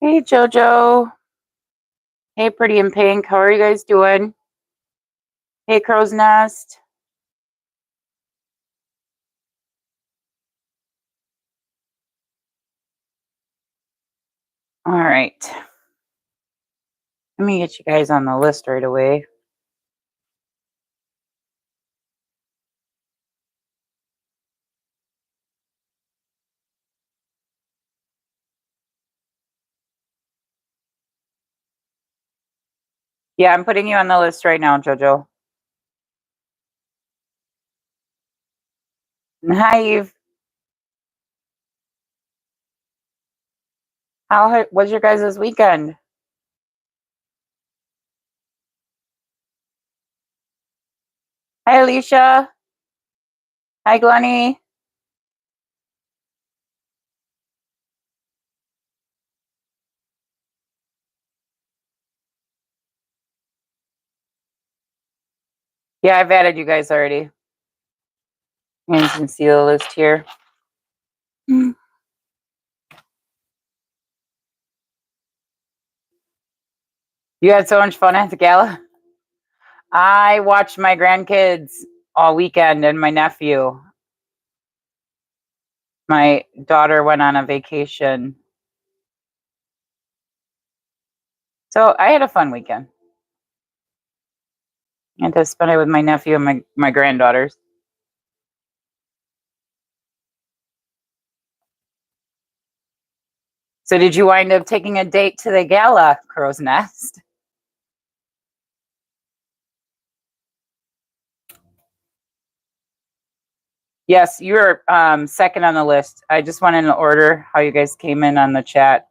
Hey, Jojo. Hey, Pretty in Pink. How are you guys doing? Hey, Crow's Nest. All right. Let me get you guys on the list right away. Yeah, I'm putting you on the list right now, Jojo. Hi, Eve. How was your guys' weekend? Hi, Alicia. Hi, Glenny. Yeah, I've added you guys already. And you can see the list here. You had so much fun at the gala. I watched my grandkids all weekend and my nephew. My daughter went on a vacation. So I had a fun weekend. And to spend it with my nephew and my granddaughters. So did you wind up taking a date to the gala, Crow's Nest? Yes, you're second on the list. I just went in order how you guys came in on the chat.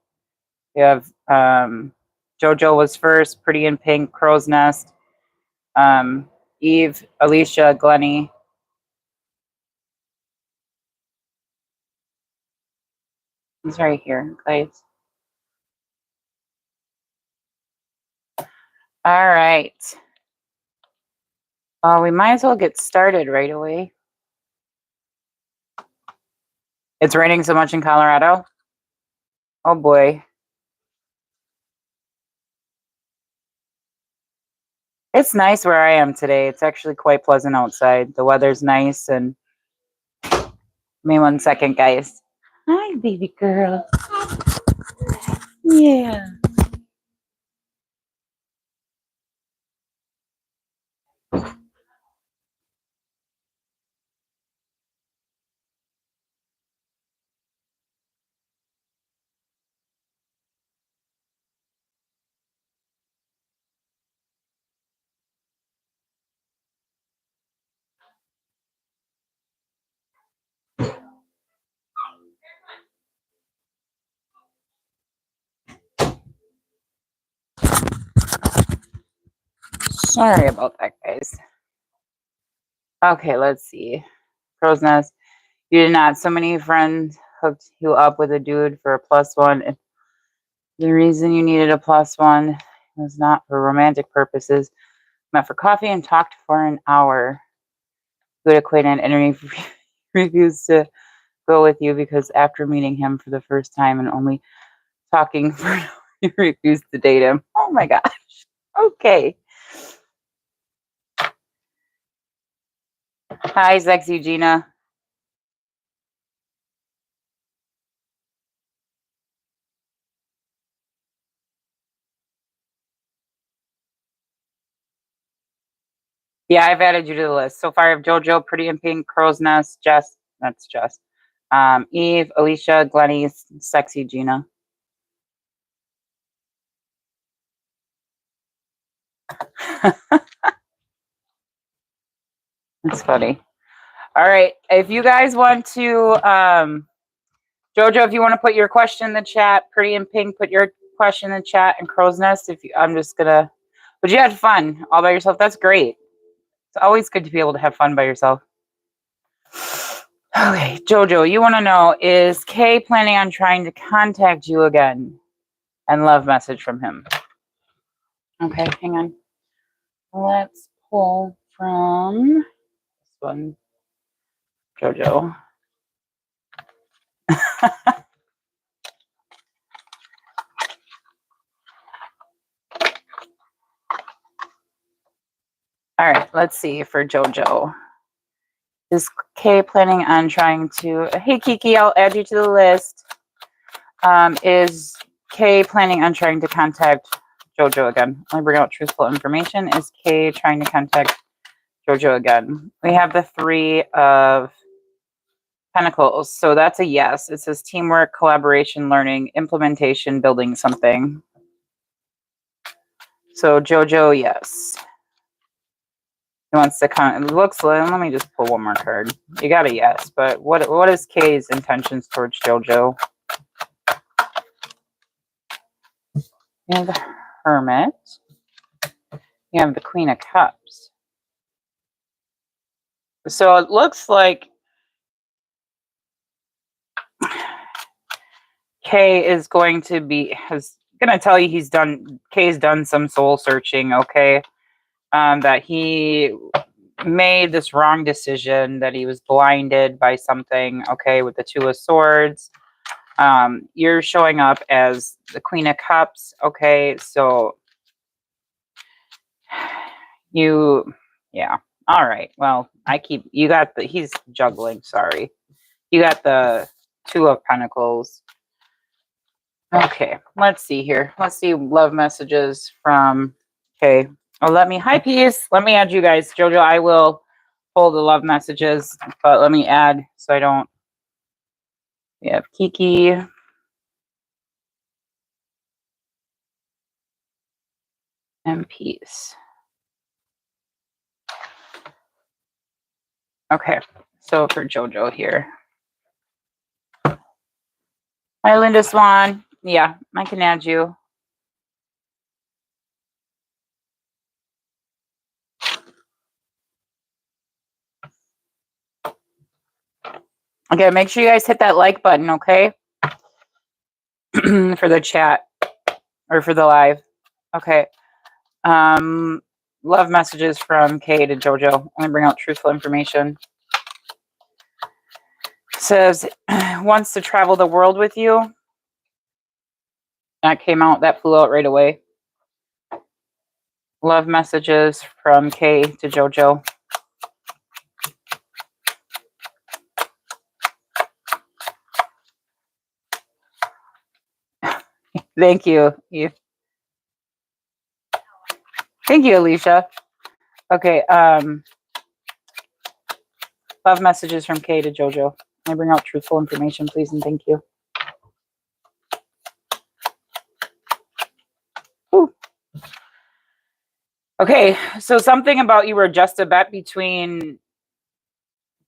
You have Jojo was first, Pretty in Pink, Crow's Nest, Eve, Alicia, Glenny. He's right here, guys. All right. We might as well get started right away. It's raining so much in Colorado. Oh boy. It's nice where I am today. It's actually quite pleasant outside. The weather's nice and give me 1 second, guys. Hi, baby girl. Yeah. Sorry about that, guys. Okay, let's see. Crow's Nest. You did not. So many friends hooked you up with a dude for a +1. And the reason you needed a +1 was not for romantic purposes. Met for coffee and talked for an hour. Good acquaintance and refused to go with you because after meeting him for the first time and only talking for an hour, you refused to date him. Oh my gosh. Okay. Hi, sexy Gina. Yeah, I've added you to the list. So far, I have Jojo, Pretty in Pink, Crow's Nest, Jess. That's Jess. Eve, Alicia, Glenny, sexy Gina. That's funny. All right. If you guys want to, Jojo, if you want to put your question in the chat, Pretty in Pink, put your question in the chat, and Crow's Nest. I'm just gonna. But you had fun all by yourself. That's great. It's always good to be able to have fun by yourself. Okay, Jojo, you want to know, is Kay planning on trying to contact you again? And love message from him. Okay, hang on. Let's pull from this one, Jojo. All right, let's see for Jojo. Is Kay planning on trying to... Hey, Kiki, I'll add you to the list. Is Kay planning on trying to contact Jojo again? Let me bring out truthful information. Is Kay trying to contact Jojo again? We have the 3 of Pentacles. So that's a yes. It says teamwork, collaboration, learning, implementation, building something. So Jojo, yes. He wants to come. It looks like, let me just pull one more card. You got a yes, but what is Kay's intentions towards Jojo? You have the Hermit. You have the Queen of Cups. So it looks like Kay is going to tell you Kay's done some soul searching, okay? That he made this wrong decision, that he was blinded by something, okay, with the 2 of Swords. You're showing up as the Queen of Cups, okay? So yeah. All right. Well, he's juggling, sorry. You got the 2 of Pentacles. Okay, let's see here. Let's see love messages from Kay. Hi, Peace. Let me add you guys. Jojo, I will pull the love messages, but let me add so I don't. We have Kiki. And Peace. Okay, so for Jojo here. Hi, Linda Swan. Yeah, I can add you. Okay, make sure you guys hit that like button, okay? For the chat or for the live. Okay. Love messages from Kay to Jojo. I'm going to bring out truthful information. It says, wants to travel the world with you. That flew out right away. Love messages from Kay to Jojo. Thank you. Thank you, Alicia. Okay, love messages from Kay to Jojo. Can I bring out truthful information, please, and thank you. Ooh. Okay, so something about you were just a bet between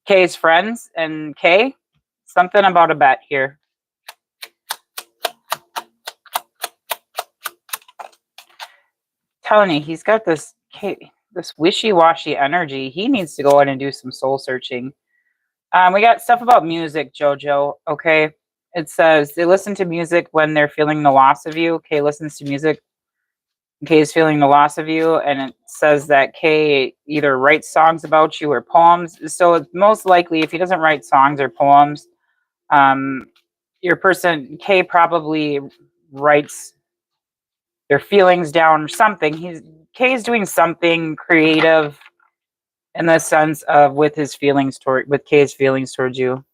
Kay's friends and Kay. Something about a bet here. Telling you, he's got this wishy-washy energy. He needs to go in and do some soul searching. We got stuff about music, Jojo. Okay, it says they listen to music when they're feeling the loss of you. Kay listens to music. Kay is feeling the loss of you, and it says that Kay either writes songs about you or poems. So it's most likely, if he doesn't write songs or poems, Kay probably writes their feelings down or something. Kay's doing something creative in the sense of with Kay's feelings towards you.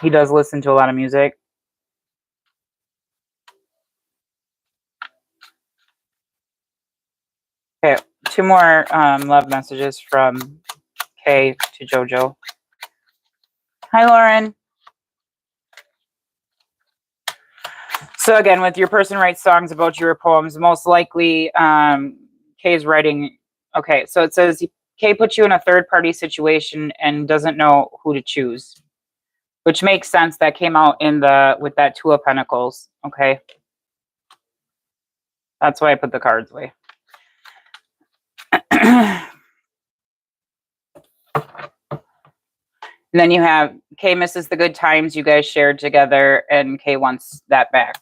He does listen to a lot of music. Okay, 2 more love messages from Kay to Jojo. Hi, Lauren. So again, with your person writes songs about your poems, most likely Kay's writing. Okay, so it says Kay puts you in a third-party situation and doesn't know who to choose, which makes sense. That came out with that 2 of Pentacles. Okay, that's why I put the cards away. And then you have Kay misses the good times you guys shared together, and Kay wants that back.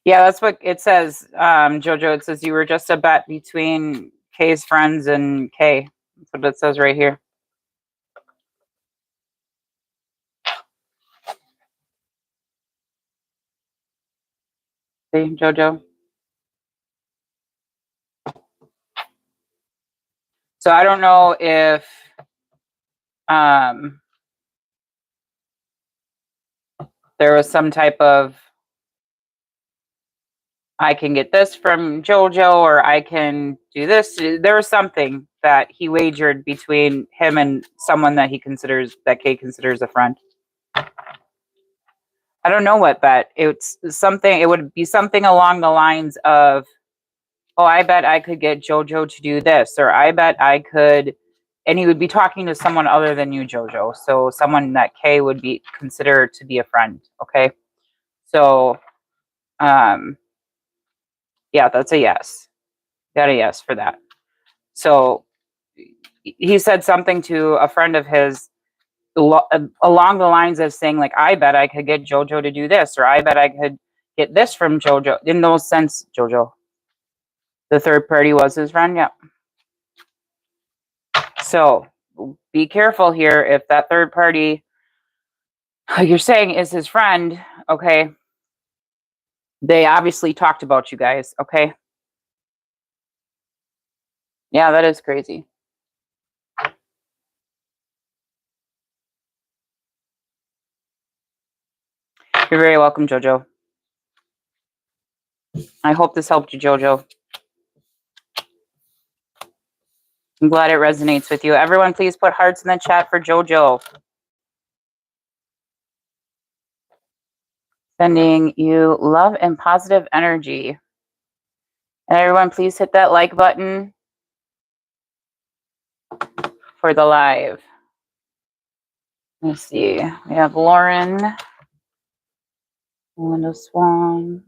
Yeah, that's what it says, Jojo. It says you were just a bet between Kay's friends and Kay. That's what it says right here. See, Jojo? So I don't know if there was some type of, I can get this from Jojo, or I can do this. There was something that he wagered between him and someone that Kay considers a friend. I don't know what bet. It's something, it would be something along the lines of, oh, I bet I could get Jojo to do this, or I bet I could, and he would be talking to someone other than you, Jojo. So someone that Kay would be considered to be a friend. Okay. So, yeah, that's a yes. Got a yes for that. So he said something to a friend of his along the lines of saying, like, I bet I could get Jojo to do this, or I bet I could get this from Jojo. In those sense, Jojo. The third party was his friend, yeah. So be careful here. If that third party, like you're saying, is his friend, okay, they obviously talked about you guys, okay? Yeah, that is crazy. You're very welcome, Jojo. I hope this helped you, Jojo. I'm glad it resonates with you. Everyone, please put hearts in the chat for Jojo. Sending you love and positive energy. And everyone, please hit that like button for the live. Let's see. We have Lauren, Linda Swan,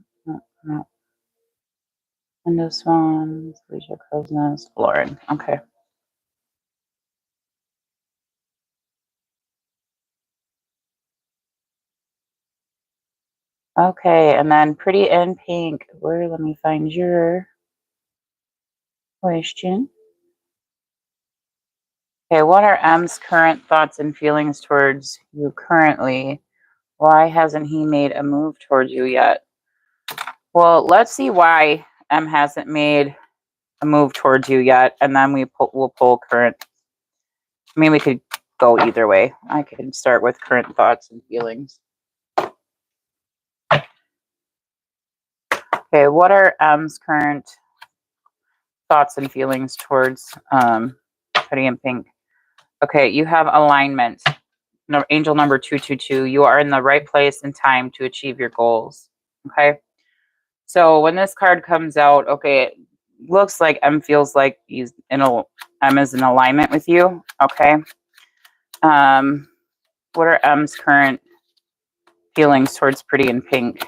Linda Swan, Alicia Crow's Nest, Lauren. Okay. Okay, and then Pretty in Pink. Let me find your question. Okay, what are M's current thoughts and feelings towards you currently? Why hasn't he made a move towards you yet? Well, let's see why M hasn't made a move towards you yet, and then we'll pull current. I mean, we could go either way. I can start with current thoughts and feelings. Okay, what are M's current thoughts and feelings towards Pretty in Pink? Okay, you have alignment. Angel number 222. You are in the right place and time to achieve your goals. Okay. So when this card comes out, okay, it looks like M feels like M is in alignment with you. Okay. What are M's current feelings towards Pretty in Pink?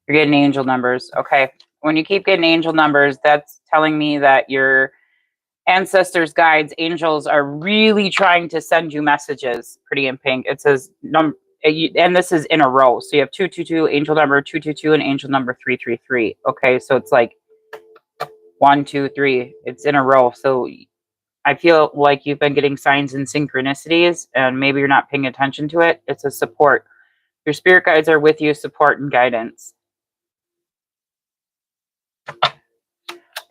You're getting angel numbers. Okay. When you keep getting angel numbers, that's telling me that your ancestors, guides, angels are really trying to send you messages. Pretty in Pink. It says and this is in a row. So you have 222, angel number 222, and angel number 333. Okay, so it's like 1, 2, 3. It's in a row. So I feel like you've been getting signs and synchronicities, and maybe you're not paying attention to it. It's a support. Your spirit guides are with you, support and guidance.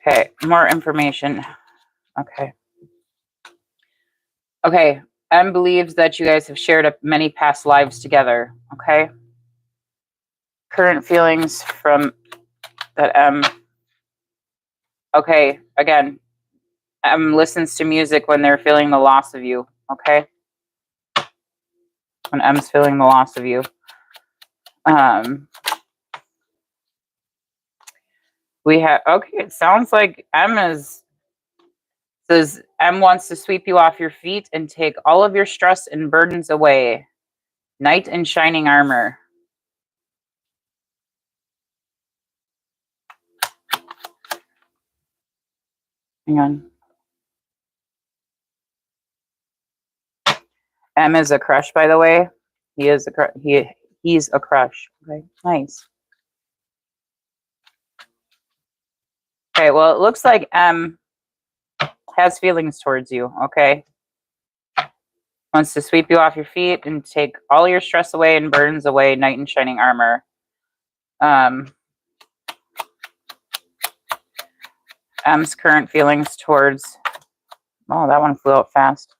Okay, more information. Okay. Okay, M believes that you guys have shared many past lives together. Okay. Current feelings from that M. Okay, again, M listens to music when they're feeling the loss of you. Okay. When M's feeling the loss of you. We have, okay, it sounds like says M wants to sweep you off your feet and take all of your stress and burdens away. Knight in shining armor. Hang on. M is a crush, by the way. He's a crush. Okay, nice. Okay, well, it looks like M has feelings towards you. Okay. Wants to sweep you off your feet and take all your stress away and burdens away, knight in shining armor. M's current feelings towards... Oh, that one flew out fast.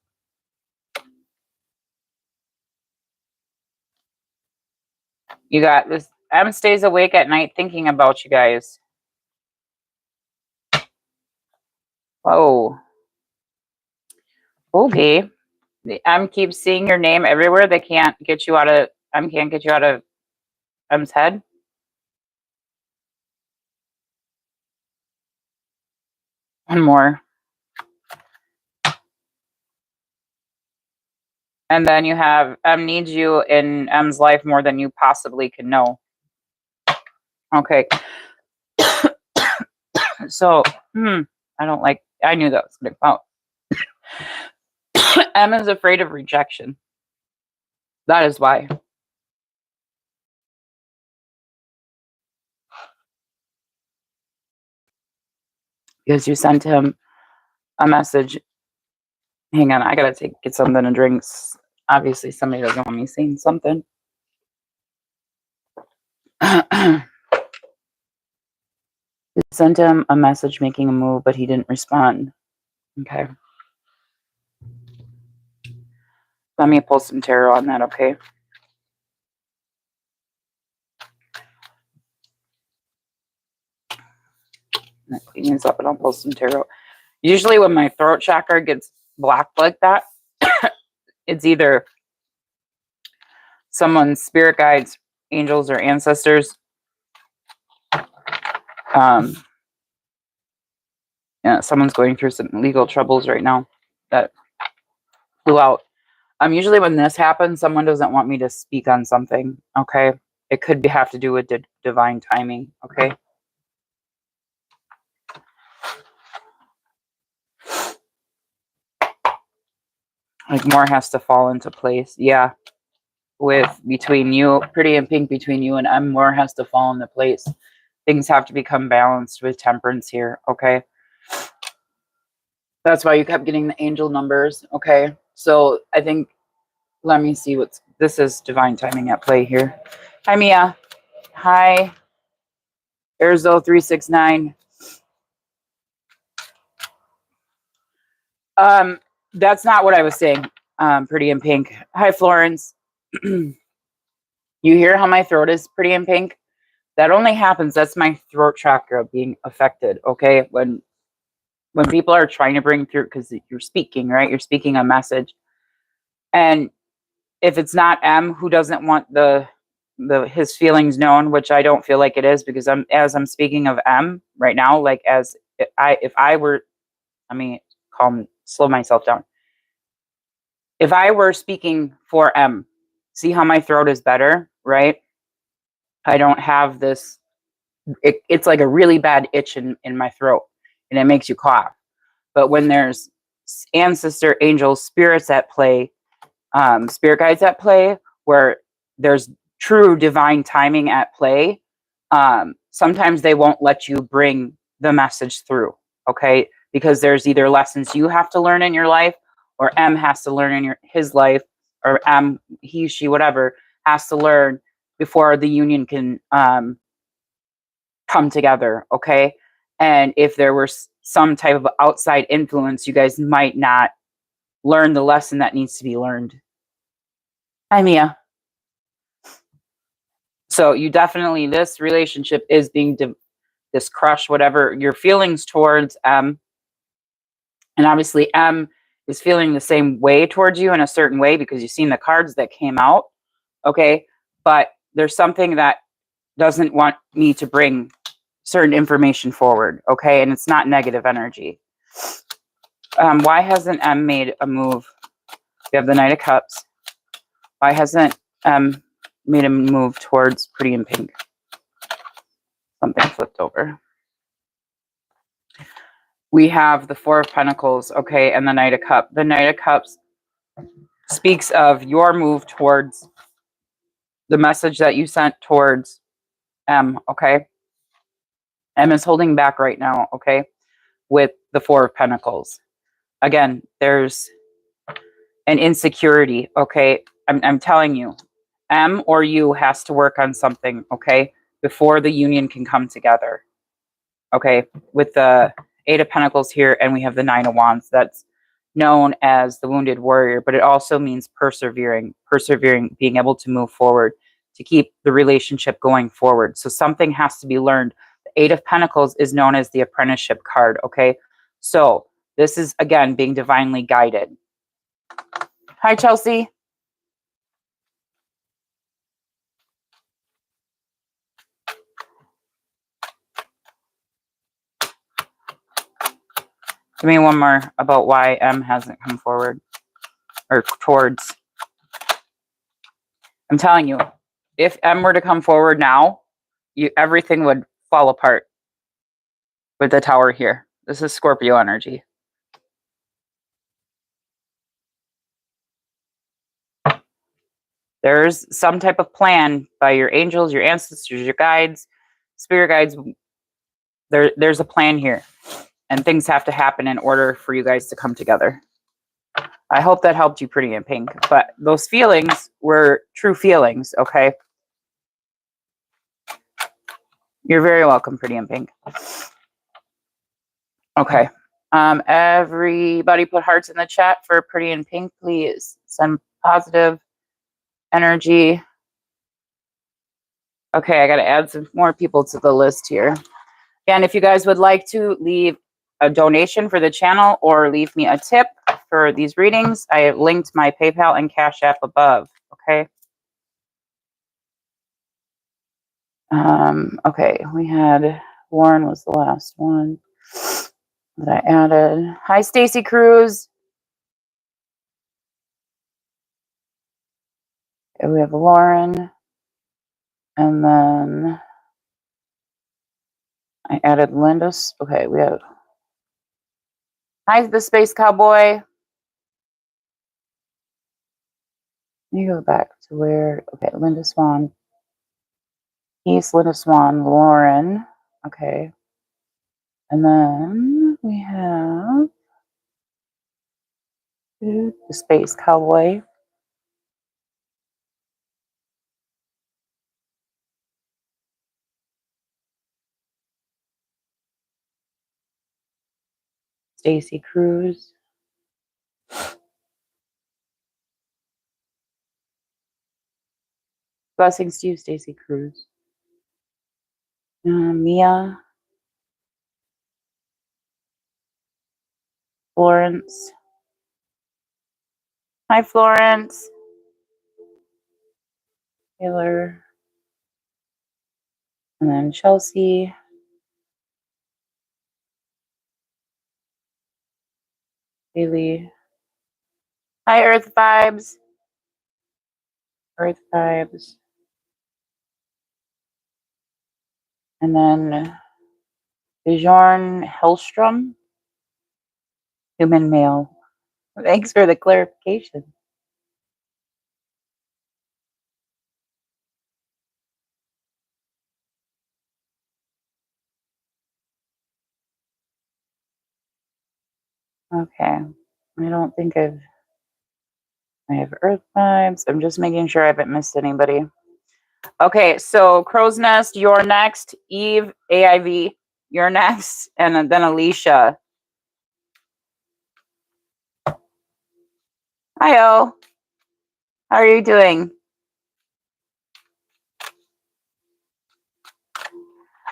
You got this. M stays awake at night thinking about you guys. Whoa. Okay. The M keeps seeing your name everywhere. They can't get you out of... M can't get you out of M's head. One more. And then you have M needs you in M's life more than you possibly can know. Okay. So, I don't like... I knew that was going to come out. M is afraid of rejection. That is why. Because you sent him a message. Hang on, I gotta get something to drink. Obviously, somebody doesn't want me saying something. You sent him a message making a move, but he didn't respond. Okay. Let me pull some tarot on that, okay? That cleans up and I'll pull some tarot. Usually when my throat chakra gets blocked like that, it's either someone's spirit guides, angels, or ancestors. Yeah, someone's going through some legal troubles right now that flew out. Usually when this happens, someone doesn't want me to speak on something, okay? It could have to do with divine timing, okay? Like more has to fall into place. Yeah. Between you, Pretty in Pink, between you and M, more has to fall into place. Things have to become balanced with temperance here, okay? That's why you kept getting the angel numbers, okay? So I think, let me see this is divine timing at play here. Hi, Mia. Hi. Arzo 369. That's not what I was saying. Pretty in Pink. Hi, Florence. You hear how my throat is pretty in pink? That only happens, that's my throat chakra being affected, okay? When people are trying to bring through, because you're speaking, right? You're speaking a message. And if it's not M who doesn't want his feelings known, which I don't feel like it is, because I'm speaking of M right now, like if I were, let me slow myself down. If I were speaking for M, see how my throat is better, right? I don't have this, it's like a really bad itch in my throat, and it makes you cough. But when there's ancestor, angels, spirits at play, spirit guides at play, where there's true divine timing at play, sometimes they won't let you bring the message through, okay? Because there's either lessons you have to learn in your life, or M has to learn in his life, or M, he, she, whatever, has to learn before the union can come together, okay? And if there were some type of outside influence, you guys might not learn the lesson that needs to be learned. Hi, Mia. So you definitely, this relationship is being this crush, whatever your feelings towards M. And obviously M is feeling the same way towards you in a certain way, because you've seen the cards that came out, okay? But there's something that doesn't want me to bring certain information forward, okay? And it's not negative energy. Why hasn't M made a move? We have the Knight of Cups. Why hasn't M made a move towards Pretty in Pink? Something flipped over. We have the Four of Pentacles, okay, and the Knight of Cups. The Knight of Cups speaks of your move towards the message that you sent towards M, okay? M is holding back right now, okay, with the Four of Pentacles. Again, there's and insecurity, okay? I'm telling you, M or U has to work on something, okay, before the union can come together, okay? With the Eight of Pentacles here, and we have the Nine of Wands. That's known as the wounded warrior, but it also means persevering, being able to move forward, to keep the relationship going forward. So something has to be learned. The Eight of Pentacles is known as the apprenticeship card, okay? So this is, again, being divinely guided. Hi, Chelsea. Give me one more about why M hasn't come forward or towards. I'm telling you, if M were to come forward now, everything would fall apart with the Tower here. This is Scorpio energy. There's some type of plan by your angels, your ancestors, your guides, spirit guides. There's a plan here, and things have to happen in order for you guys to come together. I hope that helped you, Pretty in Pink. But those feelings were true feelings, okay? You're very welcome, Pretty in Pink. Okay. Everybody put hearts in the chat for Pretty in Pink, please. Send positive energy. Okay, I got to add some more people to the list here. And if you guys would like to leave a donation for the channel or leave me a tip for these readings, I have linked my PayPal and Cash App above. Okay. Okay, we had Warren was the last one that I added. Hi, Stacy Cruz. Okay, we have Lauren, and then I added Linda. Okay, we have. Hi, the Space Cowboy. Let me go back to where. Okay, Linda Swan. East Linda Swan, Lauren. Okay. And then we have the Space Cowboy. Stacy Cruz. Blessings to you, Stacy Cruz. Mia. Florence. Hi, Florence. Taylor. And then Chelsea. Haley. Hi, Earth Vibes. Earth Vibes. And then Bjorn Hellstrom. Human male. Thanks for the clarification. Okay. I don't think I have Earth Vibes. I'm just making sure I haven't missed anybody. Okay, so Crow's Nest, you're next. Eve, AIV, you're next. And then Alicia. Hi-oh. How are you doing?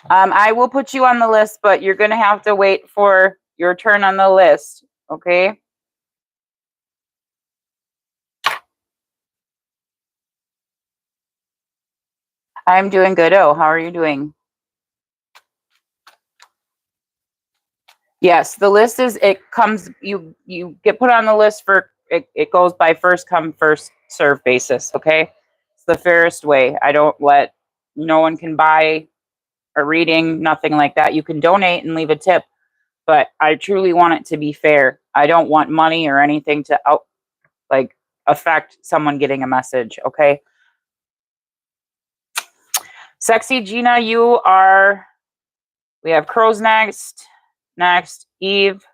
I will put you on the list, but you're going to have to wait for your turn on the list, okay? I'm doing good. Oh, how are you doing? Yes, the list is, it comes, you get put on the list for, it goes by first come, first serve basis, okay? It's the fairest way. I don't let, no one can buy a reading, nothing like that. You can donate and leave a tip, but I truly want it to be fair. I don't want money or anything to affect someone getting a message, okay? Sexy Gina, you are, we have Crow's next, Eve,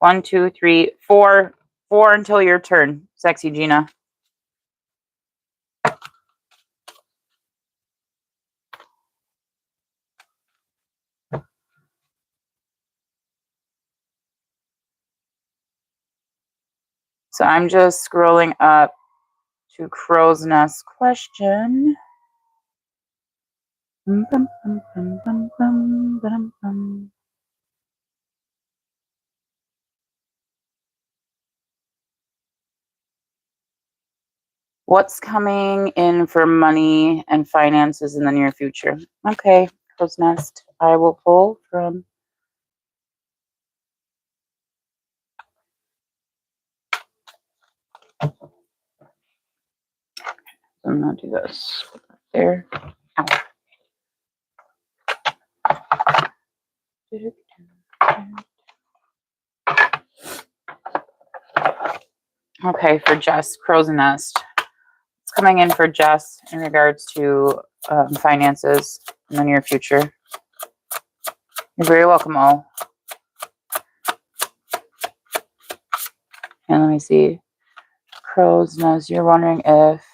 1, 2, 3, 4 4 until your turn, sexy Gina. So I'm just scrolling up to Crow's Nest question. What's coming in for money and finances in the near future? Okay, Crow's Nest. I will pull from. I'm gonna do this there. Ow. Okay, for Jess, Crow's Nest. It's coming in for Jess in regards to finances in the near future. You're very welcome, all. And let me see. Crow's Nest, you're wondering if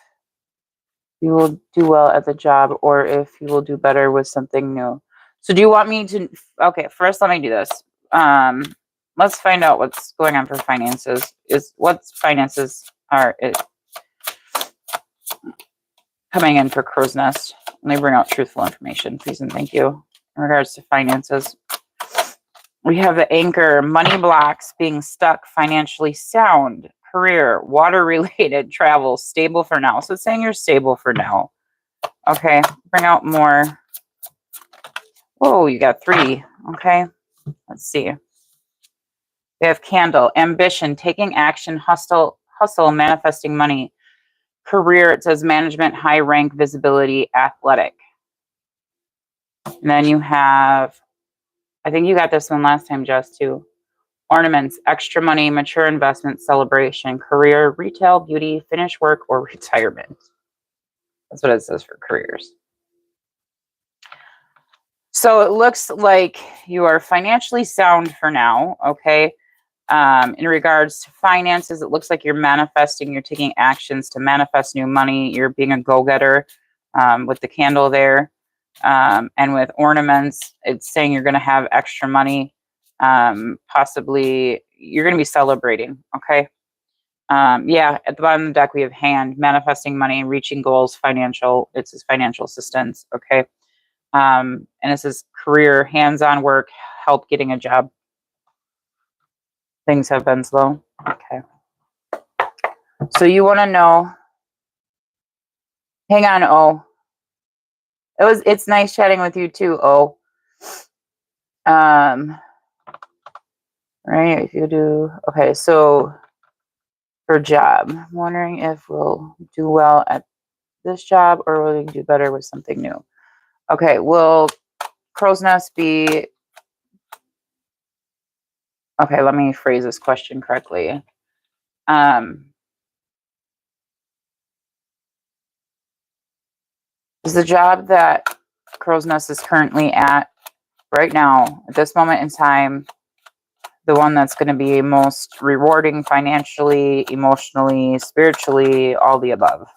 you will do well at the job or if you will do better with something new. So do you want me to, okay, first let me do this. Let's find out what's going on for finances. What's finances are coming in for Crow's Nest. Let me bring out truthful information, please and thank you. In regards to finances, we have the anchor, money blocks, being stuck, financially sound, career, water related, travel, stable for now. So it's saying you're stable for now. Okay, bring out more. Oh, you got 3. Okay, let's see. We have candle, ambition, taking action, hustle, manifesting money. Career, it says management, high rank, visibility, athletic. And then you have, I think you got this one last time, Jess, too. Ornaments, extra money, mature investment, celebration, career, retail, beauty, finish work, or retirement. That's what it says for careers. So it looks like you are financially sound for now, okay? In regards to finances, it looks like you're manifesting, you're taking actions to manifest new money, you're being a go-getter with the candle there. And with ornaments, it's saying you're going to have extra money. Possibly you're going to be celebrating, okay? Yeah, at the bottom of the deck, we have hand, manifesting money, reaching goals, financial, it says financial assistance, okay? And it says career, hands-on work, help getting a job. Things have been slow. Okay. So you want to know, hang on, O. It's nice chatting with you too, O. Right, if you do, okay, so for job, I'm wondering if we'll do well at this job or will we do better with something new? Okay, will Crow's Nest be, okay, let me phrase this question correctly. Is the job that Crow's Nest is currently at right now, at this moment in time, the one that's going to be most rewarding financially, emotionally, spiritually, all the above?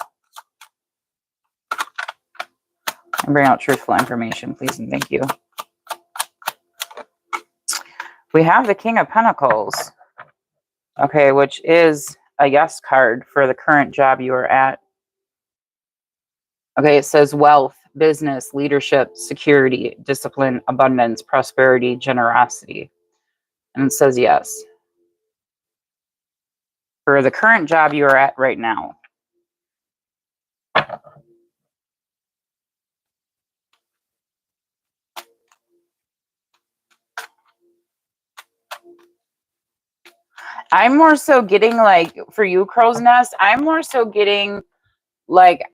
And bring out truthful information, please and thank you. We have the King of Pentacles, okay, which is a yes card for the current job you are at. Okay, it says wealth, business, leadership, security, discipline, abundance, prosperity, generosity. And it says yes. For the current job you are at right now. I'm more so getting like, for you, Crow's Nest, I'm more so getting like,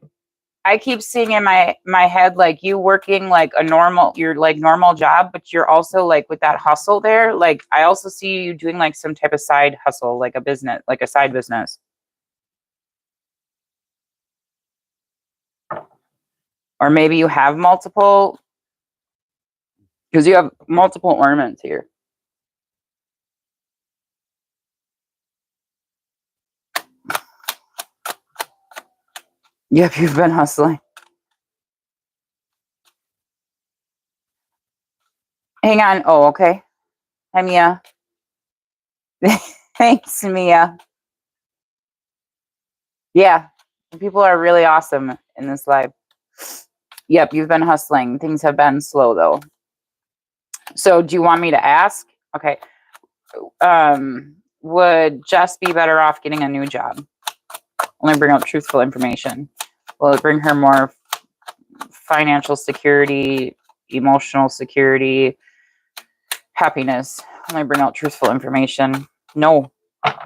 I keep seeing in my head like you working like a normal, your like normal job, but you're also like with that hustle there. Like I also see you doing like some type of side hustle, like a business, like a side business. Or maybe you have multiple, because you have multiple ornaments here. Yep, you've been hustling. Hang on. Oh, okay. Hi, Mia. Thanks, Mia. Yeah, people are really awesome in this live. Yep, you've been hustling. Things have been slow, though. So do you want me to ask? Okay. Would Jess be better off getting a new job? Only bring out truthful information. Will it bring her more financial security, emotional security, happiness? Only bring out truthful information. No.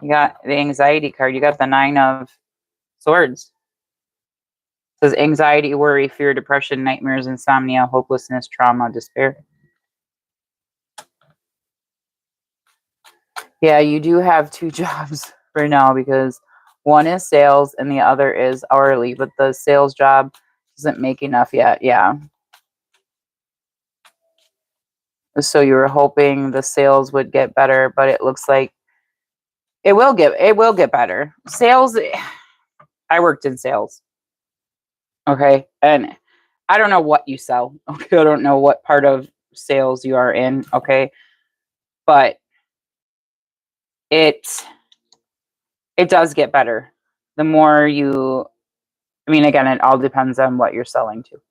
You got the anxiety card. You got the 9 of Swords. It says anxiety, worry, fear, depression, nightmares, insomnia, hopelessness, trauma, despair. Yeah, you do have 2 jobs right now because one is sales and the other is hourly, but the sales job doesn't make enough yet. Yeah. So you were hoping the sales would get better, but it looks like it will get better. Sales, I worked in sales. Okay. And I don't know what you sell. Okay. I don't know what part of sales you are in. Okay. But it does get better. The more you, I mean, again, it all depends on what you're selling to.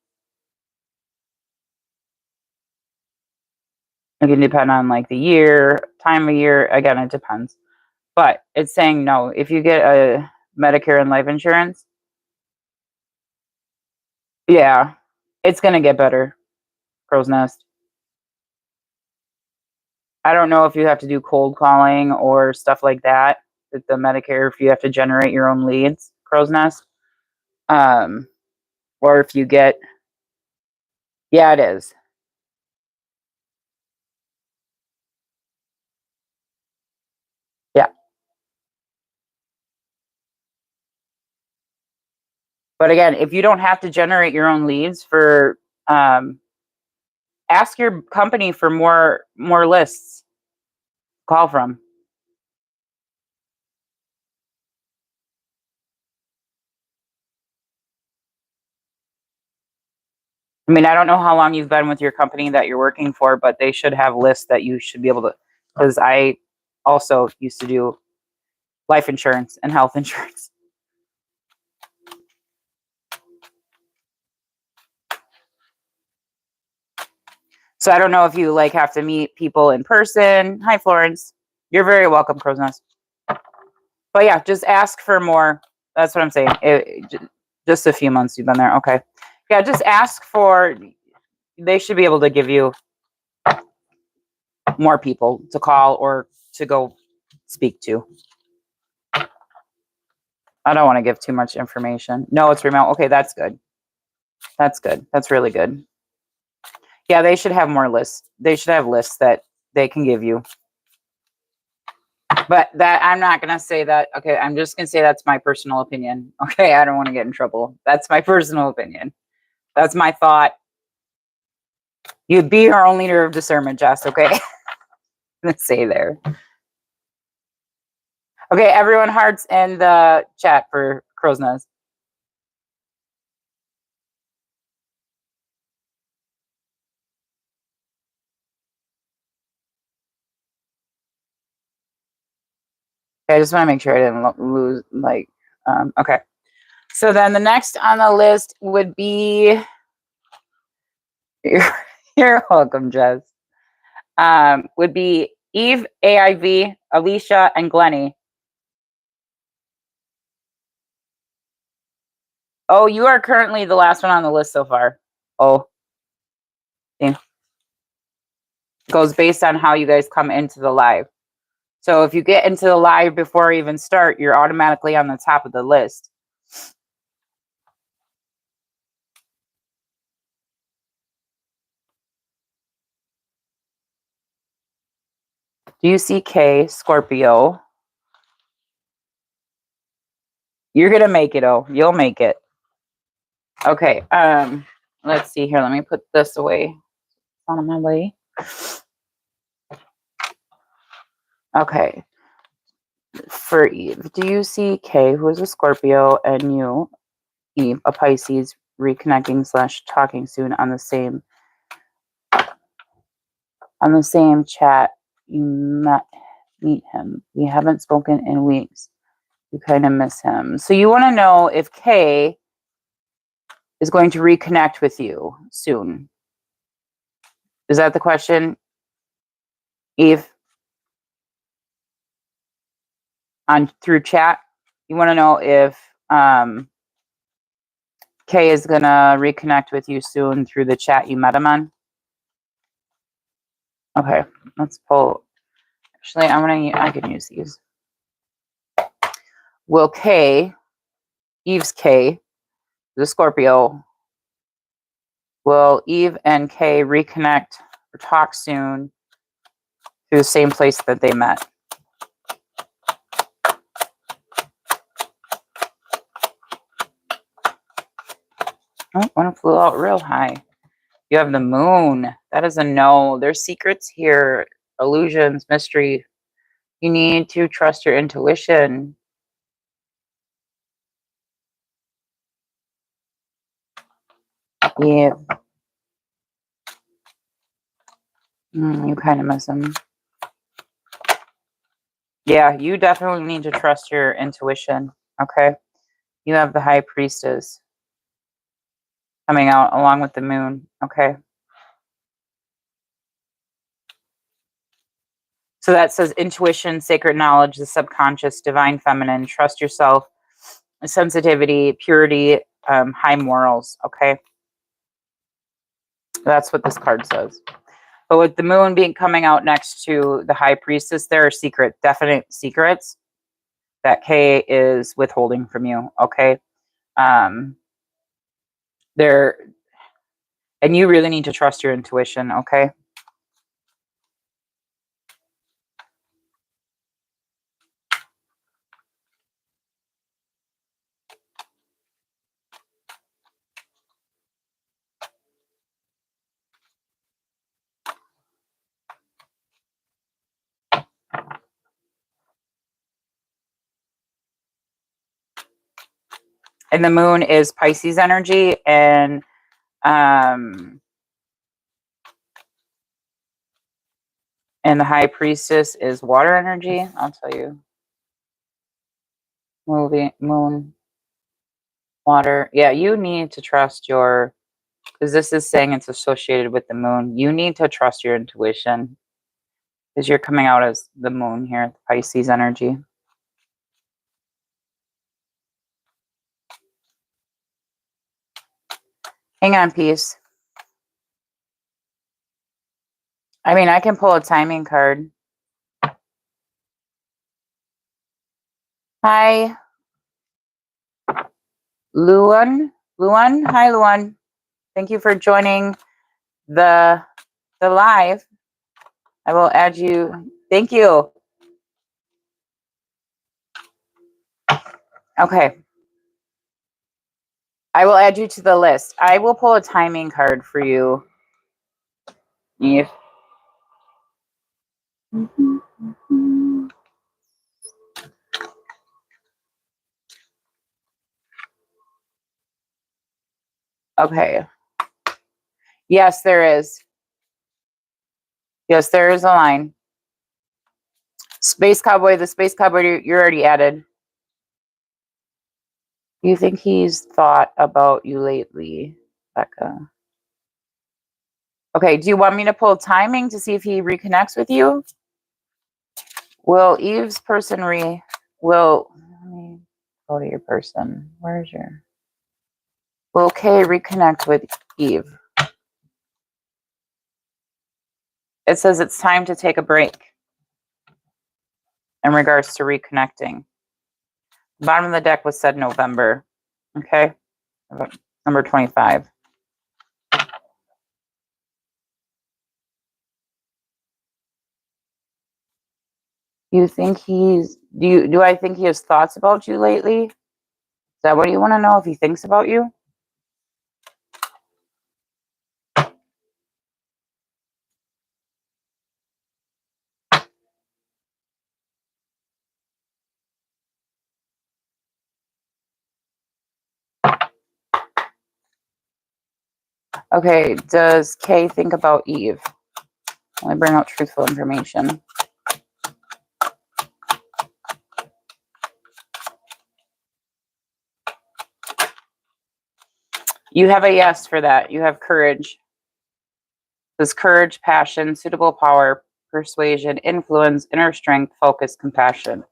It can depend on like the year, time of year. Again, it depends. But it's saying no. If you get a Medicare and life insurance, yeah, it's going to get better. Crow's Nest. I don't know if you have to do cold calling or stuff like that with the Medicare, if you have to generate your own leads, Crow's Nest. Or if you get, yeah, it is. Yeah. But again, if you don't have to generate your own leads for, ask your company for more lists. Call from. I mean, I don't know how long you've been with your company that you're working for, but they should have lists that you should be able to. Because I also used to do life insurance and health insurance. So I don't know if you like have to meet people in person. Hi, Florence. You're very welcome, Crow's Nest. But yeah, just ask for more. That's what I'm saying. Just a few months you've been there. Okay. Yeah, just ask for. They should be able to give you more people to call or to go speak to. I don't want to give too much information. No, it's remote. Okay, that's good. That's good. That's really good. Yeah, they should have more lists. They should have lists that they can give you. But that I'm not going to say that. Okay, I'm just going to say that's my personal opinion. Okay, I don't want to get in trouble. That's my personal opinion. That's my thought. You be your own leader of discernment, Jess, okay? Let's say there. Okay, everyone hearts in the chat for Crow's Nest. Okay, I just want to make sure I didn't lose, like, okay. So then the next on the list would be, you're welcome, Jess. Would be Eve, AIV, Alicia, and Glenny. Oh, you are currently the last one on the list so far. Oh, yeah. Goes based on how you guys come into the live. So if you get into the live before you even start, you're automatically on the top of the list. Do you see K, Scorpio? You're gonna make it. Oh, you'll make it. Okay. Let's see here. Let me put this away. On my way. Okay. For Eve, do you see K, who is a Scorpio, and you? Eve, a Pisces, reconnecting / talking soon on the same chat. You meet him. We haven't spoken in weeks. You kind of miss him. So you want to know if Kay is going to reconnect with you soon. Is that the question, Eve? Through chat, you want to know if Kay is gonna reconnect with you soon through the chat you met him on. Okay, let's pull. Actually, I can use these. Will Kay, Eve's Kay, the Scorpio, will Eve and Kay reconnect or talk soon through the same place that they met? Oh, one flew out real high. You have the moon. That is a no. There's secrets here, illusions, mystery. You need to trust your intuition. Yeah. You kind of miss him. Yeah, you definitely need to trust your intuition. Okay. You have the High Priestess coming out along with the moon. Okay. So that says intuition, sacred knowledge, the subconscious, divine feminine, trust yourself, sensitivity, purity, high morals. Okay. That's what this card says. But with the moon being coming out next to the High Priestess, there are definite secrets that Kay is withholding from you. Okay. There, and you really need to trust your intuition. Okay. And the moon is Pisces energy, and the High Priestess is water energy. I'll tell you. Moon, water. Yeah, you need to trust because this is saying it's associated with the moon. You need to trust your intuition because you're coming out as the moon here, the Pisces energy. Hang on, peace. I mean, I can pull a timing card. Hi, Luen. Hi, Luen. Thank you for joining the live. I will add you. Thank you. Okay. I will add you to the list. I will pull a timing card for you, Eve. Okay. Yes, there is. Yes, there is a line. Space Cowboy, the Space Cowboy, you're already added. You think he's thought about you lately, Becca? Okay, do you want me to pull timing to see if he reconnects with you? Will Eve's person let me go to your person. Where's your... Will Kay reconnect with Eve? It says it's time to take a break in regards to reconnecting. The bottom of the deck was said November. Okay. Number 25. You think do I think he has thoughts about you lately? Is that what you want to know, if he thinks about you? Okay, does Kay think about Eve? Let me bring out truthful information. You have a yes for that. You have courage. This courage, passion, suitable power, persuasion, influence, inner strength, focus, compassion.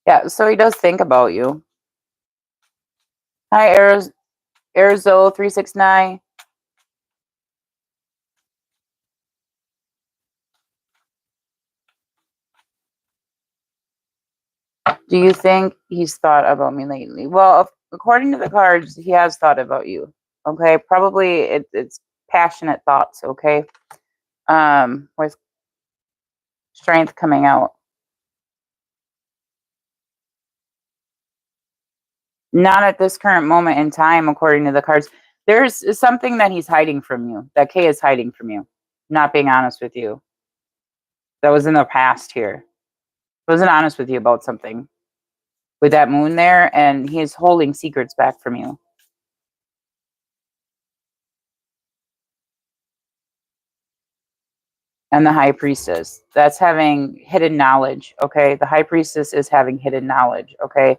Yeah, so he does think about you. Hi, Arzo 369. Do you think he's thought about me lately? Well, according to the cards, he has thought about you. Okay, probably it's passionate thoughts. Okay, with strength coming out. Not at this current moment in time, according to the cards. There's something that he's hiding from you. That Kay is hiding from you. Not being honest with you. That was in the past here. Wasn't honest with you about something with that moon there, and he's holding secrets back from you. And the high priestess, that's having hidden knowledge. Okay, the high priestess is having hidden knowledge. Okay,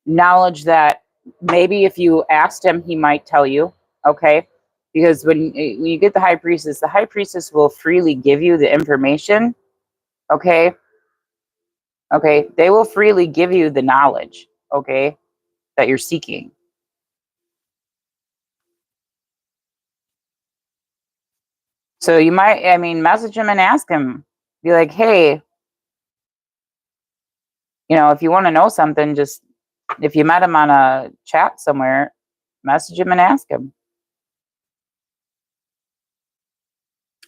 knowledge that maybe if you asked him, he might tell you. Okay, because when you get the high priestess will freely give you the information. Okay, they will freely give you the knowledge. Okay, that you're seeking. So you might, I mean, message him and ask him. Be like, hey, if you want to know something, just if you met him on a chat somewhere, message him and ask him.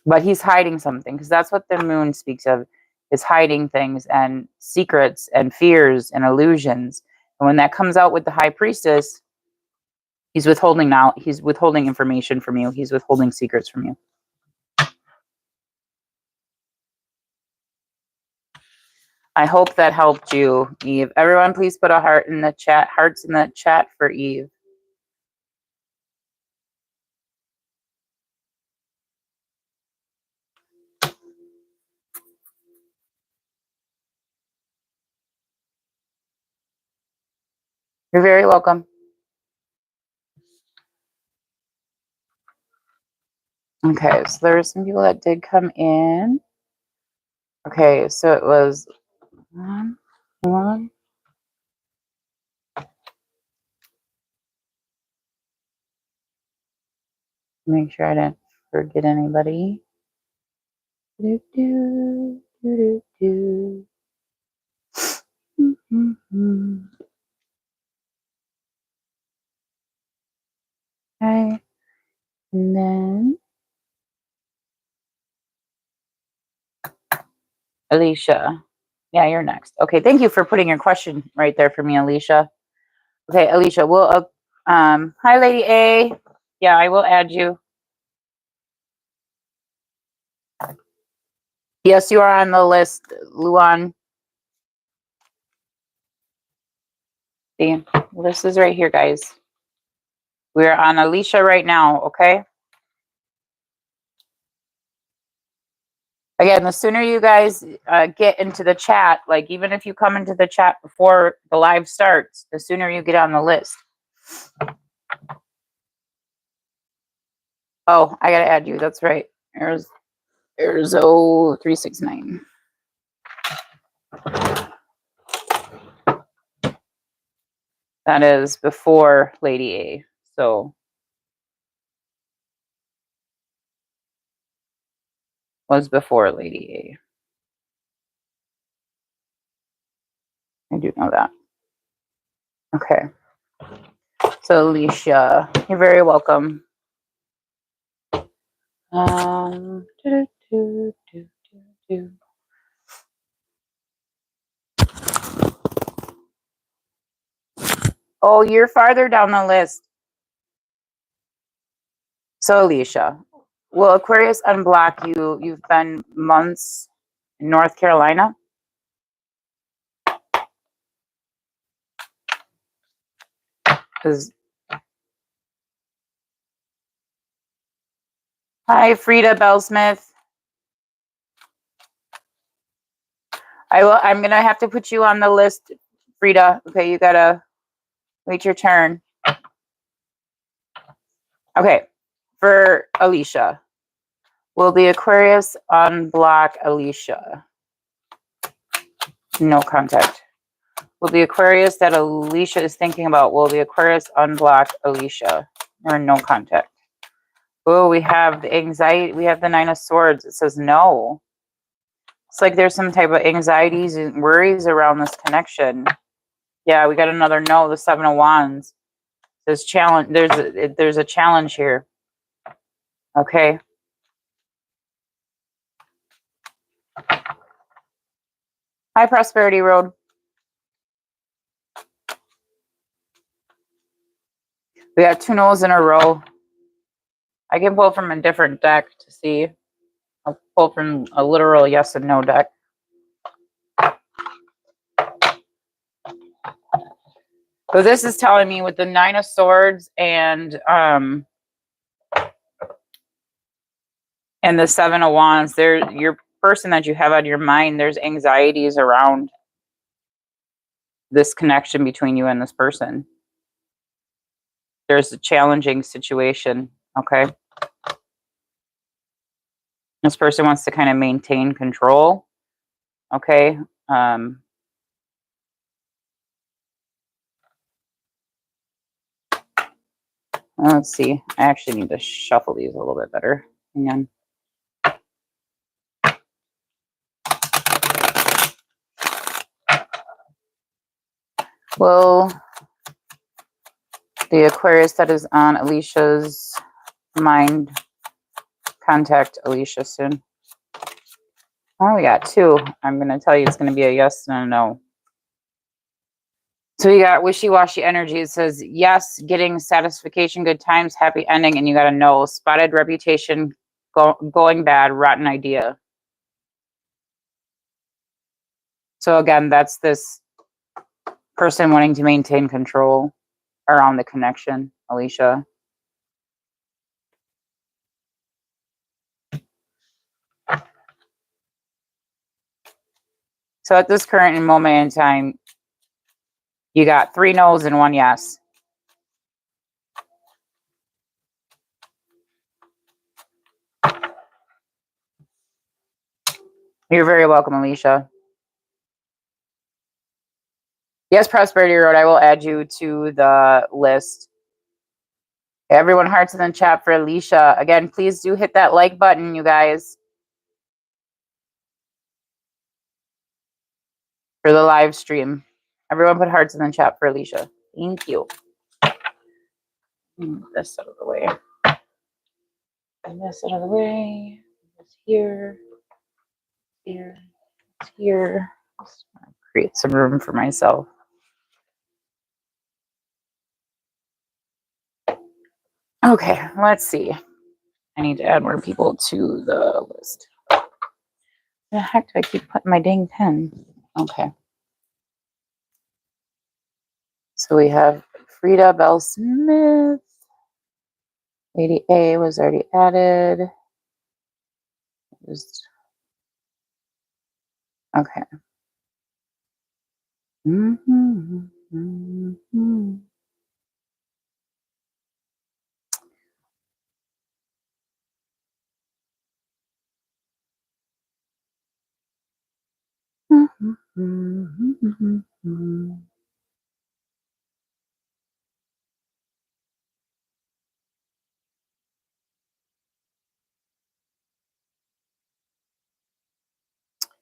But he's hiding something, because that's what the moon speaks of, is hiding things and secrets and fears and illusions. And when that comes out with the high priestess, he's withholding information from you. He's withholding secrets from you. I hope that helped you, Eve. Everyone, please put a heart in the chat. Hearts in the chat for Eve. You're very welcome. Okay, so there were some people that did come in. Okay, so it was one. Make sure I didn't forget anybody. Do, do, do, do, do. Mm-hmm. Okay, and then Alicia. Yeah, you're next. Okay, thank you for putting your question right there for me, Alicia. Okay, Alicia, hi, Lady A. Yeah, I will add you. Yes, you are on the list, Luen. The list is right here, guys. We're on Alicia right now, okay? Again, the sooner you guys get into the chat, like even if you come into the chat before the live starts, the sooner you get on the list. Oh, I gotta add you. That's right. Arzo 369. That is before Lady A. So was before Lady A. I do know that. Okay. So Alicia, you're very welcome. Do, do, do, do, do. Oh, you're farther down the list. So Alicia, will Aquarius unblock you? You've been months in North Carolina. Because Hi, Freda Bell Smith. I'm gonna have to put you on the list, Freda. Okay, you gotta wait your turn. Okay, for Alicia. Will the Aquarius unblock Alicia? No contact. Will the Aquarius that Alicia is thinking about, will the Aquarius unblock Alicia? Or no contact? Oh, we have the anxiety. We have the Nine of Swords. It says no. It's like there's some type of anxieties and worries around this connection. Yeah, we got another no. The Seven of Wands. There's challenge. There's a challenge here. Okay. Hi, Prosperity Road. We got two no's in a row. I can pull from a different deck to see. I'll pull from a literal yes and no deck. So this is telling me with the Nine of Swords and the Seven of Wands, your person that you have on your mind, there's anxieties around this connection between you and this person. There's a challenging situation, okay? This person wants to kind of maintain control, okay? Let's see. I actually need to shuffle these a little bit better. Hang on. Will the Aquarius that is on Alicia's mind contact Alicia soon? Oh, we got two. I'm going to tell you it's going to be a yes and a no. So you got wishy-washy energy. It says yes, getting satisfaction, good times, happy ending, and you got a no. Spotted reputation, going bad, rotten idea. So again, that's this person wanting to maintain control around the connection, Alicia. So at this current moment in time, you got three no's and one yes. You're very welcome, Alicia. Yes, Prosperity Road, I will add you to the list. Everyone, hearts in the chat for Alicia. Again, please do hit that like button, you guys, for the live stream. Everyone put hearts in the chat for Alicia. Thank you. Move this out of the way. And this out of the way. This here. Here. Here. Just create some room for myself. Okay, let's see. I need to add more people to the list. The heck do I keep putting my dang pen? Okay. So we have Freda Bell Smith. Lady A was already added. Just okay.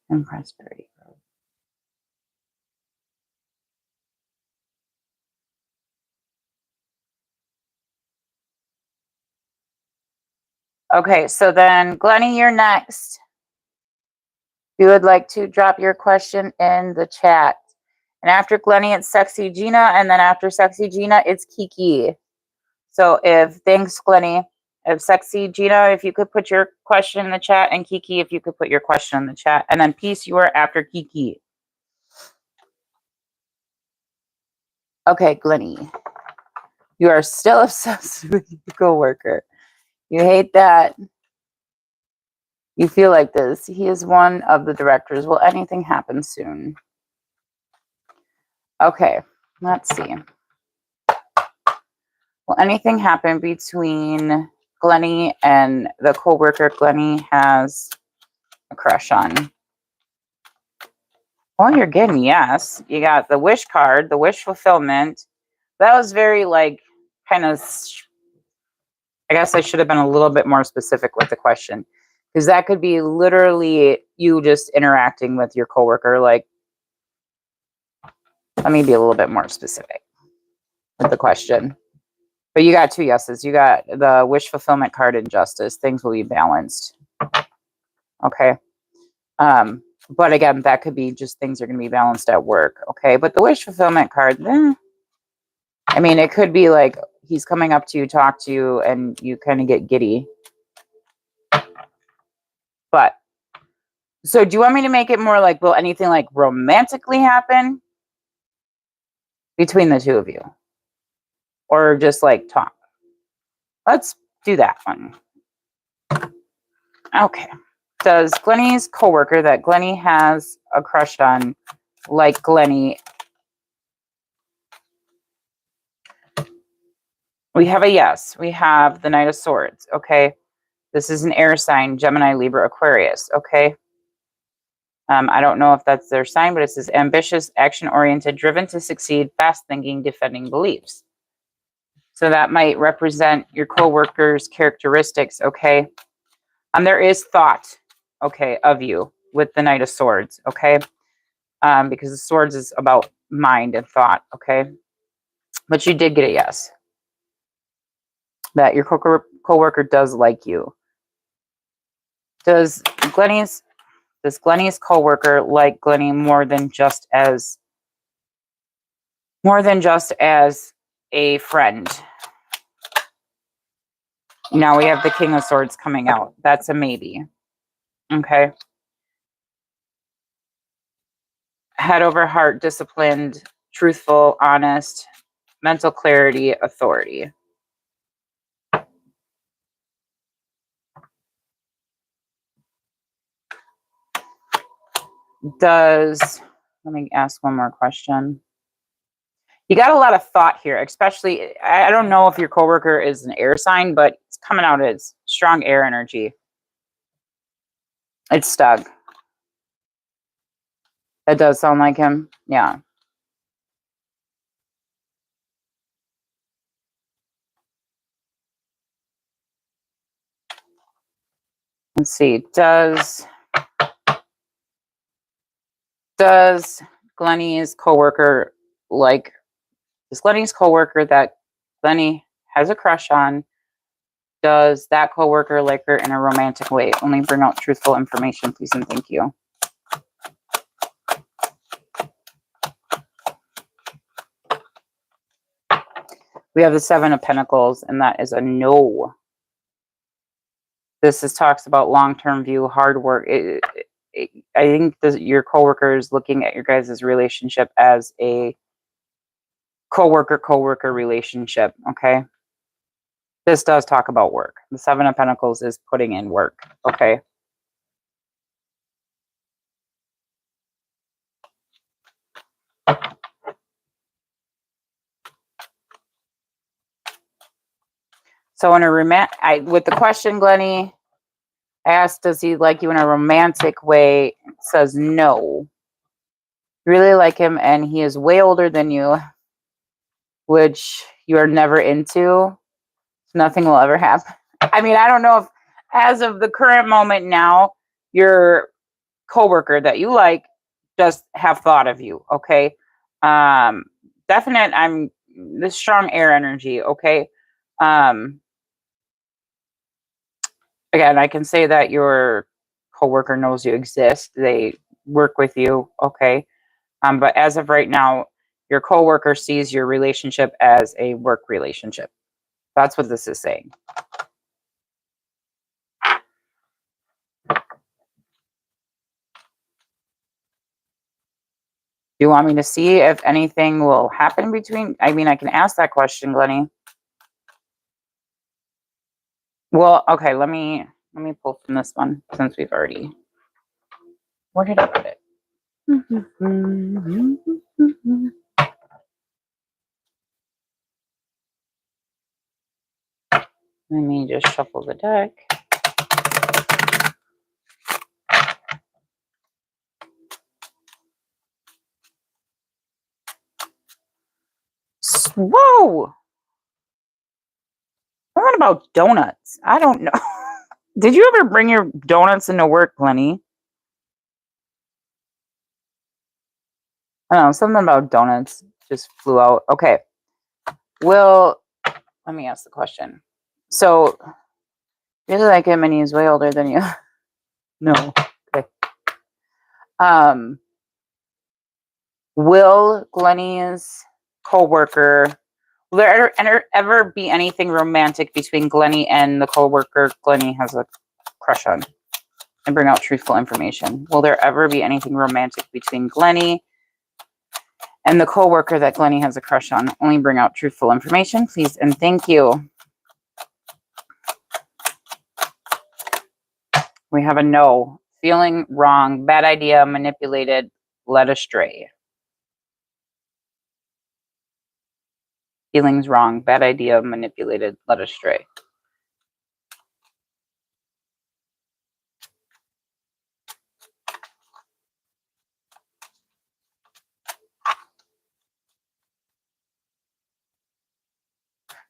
And Prosperity Road. Okay, so then Glenny, you're next. If you would like to drop your question in the chat. And after Glenny, it's Sexy Gina, and then after Sexy Gina, it's Kiki. So thanks, Glenny. If Sexy Gina, if you could put your question in the chat, and Kiki, if you could put your question in the chat. And then Peace, you are after Kiki. Okay, Glenny. You are still obsessed with your coworker. You hate that. You feel like this. He is one of the directors. Will anything happen soon? Okay, let's see. Will anything happen between Glenny and the coworker Glenny has a crush on? Well, you're getting yes. You got the wish card, the wish fulfillment. That was very like kind of, I guess I should have been a little bit more specific with the question, because that could be literally you just interacting with your coworker. Like, let me be a little bit more specific with the question. But you got two yeses. You got the wish fulfillment card and justice. Things will be balanced. Okay. But again, that could be just things are going to be balanced at work. Okay. But the wish fulfillment card, I mean, it could be like he's coming up to you, talk to you, and you kind of get giddy. But so do you want me to make it more like, will anything like romantically happen between the two of you? Or just like talk? Let's do that one. Okay. Does Glenny's coworker that Glenny has a crush on like Glenny? We have a yes. We have the Knight of Swords. Okay. This is an air sign, Gemini, Libra, Aquarius. Okay. I don't know if that's their sign, but it says ambitious, action-oriented, driven to succeed, fast-thinking, defending beliefs. So that might represent your coworker's characteristics. Okay. There is thought, okay, of you with the Knight of Swords. Okay. Because the swords is about mind and thought. Okay. But you did get a yes. That your coworker does like you. Does Glenny's coworker like Glenny more than just as a friend? Now we have the King of Swords coming out. That's a maybe. Okay. Head over heart, disciplined, truthful, honest, mental clarity, authority. Let me ask one more question. You got a lot of thought here, especially, I don't know if your coworker is an air sign, but it's coming out as strong air energy. It's Stug. That does sound like him. Yeah. Let's see. Does Glenny's coworker that Glenny has a crush on, does that coworker like her in a romantic way? Only bring out truthful information, please and thank you. We have the Seven of Pentacles, and that is a no. This talks about long-term view, hard work. I think your coworker is looking at your guys' relationship as a coworker relationship. Okay. This does talk about work. The Seven of Pentacles is putting in work. Okay. So in with the question, Glenny, I asked, does he like you in a romantic way? It says no. You really like him, and he is way older than you, which you are never into. Nothing will ever happen. I mean, I don't know if, as of the current moment now, your coworker that you like does have thought of you. Okay. Definite. I'm this strong air energy. Okay. Again, I can say that your coworker knows you exist. They work with you. Okay. But as of right now, your coworker sees your relationship as a work relationship. That's what this is saying. Do you want me to see if anything will happen between? I mean, I can ask that question, Glenny. Well, okay, let me Let me pull from this one since we've already. Where did I put it? Let me just shuffle the deck. Whoa! What about donuts? I don't know. Did you ever bring your donuts into work, Glenny? I don't know. Something about donuts just flew out. Okay. Let me ask the question. So, you really like him and he's way older than you? No. Okay. Will Glenny's coworker, will there ever be anything romantic between Glenny and the coworker Glenny has a crush on? And bring out truthful information. Will there ever be anything romantic between Glenny and the coworker that Glenny has a crush on? Only bring out truthful information, please, and thank you. We have a no. Feeling wrong, bad idea, manipulated, led astray. Feelings wrong, bad idea, manipulated, led astray.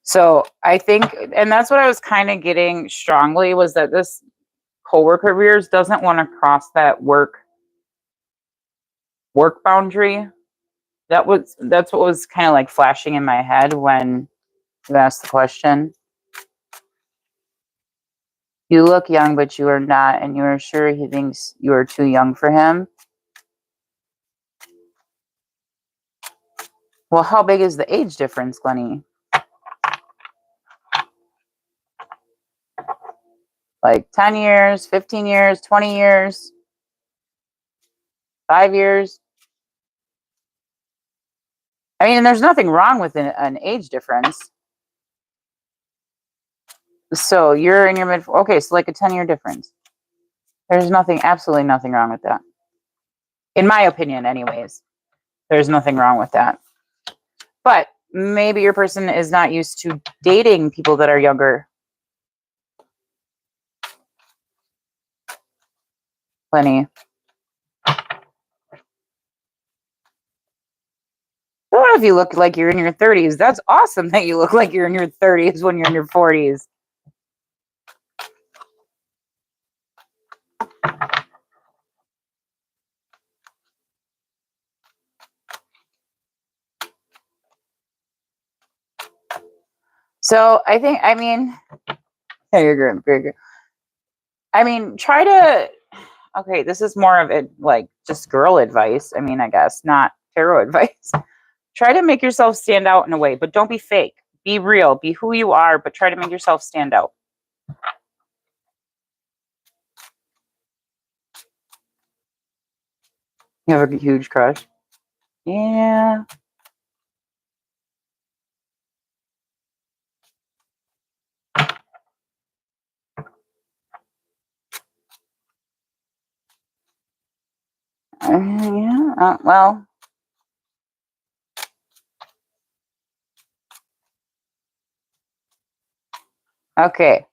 So I think, and that's what I was kind of getting strongly, was that this coworker of yours doesn't want to cross that work boundary. That's what was kind of like flashing in my head when you asked the question. You look young, but you are not, and you are sure he thinks you are too young for him. Well, how big is the age difference, Glenny? Like 10 years, 15 years, 20 years, 5 years? I mean, there's nothing wrong with an age difference. So you're in your mid, okay, so like a 10-year difference. There's absolutely nothing wrong with that. In my opinion, anyways. There's nothing wrong with that. But maybe your person is not used to dating people that are younger. Plenty. What if you look like you're in your 30s? That's awesome that you look like you're in your 30s when you're in your 40s. So I think, I mean, yeah, you're good. Very good. I mean, try to, okay, this is more of it, like just girl advice. I mean, I guess not tarot advice. Try to make yourself stand out in a way, but don't be fake. Be real. Be who you are, but try to make yourself stand out. You have a huge crush? Yeah. Yeah. Well. Okay.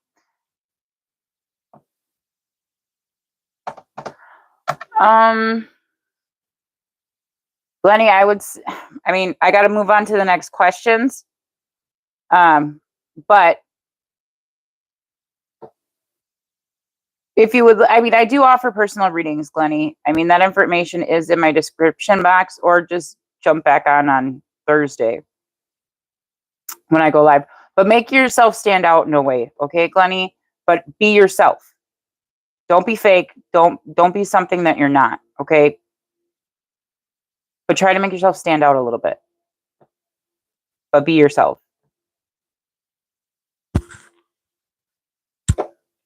Glenny, I mean, I got to move on to the next questions. But if you would, I mean, I do offer personal readings, Glenny. I mean, that information is in my description box, or just jump back on Thursday when I go live. But make yourself stand out in a way, okay, Glenny? But be yourself. Don't be fake. Don't be something that you're not, okay? But try to make yourself stand out a little bit. But be yourself.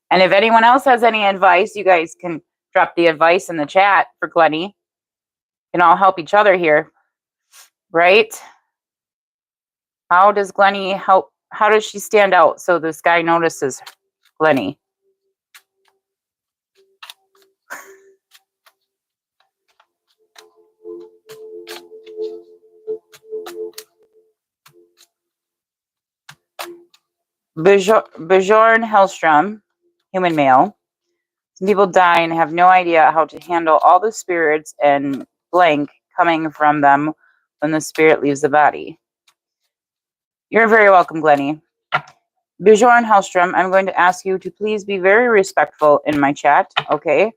And if anyone else has any advice, you guys can drop the advice in the chat for Glenny. And all help each other here, right? How does Glenny help? How does she stand out so this guy notices Glenny? Bjorn Hellstrom, human male. Some people die and have no idea how to handle all the spirits and blank coming from them when the spirit leaves the body. You're very welcome, Glenny. Bjorn Hellstrom, I'm going to ask you to please be very respectful in my chat, okay?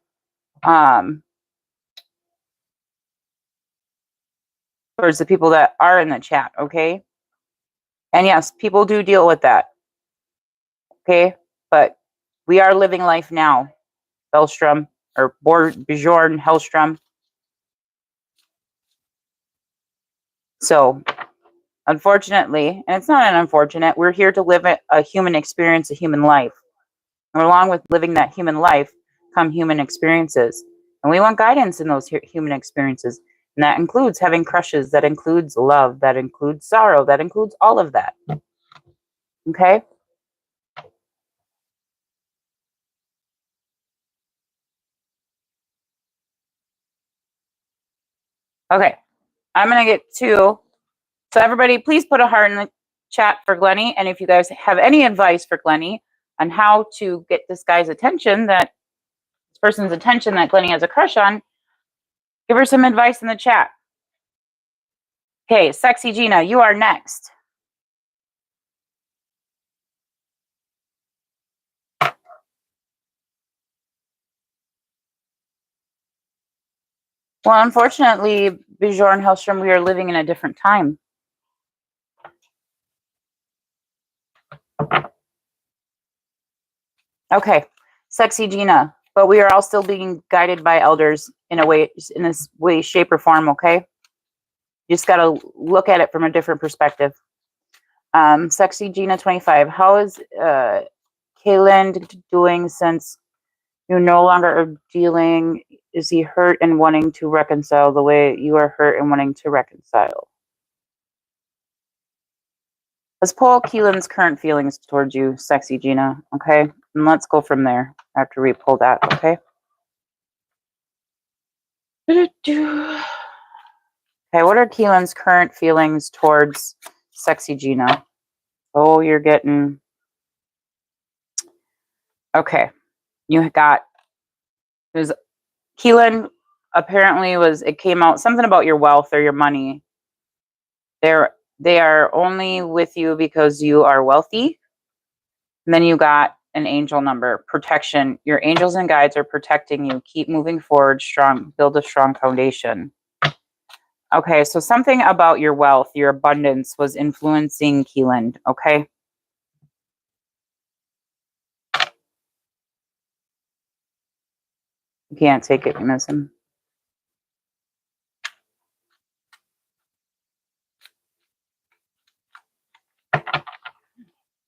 Towards the people that are in the chat, okay? And yes, people do deal with that, okay? But we are living life now, Hellstrom, or Bjorn Hellstrom. So, unfortunately, and it's not an unfortunate, we're here to live a human experience, a human life. And along with living that human life come human experiences. And we want guidance in those human experiences. And that includes having crushes, that includes love, that includes sorrow, that includes all of that. Okay? Okay. I'm going to get to, so everybody, please put a heart in the chat for Glenny. And if you guys have any advice for Glenny on how to get this guy's attention, this person's attention that Glenny has a crush on, give her some advice in the chat. Okay, Sexy Gina, you are next. Well, unfortunately, Bjorn Hellstrom, we are living in a different time. Okay, Sexy Gina, but we are all still being guided by elders in a way, in this way, shape, or form, okay? You just got to look at it from a different perspective. Sexy Gina 25, how is Kayland doing since you no longer are dealing? Is he hurt and wanting to reconcile the way you are hurt and wanting to reconcile? Let's pull Keelan's current feelings towards you, Sexy Gina, okay? And let's go from there after we pull that, okay? Okay, what are Keelan's current feelings towards Sexy Gina? Oh, you're getting... Okay, you got... There's Keelan apparently it came out something about your wealth or your money. They are only with you because you are wealthy. And then you got an angel number, protection. Your angels and guides are protecting you. Keep moving forward, strong, build a strong foundation. Okay, so something about your wealth, your abundance was influencing Keelan, okay? You can't take it, you miss him.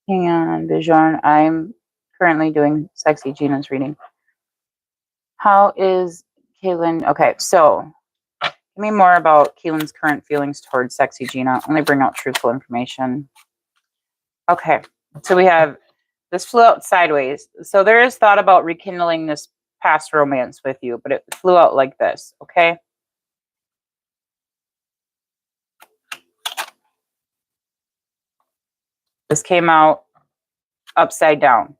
Hang on, Bjorn. I'm currently doing Sexy Gina's reading. How is Keelan? Okay, so give me more about Keelan's current feelings towards Sexy Gina. Only bring out truthful information. Okay, so we have this flew out sideways. So there is thought about rekindling this past romance with you, but it flew out like this, okay? This came out upside down.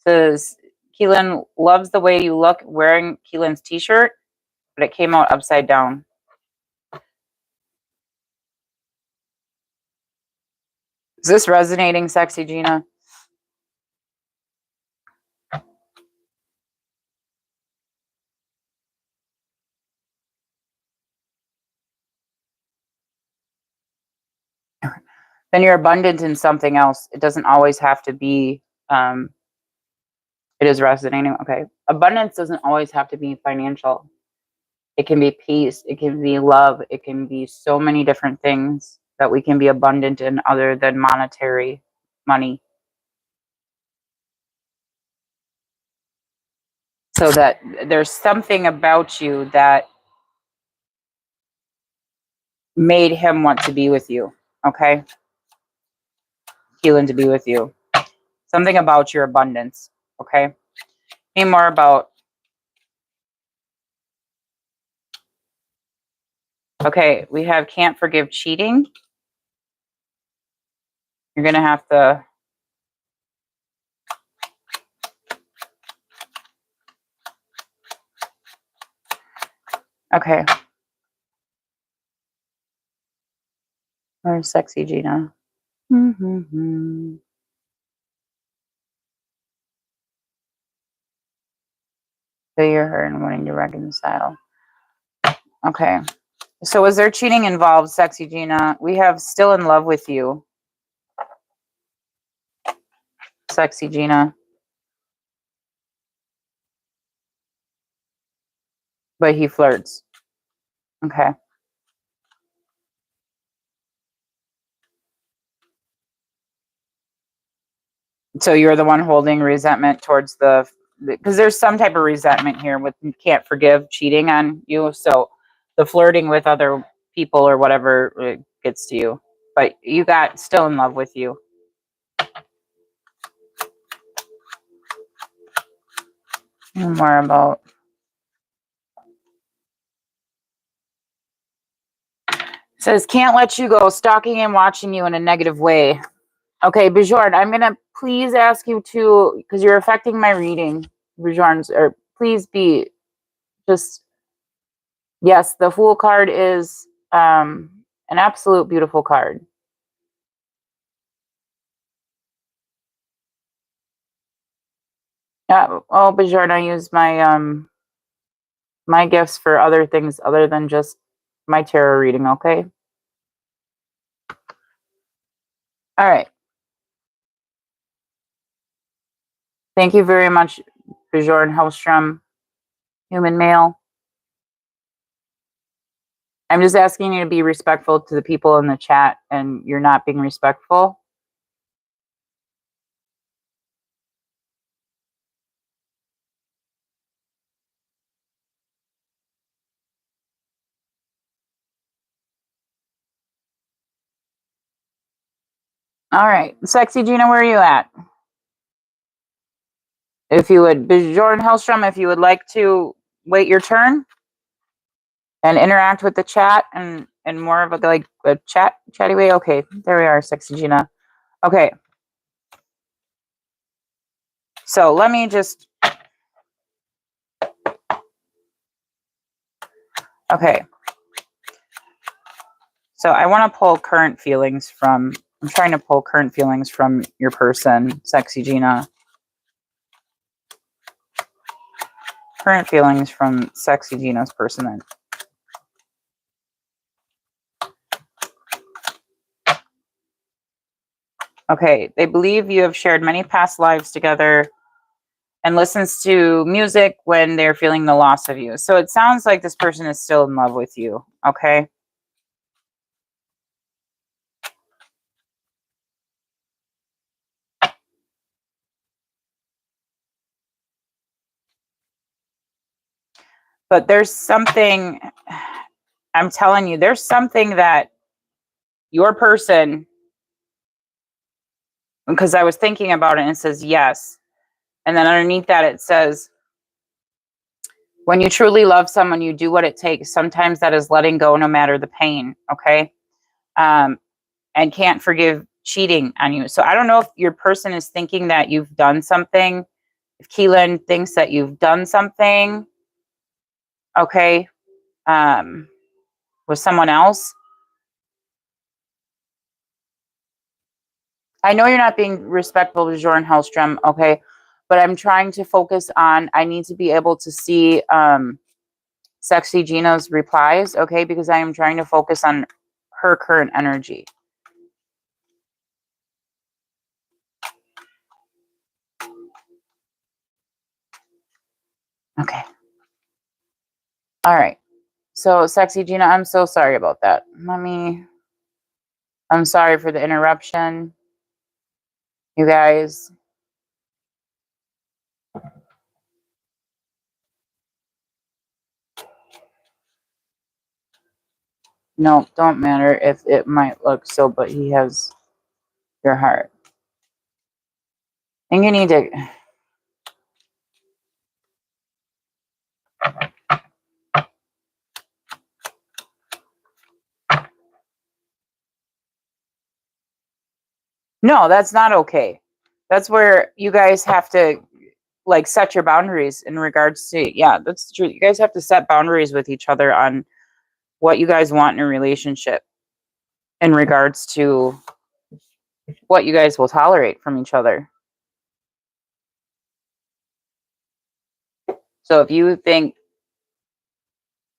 Says Keelan loves the way you look wearing Keelan's t-shirt, but it came out upside down. Is this resonating, Sexy Gina? Then you're abundant in something else. It doesn't always have to be, it is resonating. Okay. Abundance doesn't always have to be financial. It can be peace. It can be love. It can be so many different things that we can be abundant in other than monetary money. So that there's something about you that made him want to be with you. Okay. Keelan to be with you. Something about your abundance. Okay. Any more about... Okay, we have can't forgive cheating. You're going to have to Okay. Where's sexy Gina? Mm-hmm. So you're her and wanting to reconcile. Okay. So was there cheating involved, sexy Gina? We have still in love with you, sexy Gina. But he flirts. Okay. So you're the one holding resentment towards because there's some type of resentment here with can't forgive cheating on you. So the flirting with other people or whatever gets to you. But you got still in love with you. More about says can't let you go, stalking and watching you in a negative way. Okay, Bjorn, I'm gonna please ask you to because you're affecting my reading, Bjorn's or please be just yes, the Fool card is an absolute beautiful card. Oh, Bjorn, I use my gifts for other things other than just my tarot reading, okay? All right. Thank you very much, Bjorn Hellstrom, human male. I'm just asking you to be respectful to the people in the chat, and you're not being respectful. All right. Sexy Gina, where are you at? If you would, Bjorn Hellstrom, if you would like to wait your turn and interact with the chat and more of a chatty way. Okay, there we are, Sexy Gina. Okay. So let me just okay. So I want to pull current feelings from I'm trying to pull current feelings from your person, Sexy Gina. Current feelings from Sexy Gina's person. Okay, they believe you have shared many past lives together and listens to music when they're feeling the loss of you. So it sounds like this person is still in love with you, okay? But there's something, I'm telling you, there's something that your person, because I was thinking about it and it says yes. And then underneath that it says, when you truly love someone, you do what it takes. Sometimes that is letting go no matter the pain, okay? And can't forgive cheating on you. So I don't know if your person is thinking that you've done something. If Keelan thinks that you've done something, okay, with someone else. I know you're not being respectful to Jordan Hellstrom, okay, but I'm trying to focus on, I need to be able to see Sexy Gina's replies, okay, because I am trying to focus on her current energy. Okay. All right. So, Sexy Gina, I'm so sorry about that. I'm sorry for the interruption. You guys. No, don't matter if it might look so, but he has your heart. And you need to. No, that's not okay. That's where you guys have to like set your boundaries in regards to, yeah, that's true. You guys have to set boundaries with each other on what you guys want in a relationship in regards to what you guys will tolerate from each other. So if you think,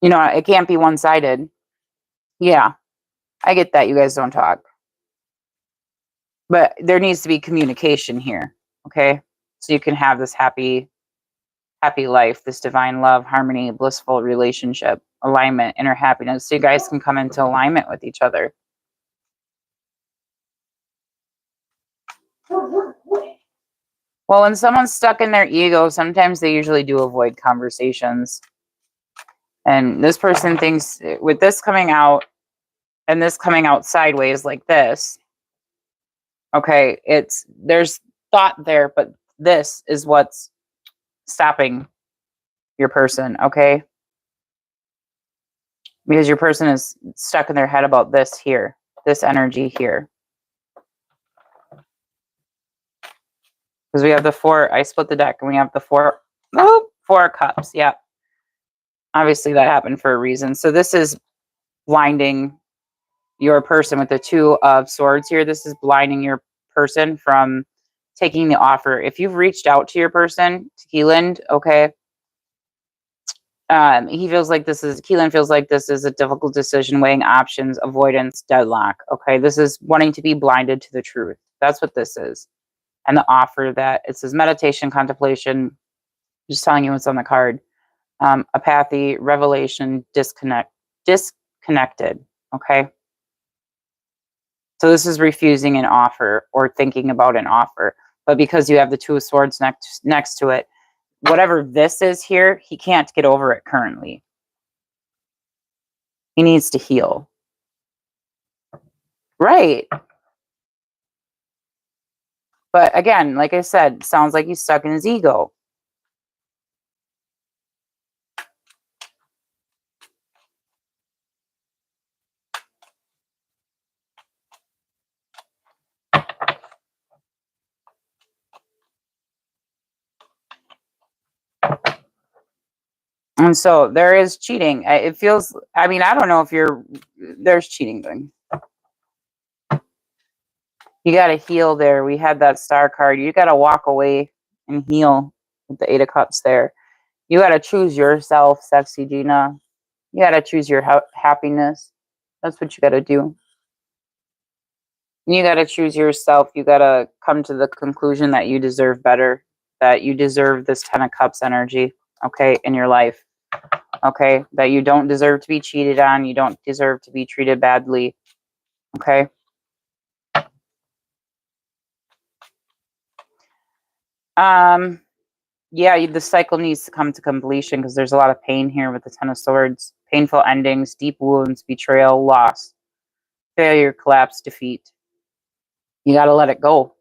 you know, it can't be one-sided, yeah, I get that you guys don't talk. But there needs to be communication here, okay? So you can have this happy life, this divine love, harmony, blissful relationship, alignment, inner happiness, so you guys can come into alignment with each other. Well, when someone's stuck in their ego, sometimes they usually do avoid conversations. And this person thinks, with this coming out and this coming out sideways like this, okay, there's thought there, but this is what's stopping your person, okay? Because your person is stuck in their head about this here, this energy here. Because we have the 4, I split the deck, and we have the 4 cups, yeah. Obviously that happened for a reason. So this is blinding your person with the 2 of Swords here. This is blinding your person from taking the offer. If you've reached out to your person, to Keelan, okay, he feels like Keelan feels like this is a difficult decision, weighing options, avoidance, deadlock, okay? This is wanting to be blinded to the truth. That's what this is. And the offer that it says meditation, contemplation, just telling you what's on the card. Apathy, revelation, disconnected, okay? So this is refusing an offer or thinking about an offer. But because you have the 2 of Swords next to it, whatever this is here, he can't get over it currently. He needs to heal. Right. But again, like I said, sounds like he's stuck in his ego. And so there is cheating. It feels, I mean, I don't know if there's cheating going. You got to heal there. We had that Star card. You got to walk away and heal with the 8 of Cups there. You got to choose yourself, sexy Gina. You got to choose your happiness. That's what you got to do. You got to choose yourself. You got to come to the conclusion that you deserve better, that you deserve this 10 of Cups energy, okay, in your life. Okay, that you don't deserve to be cheated on. You don't deserve to be treated badly. Okay. Yeah, the cycle needs to come to completion because there's a lot of pain here with the 10 of Swords. Painful endings, deep wounds, betrayal, loss, failure, collapse, defeat. You got to let it go.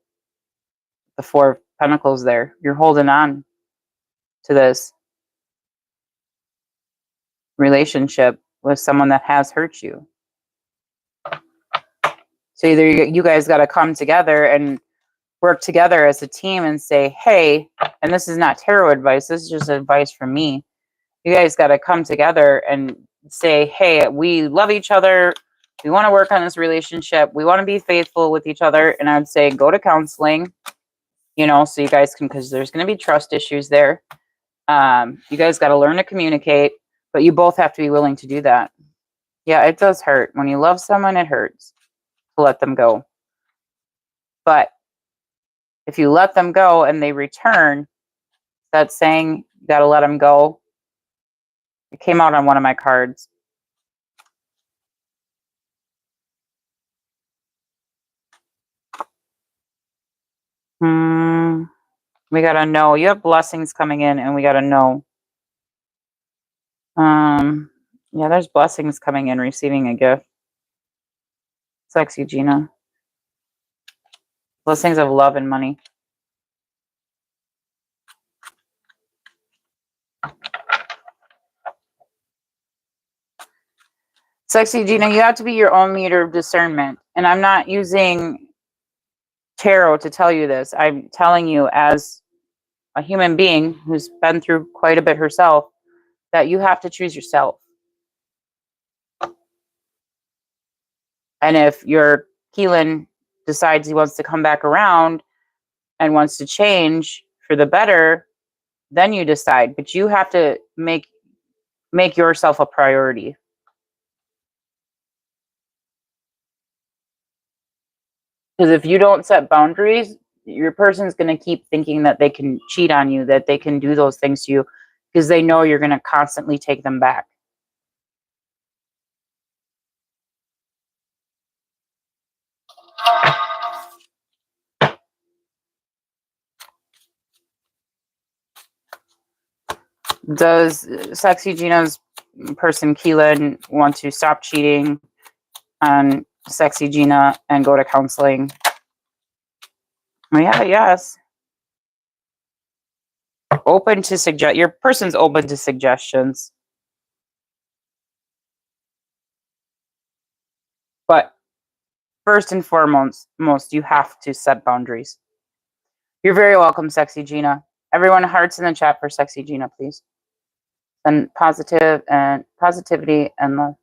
The 4 of Pentacles there. You're holding on to this relationship with someone that has hurt you. So either you guys got to come together and work together as a team and say, hey, and this is not tarot advice, this is just advice from me. You guys got to come together and say, hey, we love each other. We want to work on this relationship. We want to be faithful with each other. And I would say go to counseling, you know, so you guys can, because there's going to be trust issues there. You guys got to learn to communicate, but you both have to be willing to do that. Yeah, it does hurt. When you love someone, it hurts to let them go. But if you let them go and they return, that's saying you got to let them go. It came out on one of my cards. We got to know. You have blessings coming in and we got to know. Yeah, there's blessings coming in, receiving a gift. Sexy Gina. Blessings of love and money. Sexy Gina, you have to be your own meter of discernment. And I'm not using tarot to tell you this. I'm telling you as a human being who's been through quite a bit herself, that you have to choose yourself. And if your Keelan decides he wants to come back around and wants to change for the better, then you decide. But you have to make yourself a priority. Because if you don't set boundaries, your person's going to keep thinking that they can cheat on you, that they can do those things to you, because they know you're going to constantly take them back. Does Sexy Gina's person Keelan want to stop cheating on Sexy Gina and go to counseling? Yeah, yes. Open to suggest. Your person's open to suggestions. But first and foremost, you have to set boundaries. You're very welcome, Sexy Gina. Everyone, hearts in the chat for Sexy Gina, please. And positivity and love.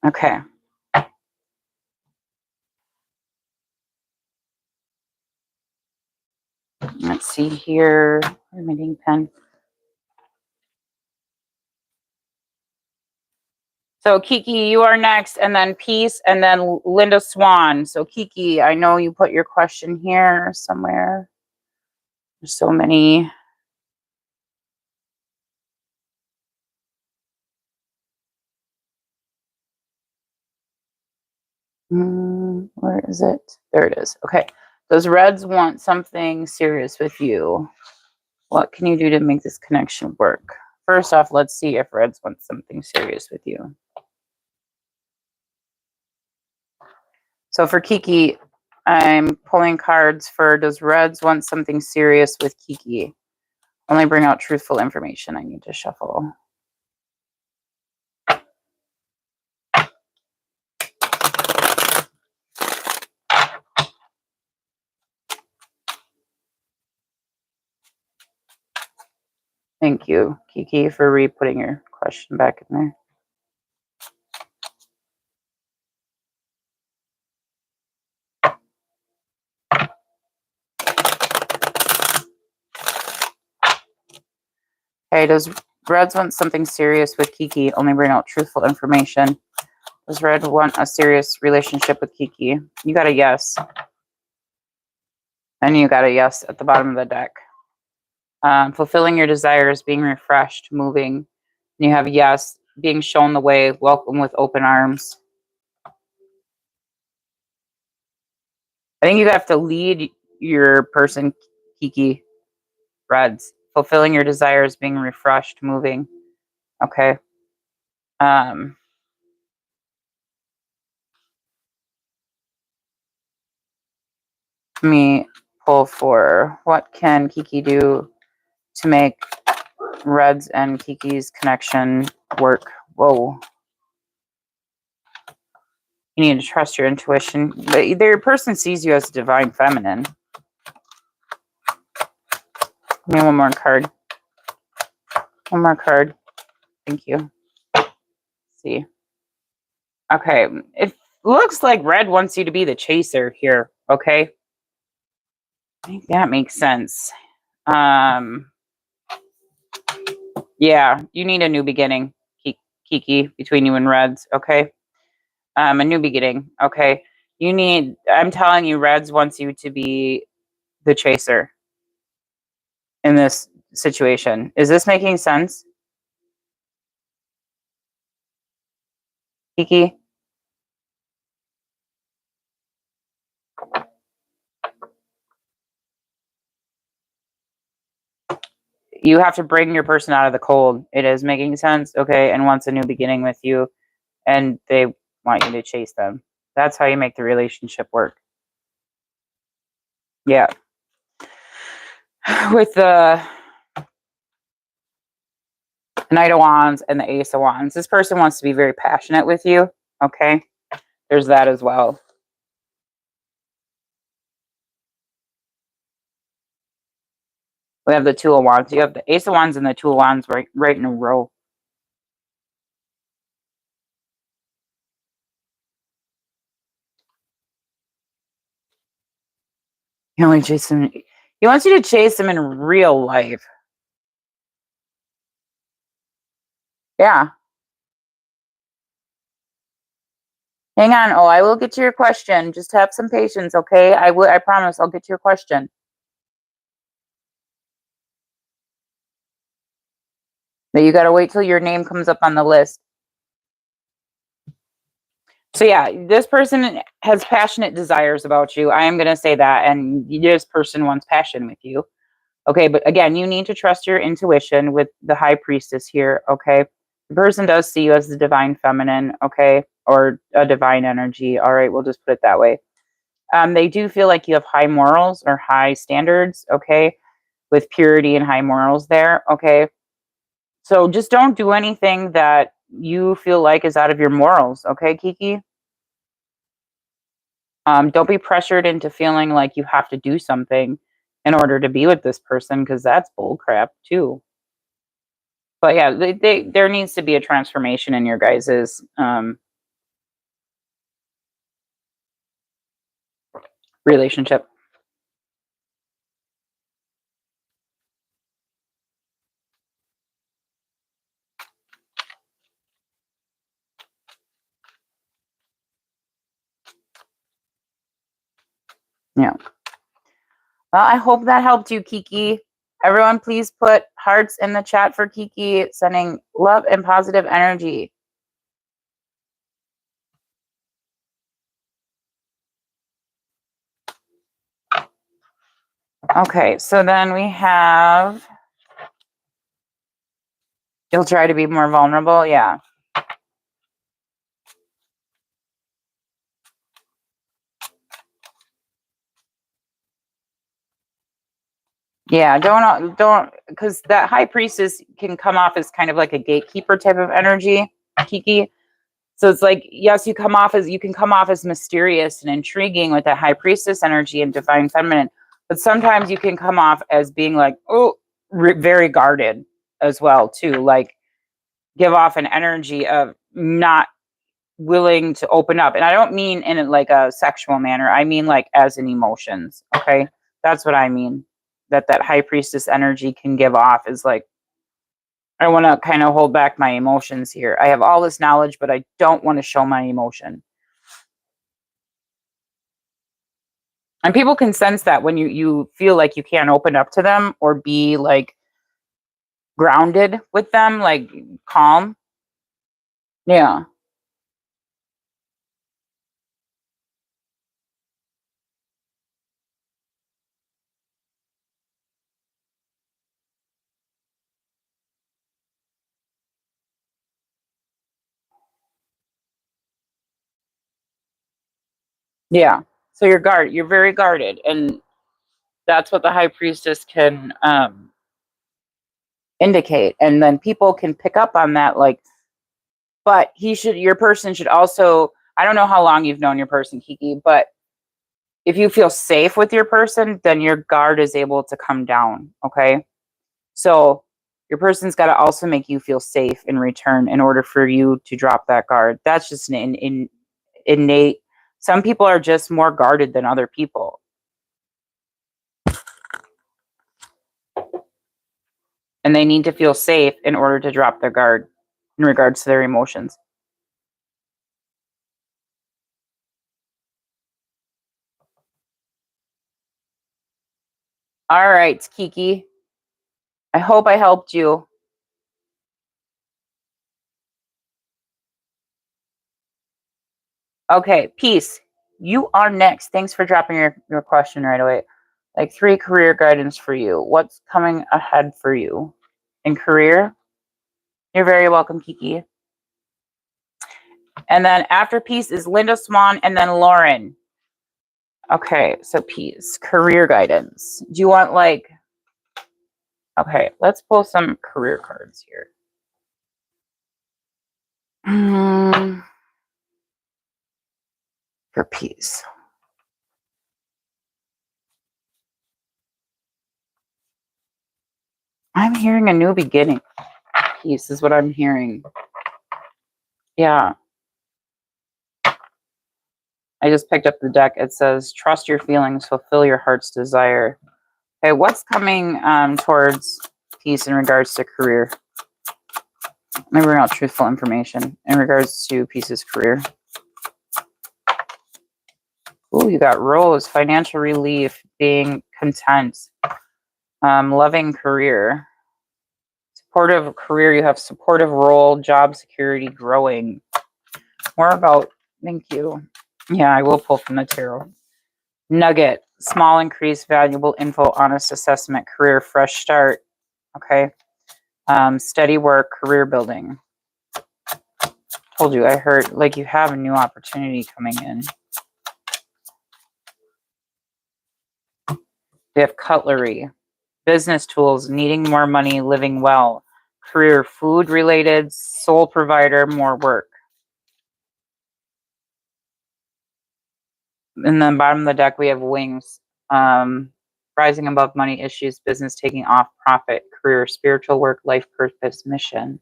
Okay. Let's see here. Where's my dang pen? So Kiki, you are next, and then Peace, and then Linda Swan. So Kiki, I know you put your question here somewhere. There's so many. Where is it? There it is. Okay. Does Reds want something serious with you? What can you do to make this connection work? First off, let's see if Reds want something serious with you. So for Kiki, I'm pulling cards for does Reds want something serious with Kiki? Only bring out truthful information. I need to shuffle. Thank you, Kiki, for re-putting your question back in there. Okay, does Reds want something serious with Kiki? Only bring out truthful information. Does Red want a serious relationship with Kiki? You got a yes. And you got a yes at the bottom of the deck. Fulfilling your desires, being refreshed, moving. And you have yes, being shown the way, welcome with open arms. I think you have to lead your person, Kiki. Reds. Fulfilling your desires, being refreshed, moving. Okay. Let me pull for what can Kiki do to make Reds and Kiki's connection work. Whoa. You need to trust your intuition. Their person sees you as divine feminine. Give me one more card. One more card. Thank you. Let's see. Okay. It looks like Red wants you to be the chaser here. Okay. I think that makes sense. Yeah, you need a new beginning, Kiki, between you and Reds. Okay. A new beginning. Okay. I'm telling you, Reds wants you to be the chaser in this situation. Is this making sense? Kiki? You have to bring your person out of the cold. It is making sense. Okay. And wants a new beginning with you. And they want you to chase them. That's how you make the relationship work. Yeah. With the Knight of Wands and the Ace of Wands, this person wants to be very passionate with you. Okay. There's that as well. We have the Two of Wands. You have the Ace of Wands and the Two of Wands right in a row. You only chase him. He wants you to chase him in real life. Yeah. Hang on. Oh, I will get to your question. Just have some patience, okay? I promise I'll get to your question. But you got to wait till your name comes up on the list. So yeah, this person has passionate desires about you. I am going to say that. And this person wants passion with you. Okay, but again, you need to trust your intuition with the High Priestess here, okay? The person does see you as the divine feminine, okay? Or a divine energy. All right, we'll just put it that way. They do feel like you have high morals or high standards, okay? With purity and high morals there, okay? So just don't do anything that you feel like is out of your morals, okay, Kiki? Don't be pressured into feeling like you have to do something in order to be with this person, because that's bullcrap too. But yeah, there needs to be a transformation in your guys's relationship. Yeah. Well, I hope that helped you, Kiki. Everyone, please put hearts in the chat for Kiki, sending love and positive energy. Okay, so then we have, you'll try to be more vulnerable. Yeah. Yeah, don't, because that High Priestess can come off as kind of like a gatekeeper type of energy, Kiki. So it's like, yes, you can come off as mysterious and intriguing with that High Priestess energy and divine feminine, but sometimes you can come off as being like, oh, very guarded as well too. Like, give off an energy of not willing to open up, and I don't mean in like a sexual manner. I mean like as in emotions. Okay, that's what I mean. That High Priestess energy can give off is like, I want to kind of hold back my emotions here. I have all this knowledge, but I don't want to show my emotion. And people can sense that when you feel like you can't open up to them or be like grounded with them, like calm. Yeah. Yeah. So you're very guarded. And that's what the High Priestess can indicate. And then people can pick up on that, like, but your person should also, I don't know how long you've known your person, Kiki, but if you feel safe with your person, then your guard is able to come down. Okay. So your person's got to also make you feel safe in return in order for you to drop that guard. That's just an innate. Some people are just more guarded than other people. And they need to feel safe in order to drop their guard in regards to their emotions. All right, Kiki. I hope I helped you. Okay, peace. You are next. Thanks for dropping your question right away. Like 3 career guidance for you. What's coming ahead for you in career? You're very welcome, Kiki. And then after peace is Linda, Swan, and then Lauren. Okay, so peace. Career guidance. Do you want like... Okay, let's pull some career cards here. for peace. I'm hearing a new beginning. Peace is what I'm hearing. Yeah. I just picked up the deck. It says, trust your feelings, fulfill your heart's desire. Okay, what's coming towards peace in regards to career? Maybe we're not truthful information in regards to Peace's career. Oh, you got Rose, financial relief, being content, loving career. Supportive career, you have supportive role, job security, growing. More about, thank you. Yeah, I will pull from the tarot. Nugget, small increase, valuable info, honest assessment, career, fresh start. Okay. Steady work, career building. Told you, I heard like you have a new opportunity coming in. We have cutlery, business tools, needing more money, living well, career, food related, sole provider, more work. And then bottom of the deck, we have wings, rising above money issues, business taking off, profit, career, spiritual work, life purpose, mission.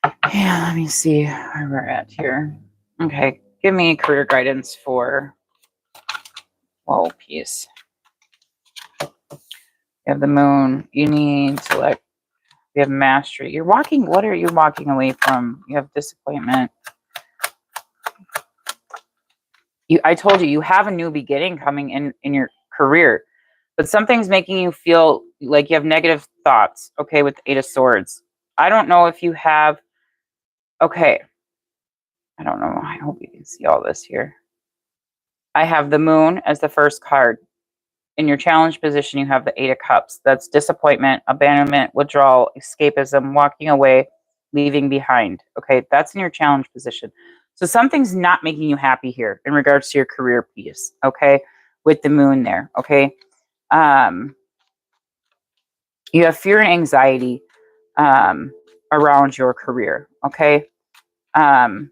Yeah, let me see where we're at here. Okay, give me career guidance for, whoa, peace. You have the moon. You need to let, you have mastery. You're walking, what are you walking away from? You have disappointment. I told you, you have a new beginning coming in your career, but something's making you feel like you have negative thoughts, okay, with the Eight of Swords. I don't know if you have, okay, I don't know. I hope you can see all this here. I have the moon as the first card. In your challenge position, you have the Eight of Cups. That's disappointment, abandonment, withdrawal, escapism, walking away, leaving behind. Okay, that's in your challenge position. So something's not making you happy here in regards to your career piece. Okay, with the moon there. Okay, you have fear and anxiety around your career. Okay. And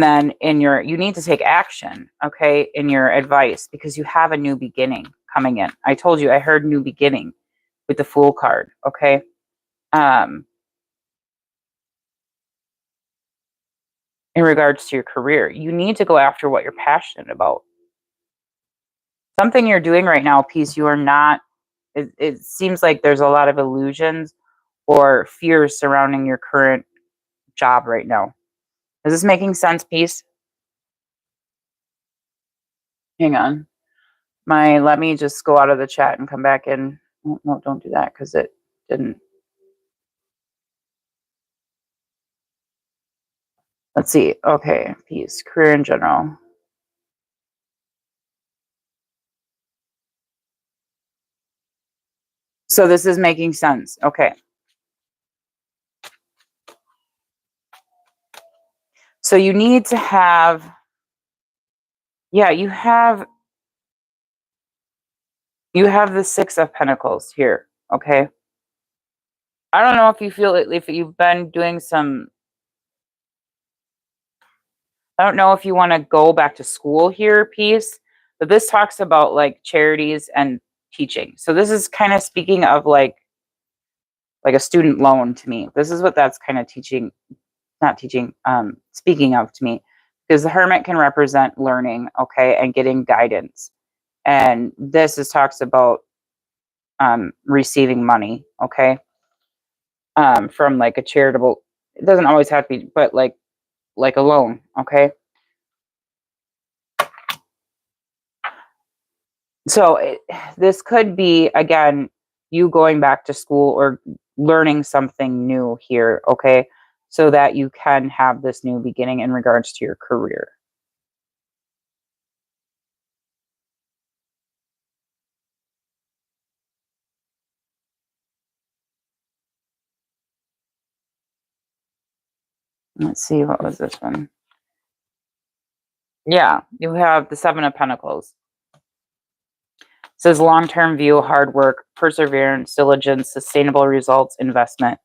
then you need to take action, okay, in your advice, because you have a new beginning coming in. I told you, I heard new beginning with the Fool card, okay? In regards to your career, you need to go after what you're passionate about. Something you're doing right now, Peace, you are not, it seems like there's a lot of illusions or fears surrounding your current job right now. Is this making sense, Peace? Hang on. Let me just go out of the chat and come back in. Oh, no, don't do that because it didn't. Let's see. Okay, peace, career in general. So this is making sense. Okay. So you need to have, yeah, you have the Six of Pentacles here. Okay. I don't know if you feel it, if you've been doing some, I don't know if you want to go back to school here, Peace, but this talks about like charities and teaching. So this is kind of speaking of like a student loan to me. This is what that's kind of teaching, not teaching, speaking of to me, because the Hermit can represent learning, okay, and getting guidance. And this is talks about receiving money, okay, from like a charitable, it doesn't always have to be, but like a loan, okay. So this could be, again, you going back to school or learning something new here, okay, so that you can have this new beginning in regards to your career. Let's see, what was this one? Yeah, you have the Seven of Pentacles. says long-term view, hard work, perseverance, diligence, sustainable results, investment.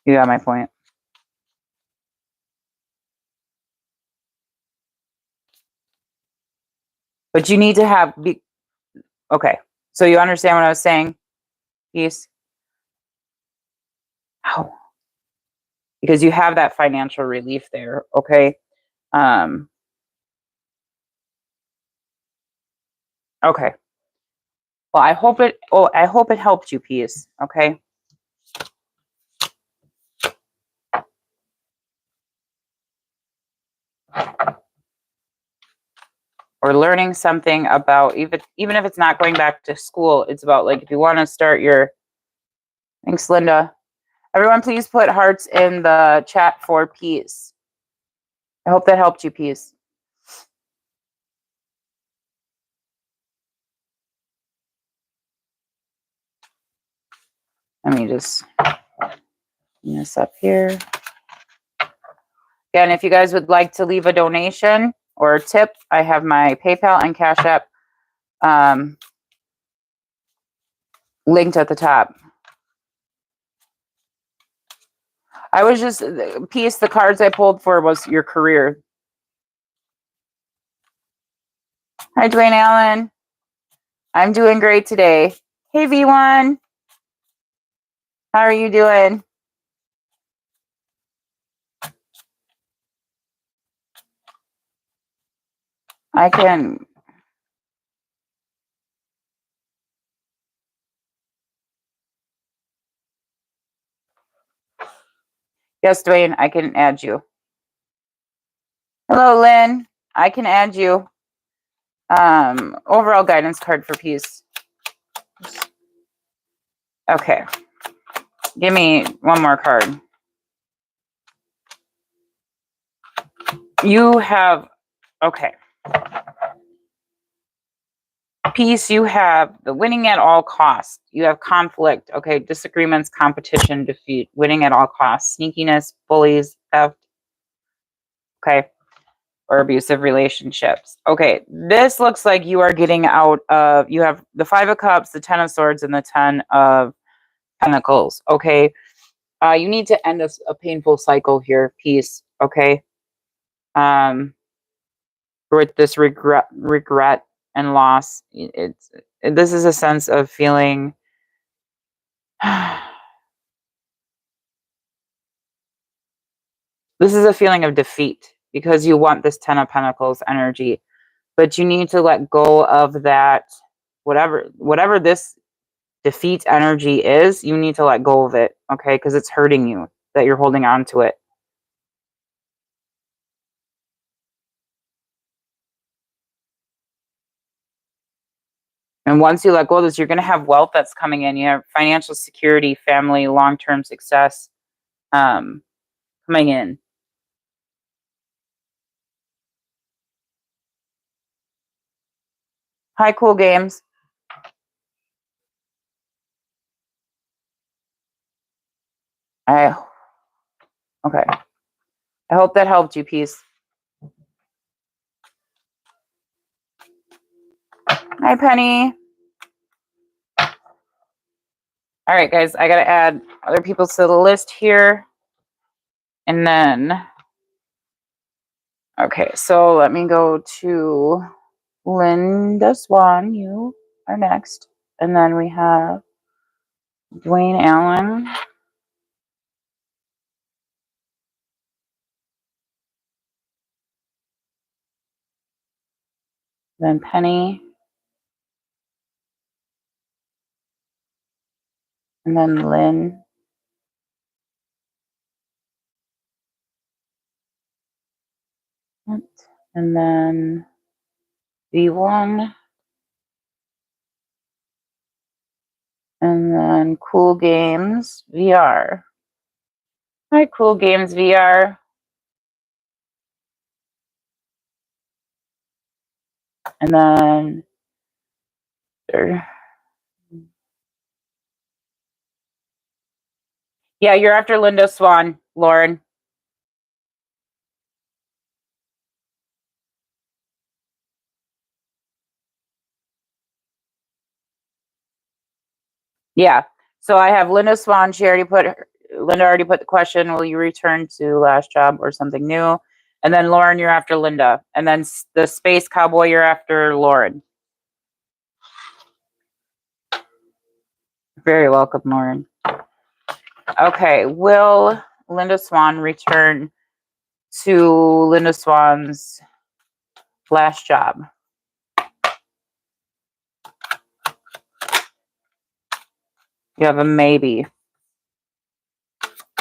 You got my point. But you need to have, okay. So you understand what I was saying? Peace. Ow. Because you have that financial relief there, okay? Okay. Well, I hope it helped you, Peace, okay? Or learning something about, even if it's not going back to school, it's about, like, if you want to start your, thanks, Linda. Everyone, please put hearts in the chat for Peace. I hope that helped you, Peace. Let me just bring this up here. Again, if you guys would like to leave a donation or a tip, I have my PayPal and Cash App linked at the top. I was just, Peace, the cards I pulled for was your career. Hi, Dwayne Allen. I'm doing great today. Hey, V1. How are you doing? I can... Yes, Dwayne, I can add you. Hello, Lynn. I can add you. Overall guidance card for Peace. Okay. Give me one more card. You have... Okay. Peace, you have the winning at all costs. You have conflict, okay, disagreements, competition, defeat, winning at all costs, sneakiness, bullies, theft, okay, or abusive relationships. Okay, this looks like you are getting out of, you have the 5 of Cups, the 10 of Swords, and the 10 of Pentacles, okay? You need to end a painful cycle here, Peace, okay? With this regret and loss, this is a sense of feeling this is a feeling of defeat because you want this 10 of Pentacles energy, but you need to let go of that, whatever this defeat energy is, you need to let go of it, okay? Because it's hurting you that you're holding on to it. And once you let go of this, you're going to have wealth that's coming in. You have financial security, family, long-term success coming in. Hi, Cool Games. Okay. I hope that helped you, Peace. Hi, Penny. All right, guys, I got to add other people to the list here. And then, okay, so let me go to Linda Swan. You are next. And then we have Dwayne Allen. Then Penny. And then Lynn. And then V1. And then Cool Games VR. Hi, Cool Games VR. And then yeah, you're after Linda Swan, Lauren. Yeah. So I have Linda Swan. Linda already put the question, will you return to last job or something new? And then Lauren, you're after Linda. And then the Space Cowboy, you're after Lauren. Very welcome, Lauren. Okay. Will Linda Swan return to Linda Swan's last job? You have a maybe.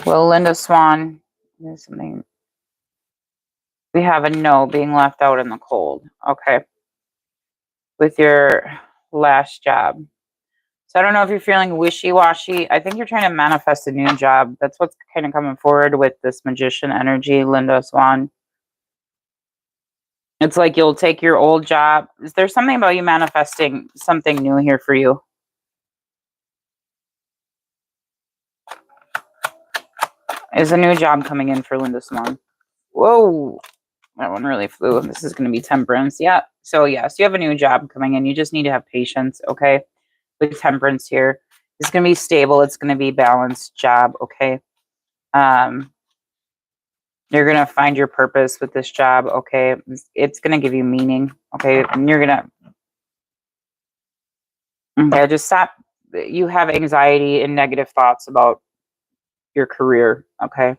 Will Linda Swan, there's something. We have a no, being left out in the cold. Okay. With your last job. So I don't know if you're feeling wishy-washy. I think you're trying to manifest a new job. That's what's kind of coming forward with this magician energy, Linda Swan. It's like you'll take your old job. Is there something about you manifesting something new here for you? Is a new job coming in for Linda Swan? Whoa. That one really flew. This is going to be temperance. Yeah. So yes, you have a new job coming in. You just need to have patience, okay? With temperance here. It's going to be stable. It's going to be balanced job, okay? You're going to find your purpose with this job, okay? It's going to give you meaning, okay? And you're going to... Okay, just stop. You have anxiety and negative thoughts about your career, okay?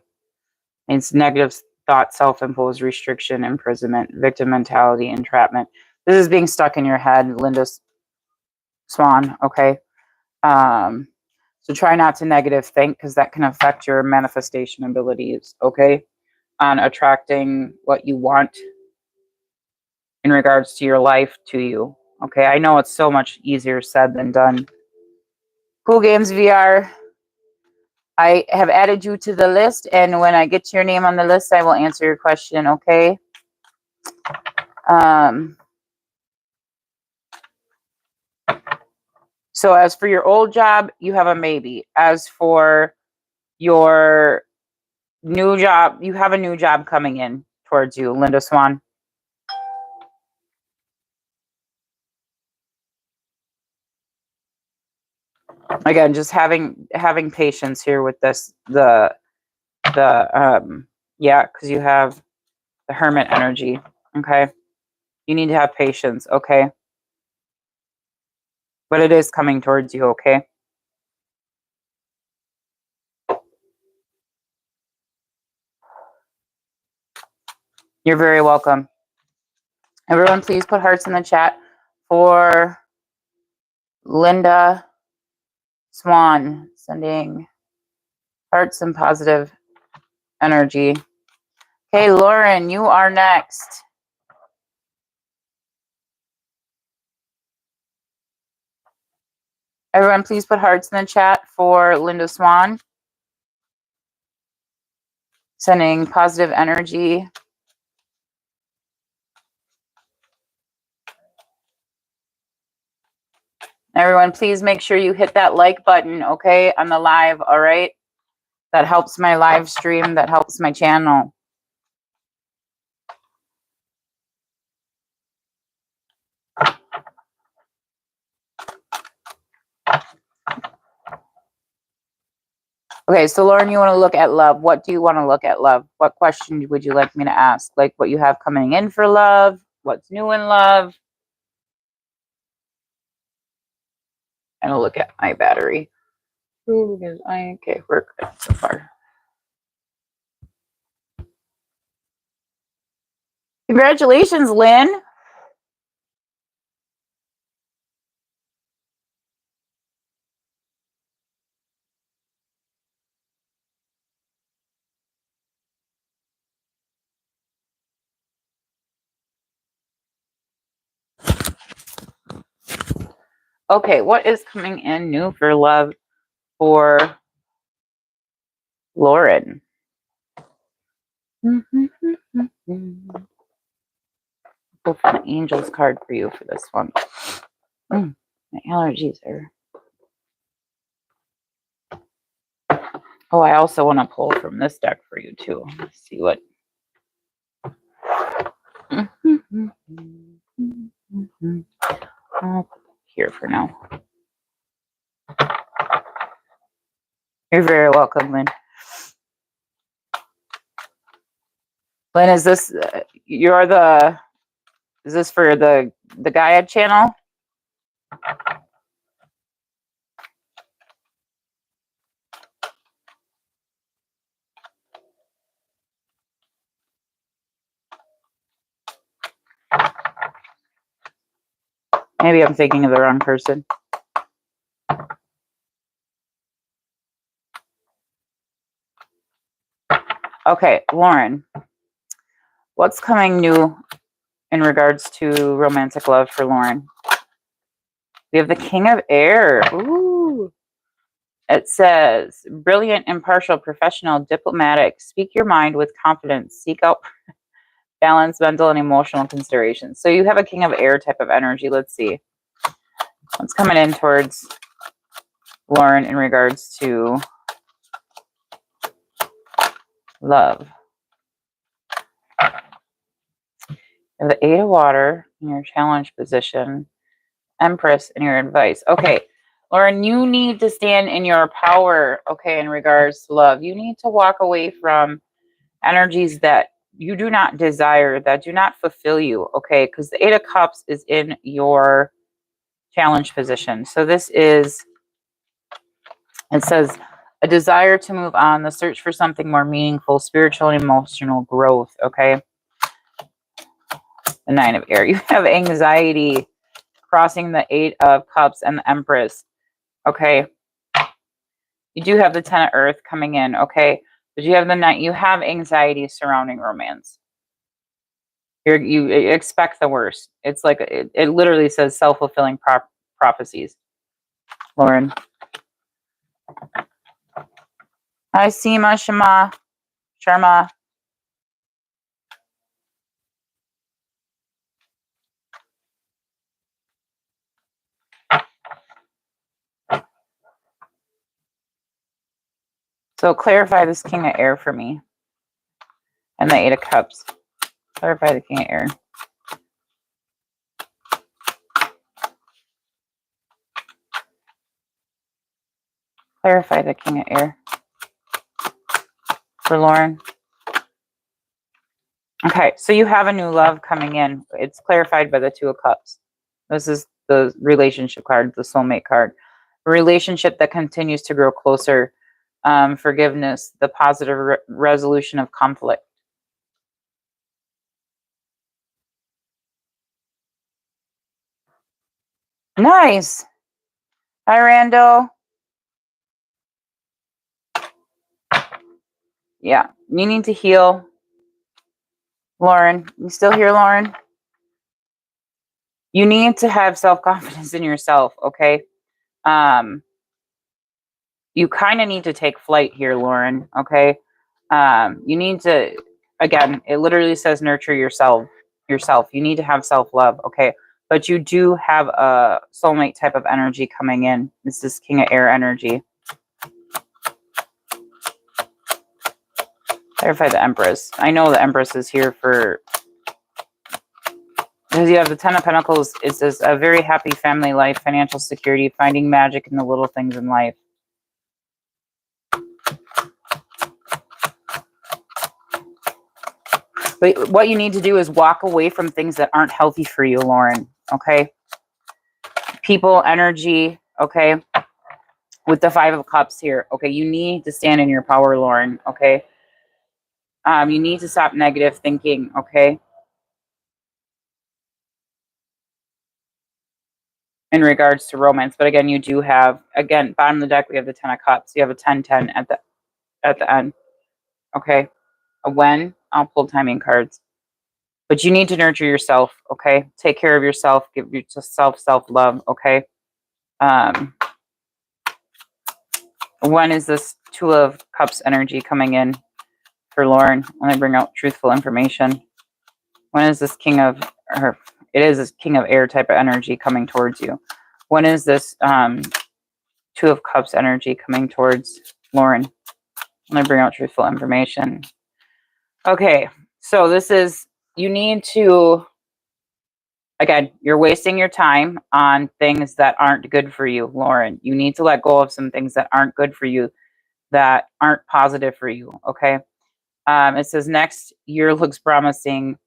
It's negative thought, self-imposed restriction, imprisonment, victim mentality, entrapment. This is being stuck in your head, Linda Swan, okay? So try not to negative think, because that can affect your manifestation abilities, okay? On attracting what you want in regards to your life to you, okay? I know it's so much easier said than done. Cool Games VR, I have added you to the list, and when I get your name on the list, I will answer your question, okay? So as for your old job, you have a maybe. As for your new job, you have a new job coming in towards you, Linda Swan. Again, just having patience here with this, yeah, because you have the Hermit energy, okay? You need to have patience, okay? But it is coming towards you, okay? You're very welcome. Everyone, please put hearts in the chat for Linda Swan, sending hearts and positive energy. Okay, Lauren, you are next. Everyone, please put hearts in the chat for Linda Swan, sending positive energy. Everyone, please make sure you hit that like button, okay, on the live, all right? That helps my live stream, that helps my channel. Okay, so Lauren, you want to look at love. What do you want to look at love? What question would you like me to ask? Like what you have coming in for love? What's new in love? And I'll look at my battery. Okay, we're good so far. Congratulations, Lynn. Okay, what is coming in new for love for Lauren? Go for the Angels card for you for this one. My allergies are... Oh, I also want to pull from this deck for you too. Let's see what... I'll put it here for now. You're very welcome, Lynn. Lynn, is this is this for the Gaia channel? Maybe I'm thinking of the wrong person. Okay, Lauren, what's coming new in regards to romantic love for Lauren? We have the King of Air. Ooh. It says, brilliant, impartial, professional, diplomatic. Speak your mind with confidence. Seek out balance, mental, and emotional considerations. So you have a King of Air type of energy. Let's see. What's coming in towards Lauren in regards to love? You have the Eight of Water in your challenge position. Empress in your advice. Okay, Lauren, you need to stand in your power, okay, in regards to love. You need to walk away from energies that you do not desire, that do not fulfill you, okay, because the Eight of Cups is in your challenge position. So this is, it says, a desire to move on, the search for something more meaningful, spiritual and emotional growth, okay? The Nine of Air. You have anxiety crossing the Eight of Cups and the Empress, okay? You do have the Ten of Earth coming in, okay? But you have the Nine. You have anxiety surrounding romance. You expect the worst. It's like, it literally says self-fulfilling prophecies. Lauren. Hi, Seema, Sharma. So clarify this King of Air for me. And the Eight of Cups. Clarify the King of Air. Clarify the King of Air. For Lauren. Okay, so you have a new love coming in. It's clarified by the Two of Cups. This is the relationship card, the soulmate card. A relationship that continues to grow closer. Forgiveness, the positive resolution of conflict. Nice. Hi, Randall. Yeah, you need to heal. Lauren, you still here, Lauren? You need to have self-confidence in yourself, okay? You kind of need to take flight here, Lauren, okay? You need to, again, it literally says nurture yourself. You need to have self-love, okay? But you do have a soulmate type of energy coming in. This is King of Air energy. Clarify the Empress. I know the Empress is here for, because you have the Ten of Pentacles. It says a very happy family life, financial security, finding magic in the little things in life. But what you need to do is walk away from things that aren't healthy for you, Lauren, okay? People, energy, okay? With the Five of Cups here, okay? You need to stand in your power, Lauren, okay? You need to stop negative thinking, okay? In regards to romance. But again, you do have, again, bottom of the deck, we have the Ten of Cups. You have a 10-10 at the end, okay? A when, I'll pull timing cards. But you need to nurture yourself, okay? Take care of yourself. Give yourself self-love, okay? When is this Two of Cups energy coming in for Lauren? Let me bring out truthful information. When is this King of, or it is this King of Air type of energy coming towards you? When is this Two of Cups energy coming towards Lauren? Let me bring out truthful information. Okay, so this is, you need to, again, you're wasting your time on things that aren't good for you, Lauren. You need to let go of some things that aren't good for you. that aren't positive for you, okay? It says next year looks promising,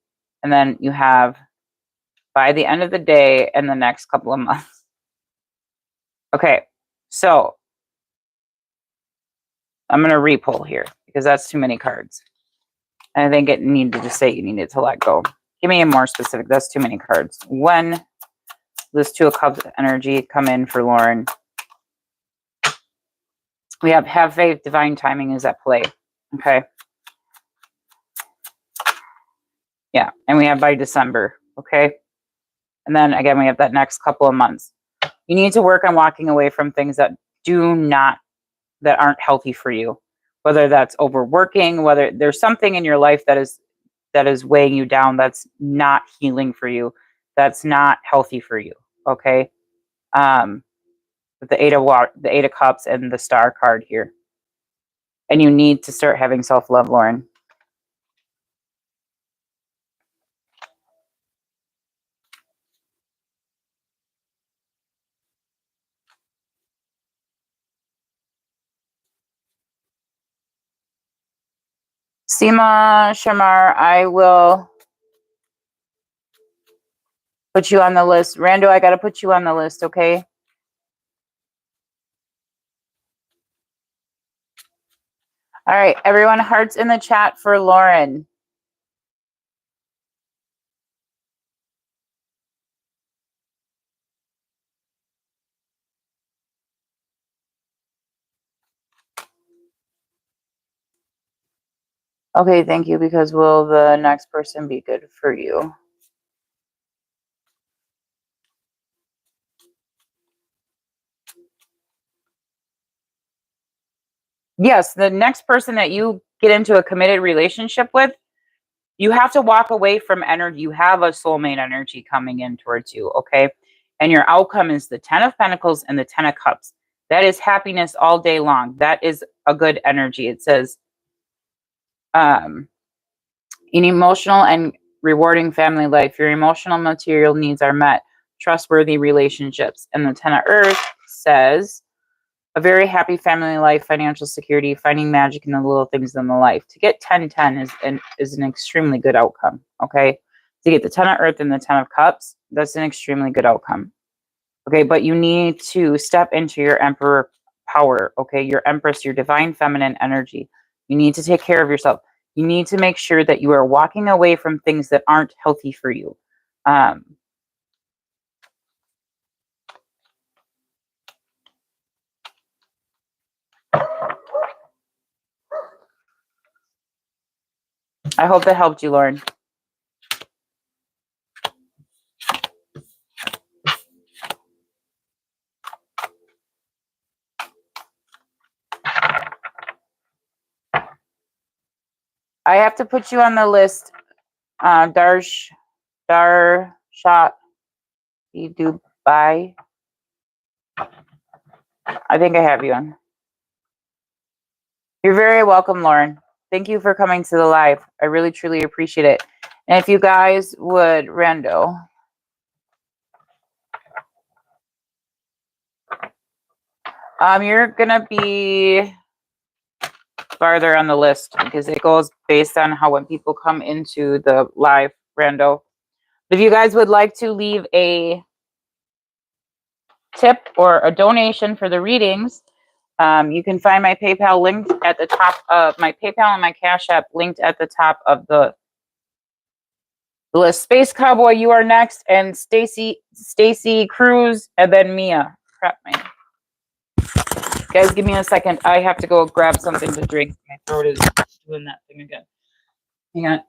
and then you have by the end of the day and the next couple of months. Okay, so I'm going to re-pull here because that's too many cards. I think it needed to say you needed to let go. Give me a more specific. That's too many cards. When this Two of Cups energy come in for Lauren, we have faith, divine timing is at play. Okay. Yeah. And we have by December. Okay. And then again, we have that next couple of months. You need to work on walking away from things that aren't healthy for you. Whether that's overworking, whether there's something in your life that is weighing you down, that's not healing for you, that's not healthy for you. Okay. With the Eight of Cups and the Star card here. And you need to start having self-love, Lauren. Seema Shamar, I will put you on the list. Rando, I got to put you on the list, okay? All right, everyone, hearts in the chat for Lauren. Okay, thank you, because will the next person be good for you? Yes, the next person that you get into a committed relationship with, you have to walk away from energy. You have a soulmate energy coming in towards you, okay? And your outcome is the 10 of Pentacles and the 10 of Cups. That is happiness all day long. That is a good energy. It says, an emotional and rewarding family life. Your emotional material needs are met. Trustworthy relationships. And the 10 of Earth says, a very happy family life, financial security, finding magic in the little things in the life. To get 10-10 is an extremely good outcome, okay? To get the 10 of Earth and the 10 of Cups, that's an extremely good outcome. Okay, but you need to step into your Emperor power, okay? Your Empress, your divine feminine energy. You need to take care of yourself. You need to make sure that you are walking away from things that aren't healthy for you. I hope that helped you, Lauren. I have to put you on the list. Darshat Dubai. I think I have you on. You're very welcome, Lauren. Thank you for coming to the live. I really, truly appreciate it. And if you guys would, Rando. You're going to be farther on the list because it goes based on how when people come into the live, Rando. If you guys would like to leave a tip or a donation for the readings, you can find my PayPal linked at the top of my PayPal and my Cash App linked at the top of the list. Space Cowboy, you are next, and Stacy Cruz, and then Mia. Crap, man. Guys, give me a second. I have to go grab something to drink. My throat is doing that thing again. Hang on.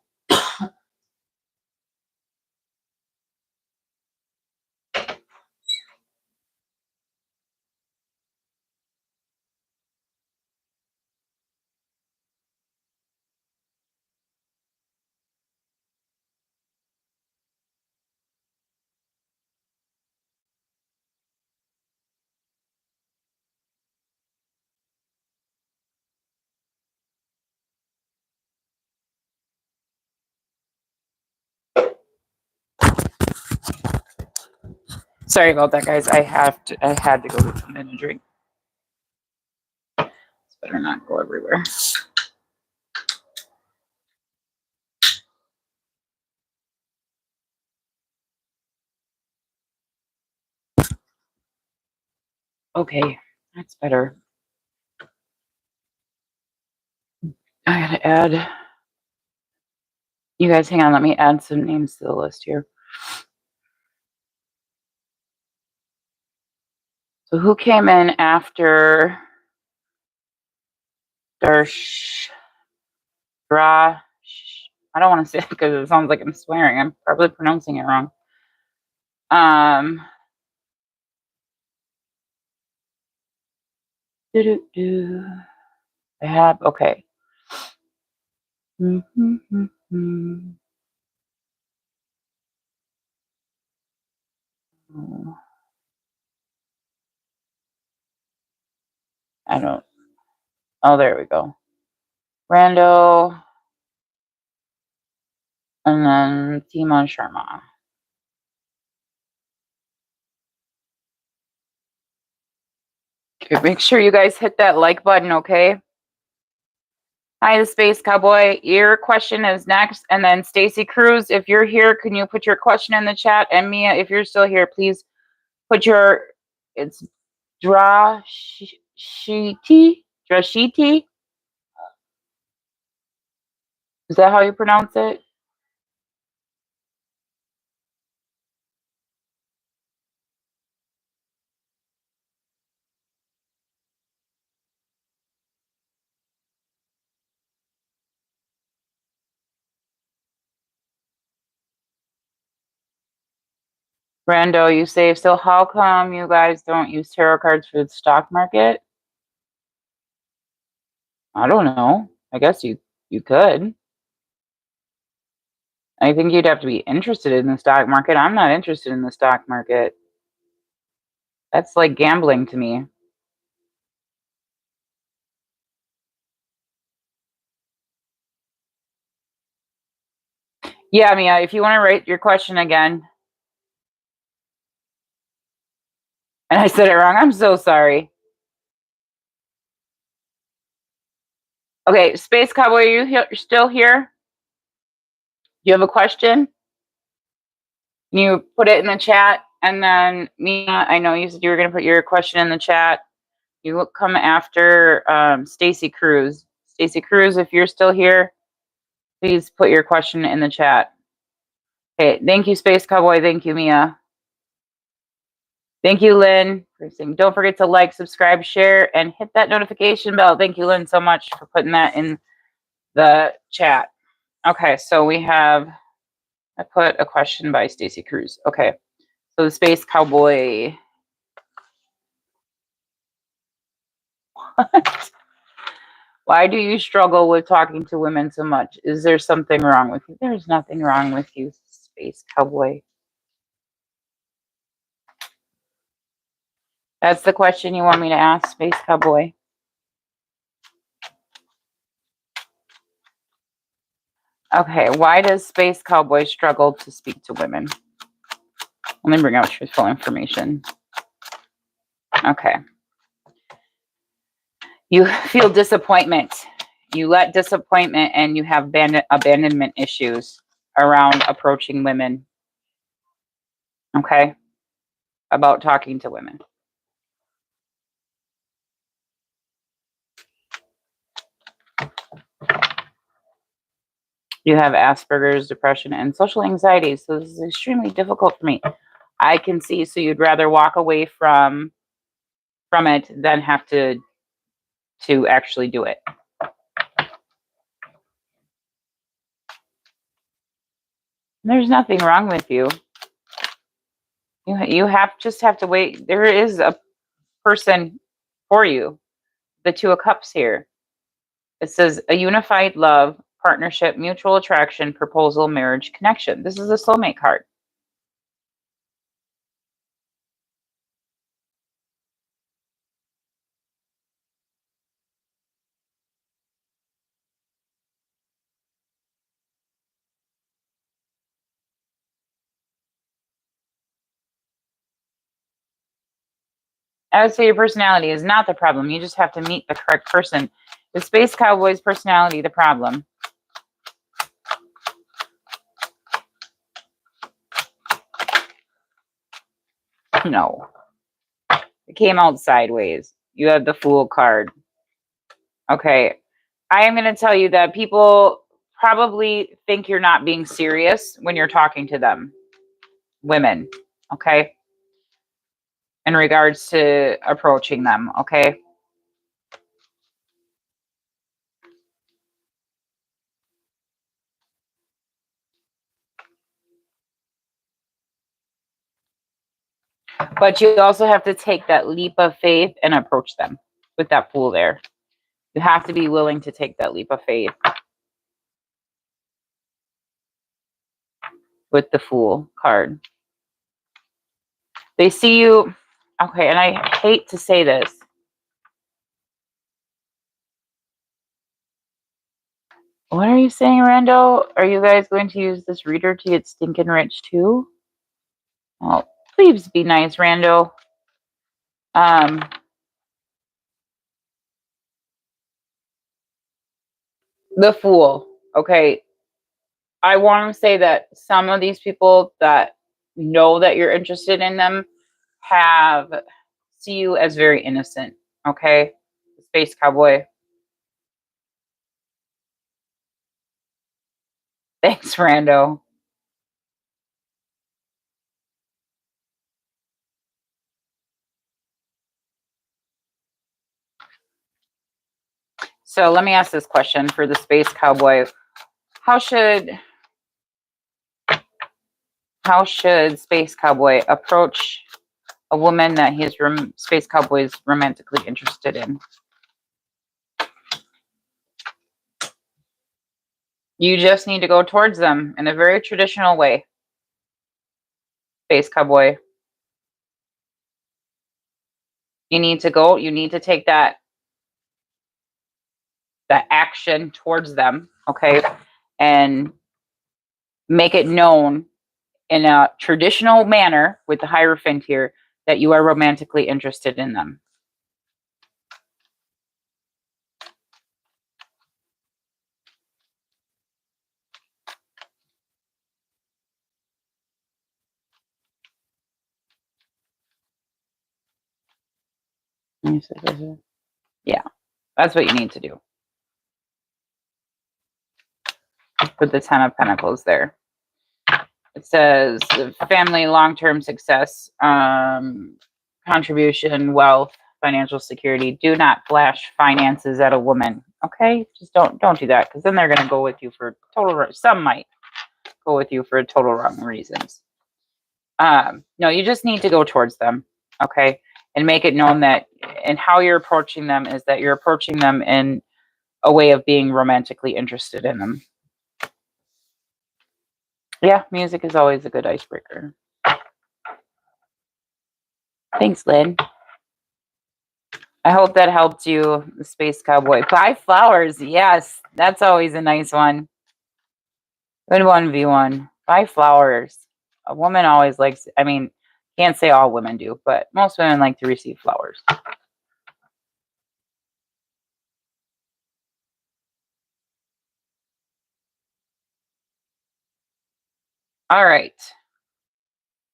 Sorry about that, guys. I had to go get something to drink. Better not go everywhere. Okay, that's better. I gotta add. You guys hang on, let me add some names to the list here. So who came in after Darsh? I don't want to say it because it sounds like I'm swearing. I'm probably pronouncing it wrong. I have, okay. I don't, oh, there we go. Rando, and then Timon Sharma. Okay, make sure you guys hit that like button, okay? Hi, the Space Cowboy. Your question is next, and then Stacy Cruz, if you're here, can you put your question in the chat? And Mia, if you're still here, please put your, it's Drashiti? Is that how you pronounce it? Brando, you say, so how come you guys don't use tarot cards for the stock market? I don't know. I guess you could. I think you'd have to be interested in the stock market. I'm not interested in the stock market. That's like gambling to me. Yeah, Mia, if you want to write your question again. And I said it wrong. I'm so sorry. Okay, Space Cowboy, are you still here? Do you have a question? Can you put it in the chat? And then Mia, I know you said you were going to put your question in the chat. You will come after Stacy Cruz. Stacy Cruz, if you're still here, please put your question in the chat. Okay, thank you, Space Cowboy. Thank you, Mia. Thank you, Lynn. Don't forget to like, subscribe, share, and hit that notification bell. Thank you, Lynn, so much for putting that in the chat. Okay, so we have, I put a question by Stacy Cruz. Okay, so the Space Cowboy. What? Why do you struggle with talking to women so much? Is there something wrong with you? There's nothing wrong with you, Space Cowboy. That's the question you want me to ask, Space Cowboy? Okay, why does Space Cowboy struggle to speak to women? Let me bring out truthful information. Okay. You feel disappointment. You let disappointment and you have abandonment issues around approaching women. Okay? About talking to women. You have Asperger's, depression, and social anxiety. So this is extremely difficult for me. I can see, so you'd rather walk away from it than have to actually do it. There's nothing wrong with you. You just have to wait. There is a person for you. The Two of Cups here. It says a unified love, partnership, mutual attraction, proposal, marriage, connection. This is a soulmate card. I would say your personality is not the problem. You just have to meet the correct person. The Space Cowboy's personality the problem? No. It came out sideways. You have the Fool card. Okay. I am going to tell you that people probably think you're not being serious when you're talking to them. Women. Okay. In regards to approaching them. Okay. But you also have to take that leap of faith and approach them with that Fool there. You have to be willing to take that leap of faith with the Fool card. They see you. Okay, and I hate to say this. What are you saying, Rando? Are you guys going to use this reader to get stinking rich too? Oh, please be nice, Rando. The Fool. Okay. I want to say that some of these people that know that you're interested in them see you as very innocent. Okay. Space Cowboy. Thanks, Rando. So let me ask this question for the Space Cowboy. How should Space Cowboy approach a woman that Space Cowboy is romantically interested in? You just need to go towards them in a very traditional way. Space Cowboy. You need to take that action towards them, okay? And make it known in a traditional manner with the Hierophant here that you are romantically interested in them. Yeah, that's what you need to do. Put the 10 of Pentacles there. It says family, long-term success, contribution, wealth, financial security. Do not flash finances at a woman. Okay, just don't do that, because then they're going to go with you for total. Some might go with you for total wrong reasons. No, you just need to go towards them, okay, and make it known that, and how you're approaching them is that you're approaching them in a way of being romantically interested in them. Yeah, music is always a good icebreaker. Thanks, Lynn. I hope that helped you, the Space Cowboy. Buy flowers. Yes, that's always a nice one. Good 1v1. Buy flowers. A woman always likes, I mean, can't say all women do, but most women like to receive flowers. All right.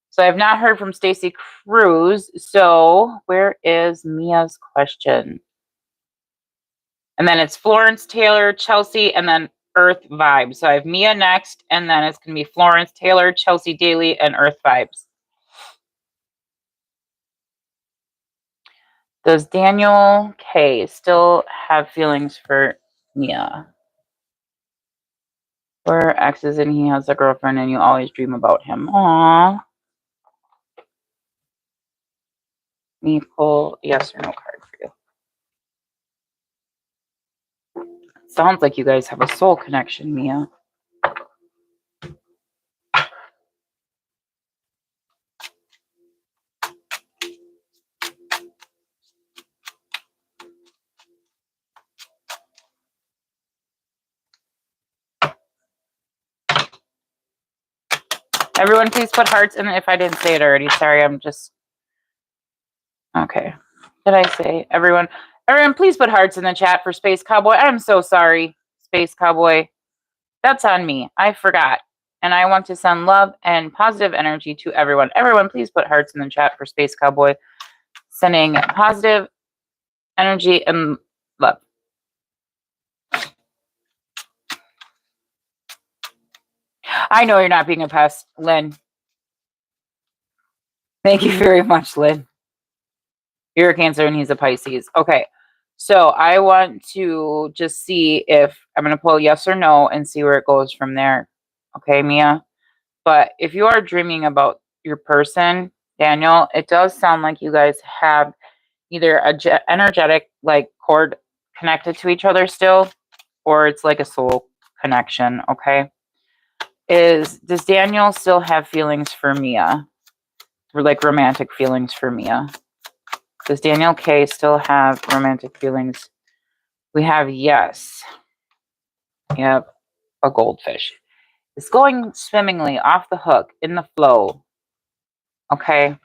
So I have not heard from Stacy Cruz. So where is Mia's question? And then it's Florence, Taylor, Chelsea, and then Earth Vibes. So I have Mia next, and then it's going to be Florence, Taylor, Chelsea Daly, and Earth Vibes. Does Daniel K still have feelings for Mia? We're exes and he has a girlfriend and you always dream about him. Aww. Me pull yes or no card for you. Sounds like you guys have a soul connection, Mia. Everyone, please put hearts in if I didn't say it already. Sorry, I'm just... Okay. did I say? Everyone, please put hearts in the chat for Space Cowboy. I'm so sorry, Space Cowboy. That's on me. I forgot. And I want to send love and positive energy to everyone. Everyone, please put hearts in the chat for Space Cowboy. Sending positive energy and love. I know you're not being a pest, Lynn. Thank you very much, Lynn. You're a Cancer and he's a Pisces. Okay. So I want to just see if I'm going to pull yes or no and see where it goes from there. Okay, Mia? But if you are dreaming about your person, Daniel, it does sound like you guys have either a energetic like cord connected to each other still, or it's like a soul connection. Okay. Does Daniel still have feelings for Mia? Or like romantic feelings for Mia? Does Daniel K still have romantic feelings? We have yes. Yep, a goldfish. It's going swimmingly off the hook in the flow. Okay.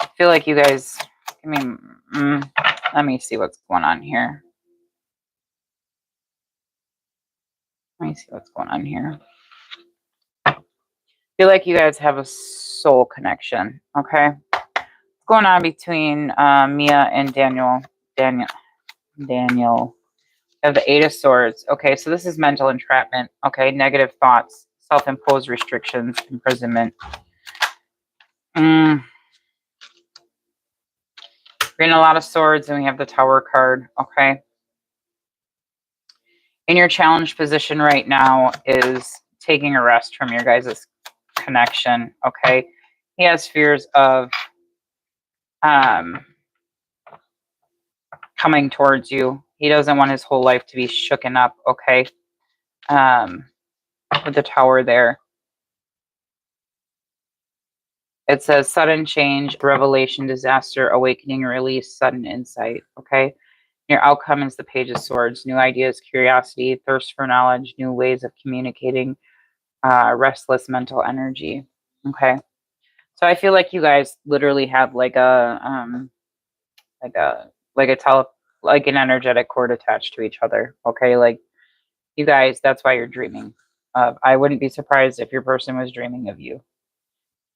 I feel like you guys, let me see what's going on here. Let me see what's going on here. I feel like you guys have a soul connection. Okay. What's going on between Mia and Daniel? Daniel. We have the Eight of Swords. Okay, so this is mental entrapment. Okay, negative thoughts, self-imposed restrictions, imprisonment. We're getting a lot of swords, and we have the Tower card. Okay. In your challenged position right now is taking a rest from your guys' connection. Okay. He has fears of coming towards you. He doesn't want his whole life to be shooken up. Okay. With the Tower there. It says sudden change, revelation, disaster, awakening, release, sudden insight. Okay. Your outcome is the Page of Swords. New ideas, curiosity, thirst for knowledge, new ways of communicating, restless mental energy. Okay. So I feel like you guys literally have like an energetic cord attached to each other. Okay. Like you guys, that's why you're dreaming. I wouldn't be surprised if your person was dreaming of you.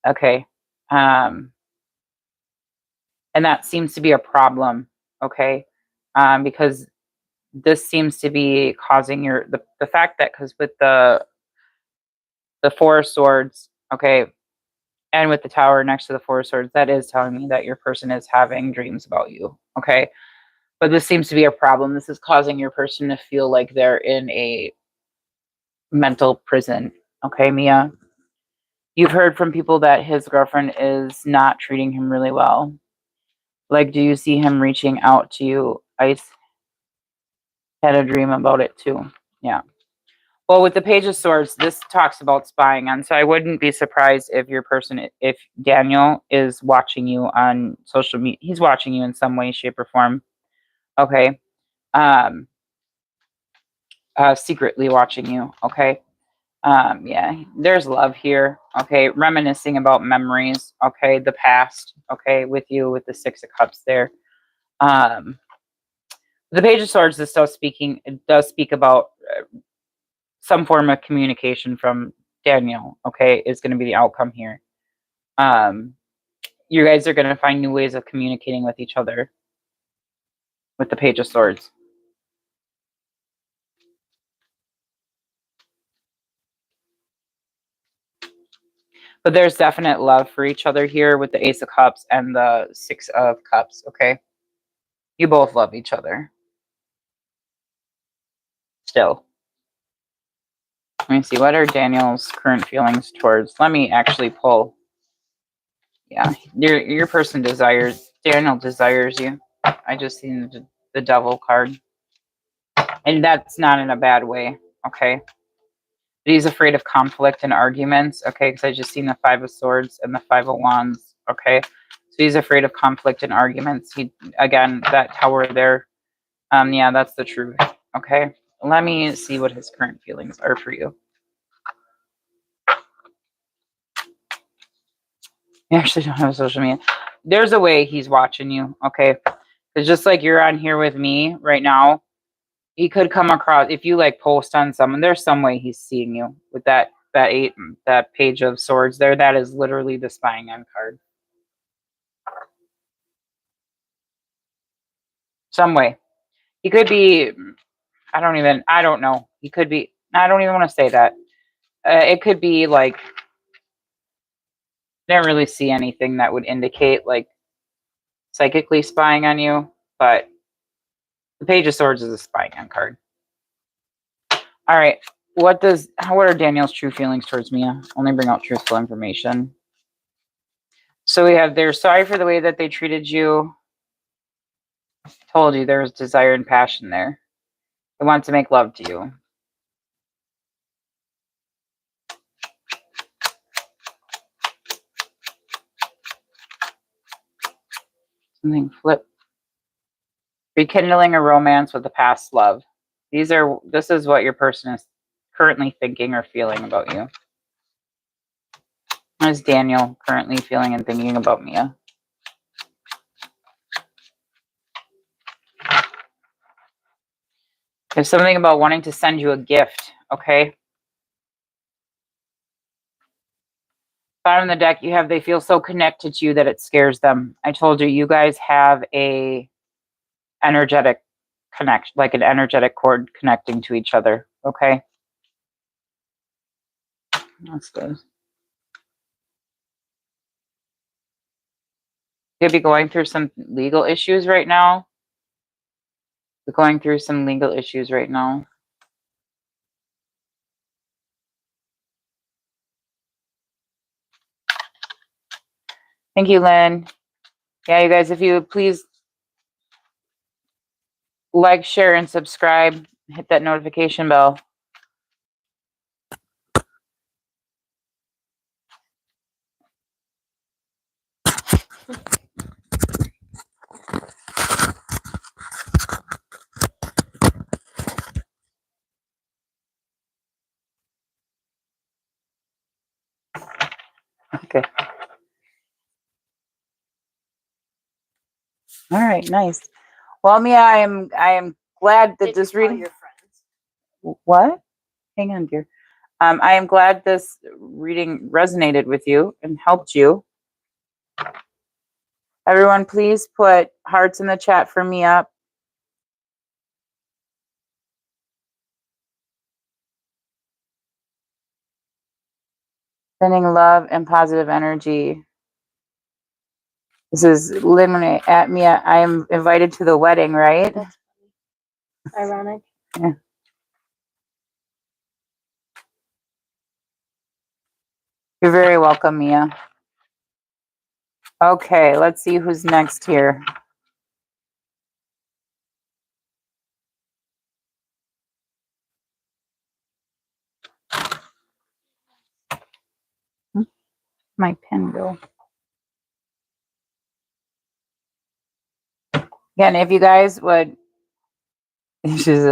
Okay. And that seems to be a problem. Okay. Because this seems to be causing the fact that, because with the Four of Swords, okay, and with the Tower next to the Four of Swords, that is telling me that your person is having dreams about you. Okay. But this seems to be a problem. This is causing your person to feel like they're in a mental prison. Okay, Mia? You've heard from people that his girlfriend is not treating him really well. Like, do you see him reaching out to you? I had a dream about it too. Yeah. Well, with the Page of Swords, this talks about spying on. So I wouldn't be surprised if your person, if Daniel is watching you on social media. He's watching you in some way, shape, or form. Okay. Secretly watching you. Okay. Yeah, there's love here. Okay. Reminiscing about memories. Okay. The past. Okay. With you, with the Six of Cups there. The Page of Swords, this does speak about some form of communication from Daniel. Okay. Is going to be the outcome here. You guys are going to find new ways of communicating with each other with the Page of Swords. But there's definite love for each other here with the Ace of Cups and the Six of Cups, okay? You both love each other. Still. Let me see. What are Daniel's current feelings towards? Let me actually pull. Yeah. Your person desires. Daniel desires you. I just seen the Devil card. And that's not in a bad way, okay? But he's afraid of conflict and arguments, okay? Because I just seen the Five of Swords and the Five of Wands, okay? So he's afraid of conflict and arguments. Again, that Tower there. Yeah, that's the truth, okay? Let me see what his current feelings are for you. You actually don't have social media. there's a way he's watching you, okay? It's just like you're on here with me right now. He could come across, if you like post on someone, there's some way he's seeing you with that page of swords there. That is literally the spying on card. Some way. He could be, I don't know. He could be, I don't even want to say that. It could be like, I didn't really see anything that would indicate like psychically spying on you, but the page of swords is a spying on card. All right. What are Daniel's true feelings towards Mia? Only bring out truthful information. So we have, they're sorry for the way that they treated you. Told you there was desire and passion there. They want to make love to you. Something flip. Rekindling a romance with a past love. This is what your person is currently thinking or feeling about you. What is Daniel currently feeling and thinking about Mia? There's something about wanting to send you a gift, okay? Bottom of the deck, you have, they feel so connected to you that it scares them. I told you, you guys have a energetic connection, like an energetic cord connecting to each other, okay? That's good. You could be going through some legal issues right now. You're going through some legal issues right now. Thank you, Lynn. Yeah, you guys, if you would please like, share, and subscribe. Hit that notification bell. Okay. All right, nice. Well, Mia, I am glad that this reading. Your friends? What? Hang on, dear. I am glad this reading resonated with you and helped you. Everyone, please put hearts in the chat for Mia. Sending love and positive energy. This is Lynn at Mia. I am invited to the wedding, right? That's ironic. Yeah. You're very welcome, Mia. Okay, let's see who's next here. My pen go. Again, if you guys would, she's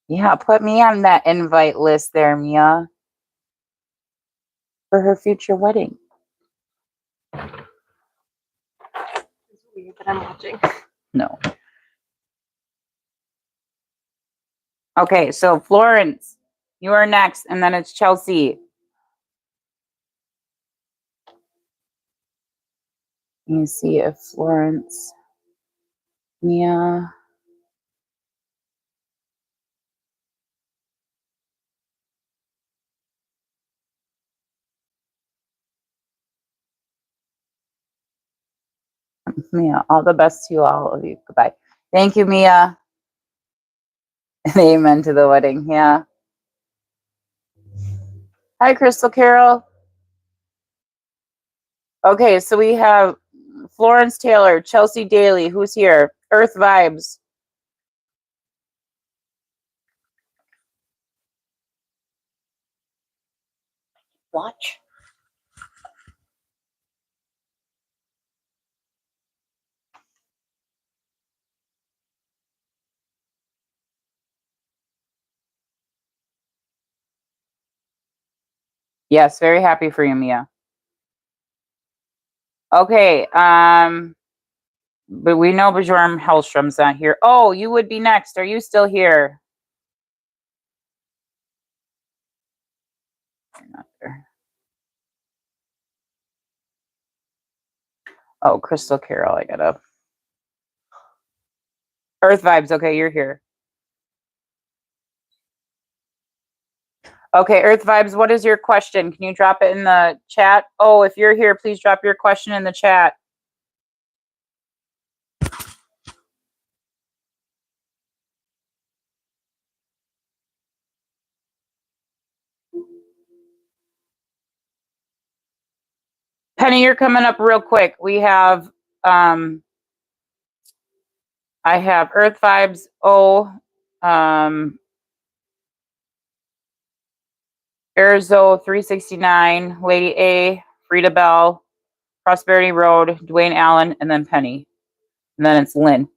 yeah, put me on that invite list there, Mia, for her future wedding. It's weird that I'm watching. No. Okay, so Florence, you are next, and then it's Chelsea. Let me see if Florence, Mia. Mia, all the best to you, all of you. Goodbye. Thank you, Mia. Amen to the wedding. Yeah. Hi, Crystal Carol. Okay, so we have Florence Taylor, Chelsea Daly. Who's here? Earth Vibes. Watch. Yes, very happy for you, Mia. Okay, but we know Bjorn Hellstrom's not here. Oh, you would be next. Are you still here? You're not there. Oh, Crystal Carol, I got up. Earth Vibes, okay, you're here. Okay, Earth Vibes, what is your question? Can you drop it in the chat? Oh, if you're here, please drop your question in the chat. Penny, you're coming up real quick. We have, I have Earth Vibes, Arzo 369, Lady A, Freda Bell, Prosperity Road, Dwayne Allen, and then Penny. And then it's Lynn.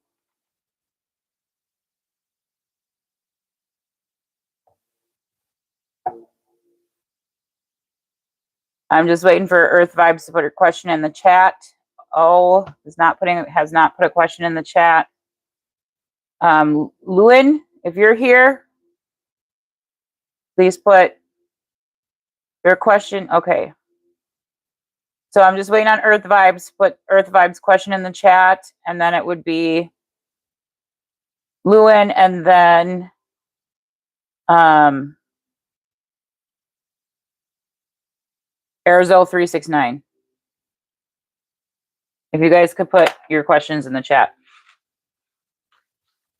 I'm just waiting for Earth Vibes to put her question in the chat. Oh, has not put a question in the chat. Luen, if you're here, please put your question. Okay. So I'm just waiting on Earth Vibes. Put Earth Vibes question in the chat, and then it would be Luen, and then Arzo 369. If you guys could put your questions in the chat.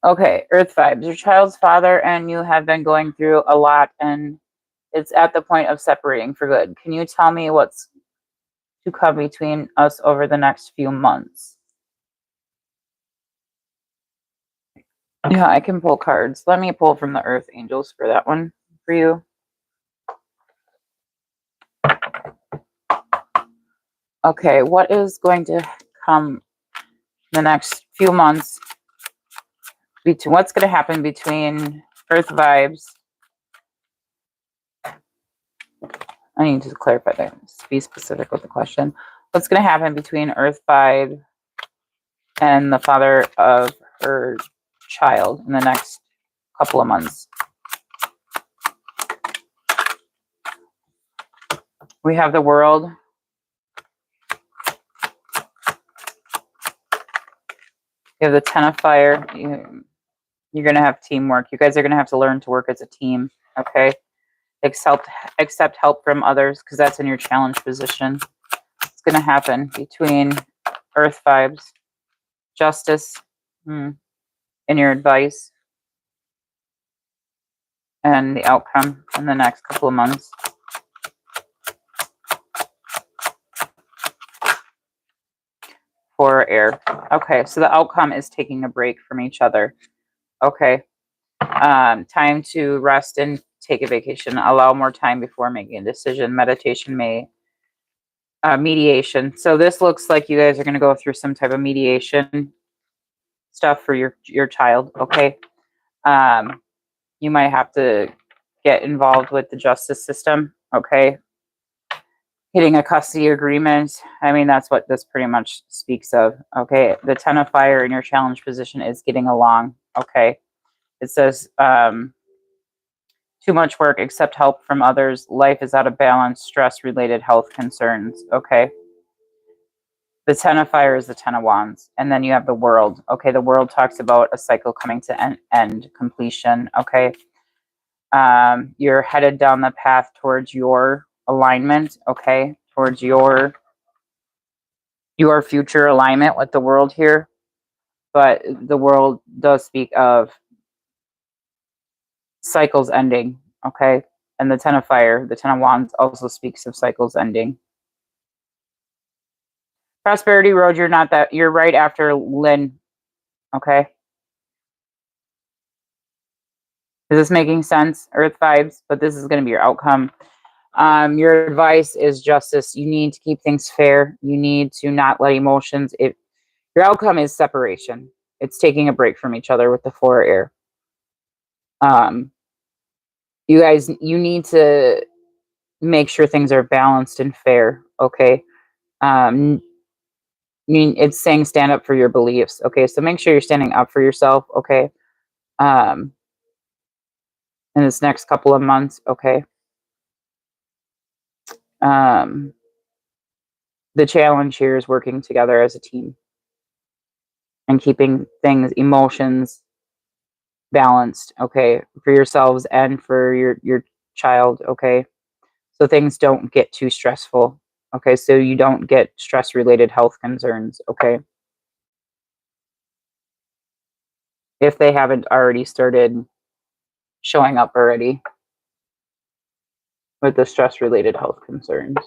Okay, Earth Vibes. Your child's father and you have been going through a lot, and it's at the point of separating for good. Can you tell me what's to come between us over the next few months? Yeah, I can pull cards. Let me pull from the Earth Angels for that one for you. Okay, what is going to come the next few months? What's going to happen between Earth Vibes? I need to clarify that. Be specific with the question. What's going to happen between Earth Vibe and the father of her child in the next couple of months? We have the World. You have the Ten of Fire. You're going to have teamwork. You guys are going to have to learn to work as a team. Okay. Accept help from others, because that's in your challenge position. It's going to happen between Earth Vibes, Justice, in your advice, and the outcome in the next couple of months. For air. Okay, so the outcome is taking a break from each other. Okay. Time to rest and take a vacation. Allow more time before making a decision. Meditation may mediation. So this looks like you guys are going to go through some type of mediation stuff for your child. Okay. You might have to get involved with the justice system. Okay. Hitting a custody agreement. I mean, that's what this pretty much speaks of. Okay. The Ten of Fire in your challenge position is getting along. Okay. It says, too much work, accept help from others. Life is out of balance, stress-related health concerns. Okay. The Ten of Fire is the Ten of Wands. And then you have the World. Okay. The World talks about a cycle coming to end, completion. Okay. You're headed down the path towards your alignment. Okay. Towards your future alignment with the World here. But the World does speak of cycles ending. Okay. And the Ten of Fire, the Ten of Wands, also speaks of cycles ending. Prosperity Road, you're right after Lynn. Okay. Is this making sense? Earth Vibes, but this is going to be your outcome. Your advice is justice. You need to keep things fair. You need to not let emotions. Your outcome is separation. It's taking a break from each other with the Four Air. You guys, you need to make sure things are balanced and fair. Okay. it's saying stand up for your beliefs. Okay, so make sure you're standing up for yourself. Okay, in this next couple of months. Okay, the challenge here is working together as a team and keeping emotions balanced. Okay, for yourselves and for your child. Okay, so things don't get too stressful. Okay, so you don't get stress related health concerns. Okay, if they haven't already started showing up already with the stress related health concerns.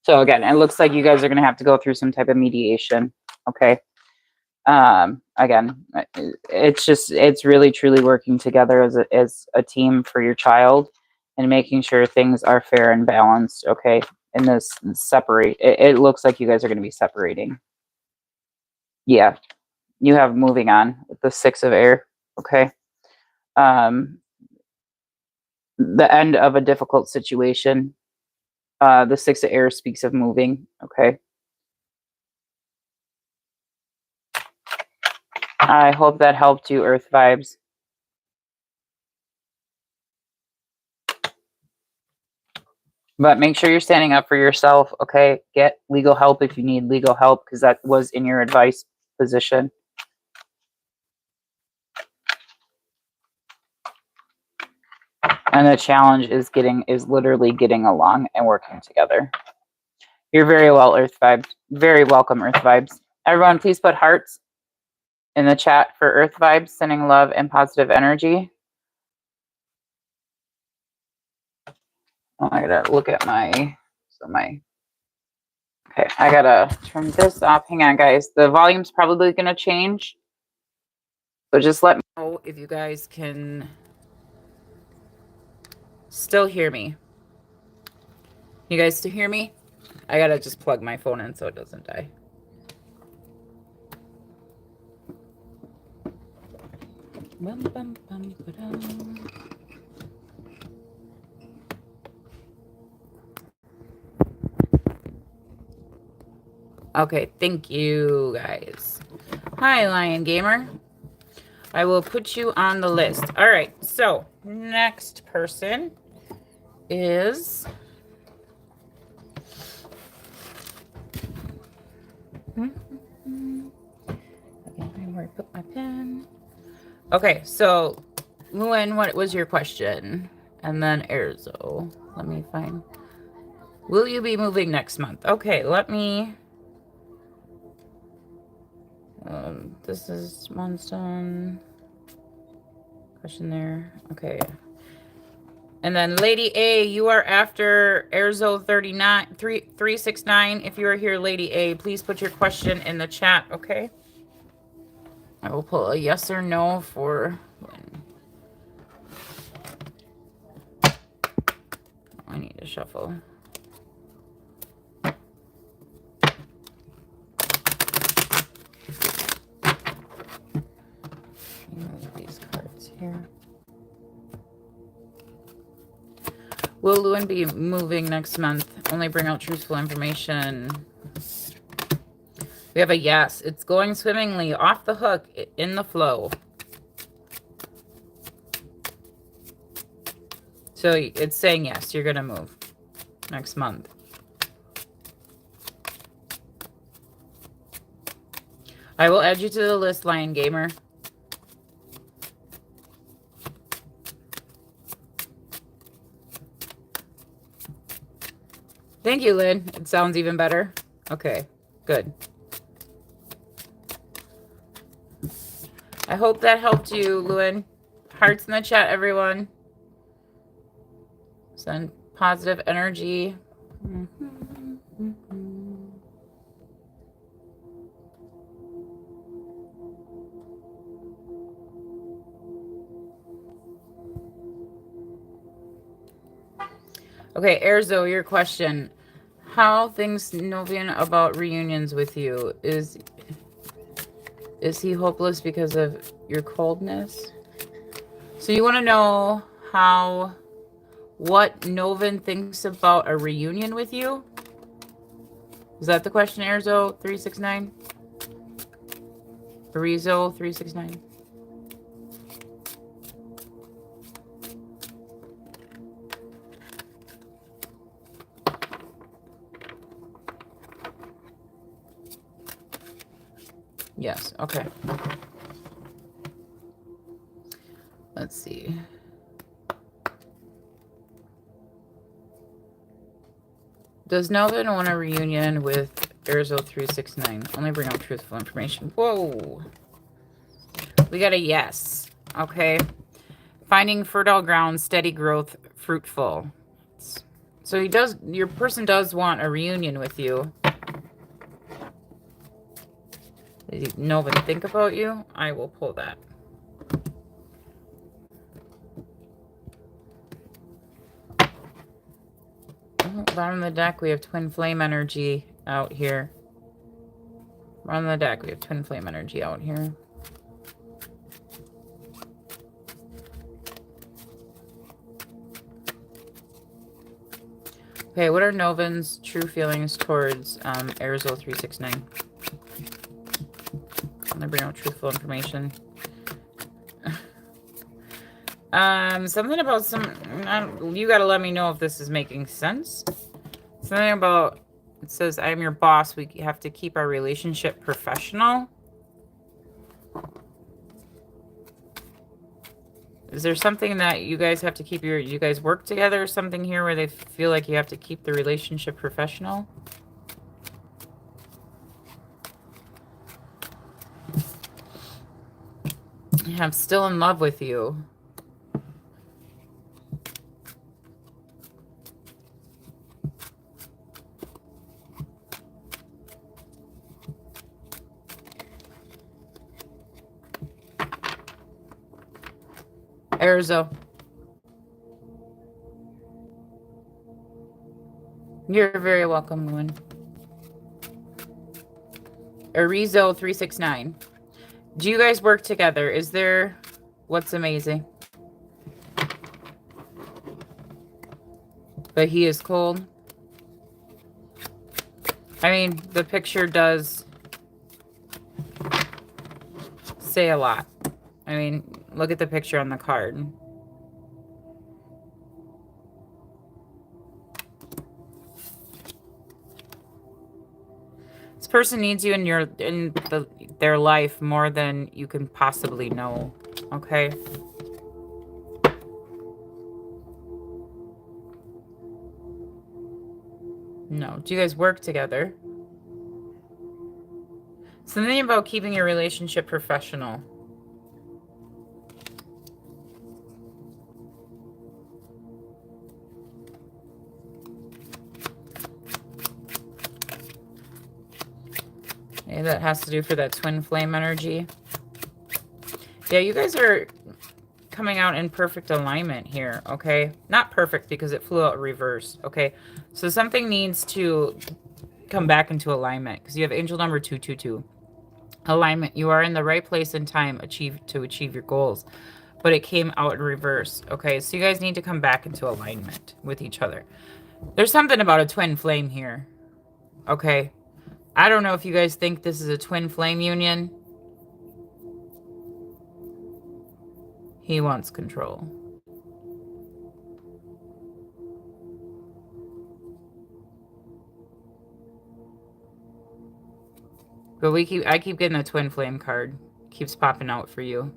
So again, it looks like you guys are going to have to go through some type of mediation. Okay. Again, it's really truly working together as a team for your child and making sure things are fair and balanced. Okay. And this separate, it looks like you guys are going to be separating. Yeah. You have moving on with the 6 of air. Okay. The end of a difficult situation. The 6 of air speaks of moving. Okay. I hope that helped you, Earth Vibes. But make sure you're standing up for yourself, okay? Get legal help if you need legal help, because that was in your advice position. And the challenge is literally getting along and working together. You're very well, Earth Vibes. Very welcome, Earth Vibes. Everyone, please put hearts in the chat for Earth Vibes, sending love and positive energy. Oh, I gotta look at okay, I gotta turn this off. Hang on, guys. The volume's probably gonna change. So just let me know if you guys can still hear me. You guys still hear me? I gotta just plug my phone in so it doesn't die. Okay, thank you guys. Hi, Lion Gamer. I will put you on the list. All right, so next person is... Okay, where I put my pen. Okay, so Luen, what was your question? And then Arzo. Let me find... Will you be moving next month? Okay, let me... this is Monstone. Question there. Okay. And then Lady A, you are after Arzo 369. If you are here, Lady A, please put your question in the chat, okay? I will pull a yes or no for when. I need to shuffle. Move these cards here. Will Luen be moving next month? Only bring out truthful information. We have a yes. It's going swimmingly, off the hook, in the flow. So it's saying yes, you're going to move next month. I will add you to the list, Lion Gamer. Thank you, Lynn. It sounds even better. Okay, good. I hope that helped you, Luen. Hearts in the chat, everyone. Send positive energy. Okay, Arzo, your question. How things Novian about reunions with you? Is he hopeless because of your coldness? So you want to know what Novan thinks about a reunion with you? Is that the question, Arzo 369? Arizo 369? Yes, okay. Let's see. Does Nelvin want a reunion with Arzo 369? Only bring out truthful information. Whoa. We got a yes. Okay. Finding fertile ground, steady growth, fruitful. So your person does want a reunion with you. Does Nelvin think about you? I will pull that. Bottom of the deck, we have twin flame energy out here. Bottom of the deck, we have twin flame energy out here. Okay, what are Novan's true feelings towards Arzo 369? I'm gonna bring out truthful information. Something about you gotta let me know if this is making sense. Something about, it says, I am your boss. We have to keep our relationship professional. Is there something that you guys have to keep you guys work together or something here where they feel like you have to keep the relationship professional? Yeah, I'm still in love with you. Arzo. You're very welcome, Luen. Arizo 369. Do you guys work together? Is there what's amazing? But he is cold. I mean, the picture does say a lot. I mean, look at the picture on the card. This person needs you in their life more than you can possibly know. Okay? No. Do you guys work together? Something about keeping your relationship professional. Maybe that has to do for that twin flame energy. Yeah, you guys are coming out in perfect alignment here, okay? Not perfect because it flew out reverse, okay? So something needs to come back into alignment because you have angel number 222. Alignment. You are in the right place and time to achieve your goals. But it came out in reverse, okay? So you guys need to come back into alignment with each other. There's something about a twin flame here, okay? I don't know if you guys think this is a twin flame union. He wants control. But I keep getting a twin flame card. Keeps popping out for you.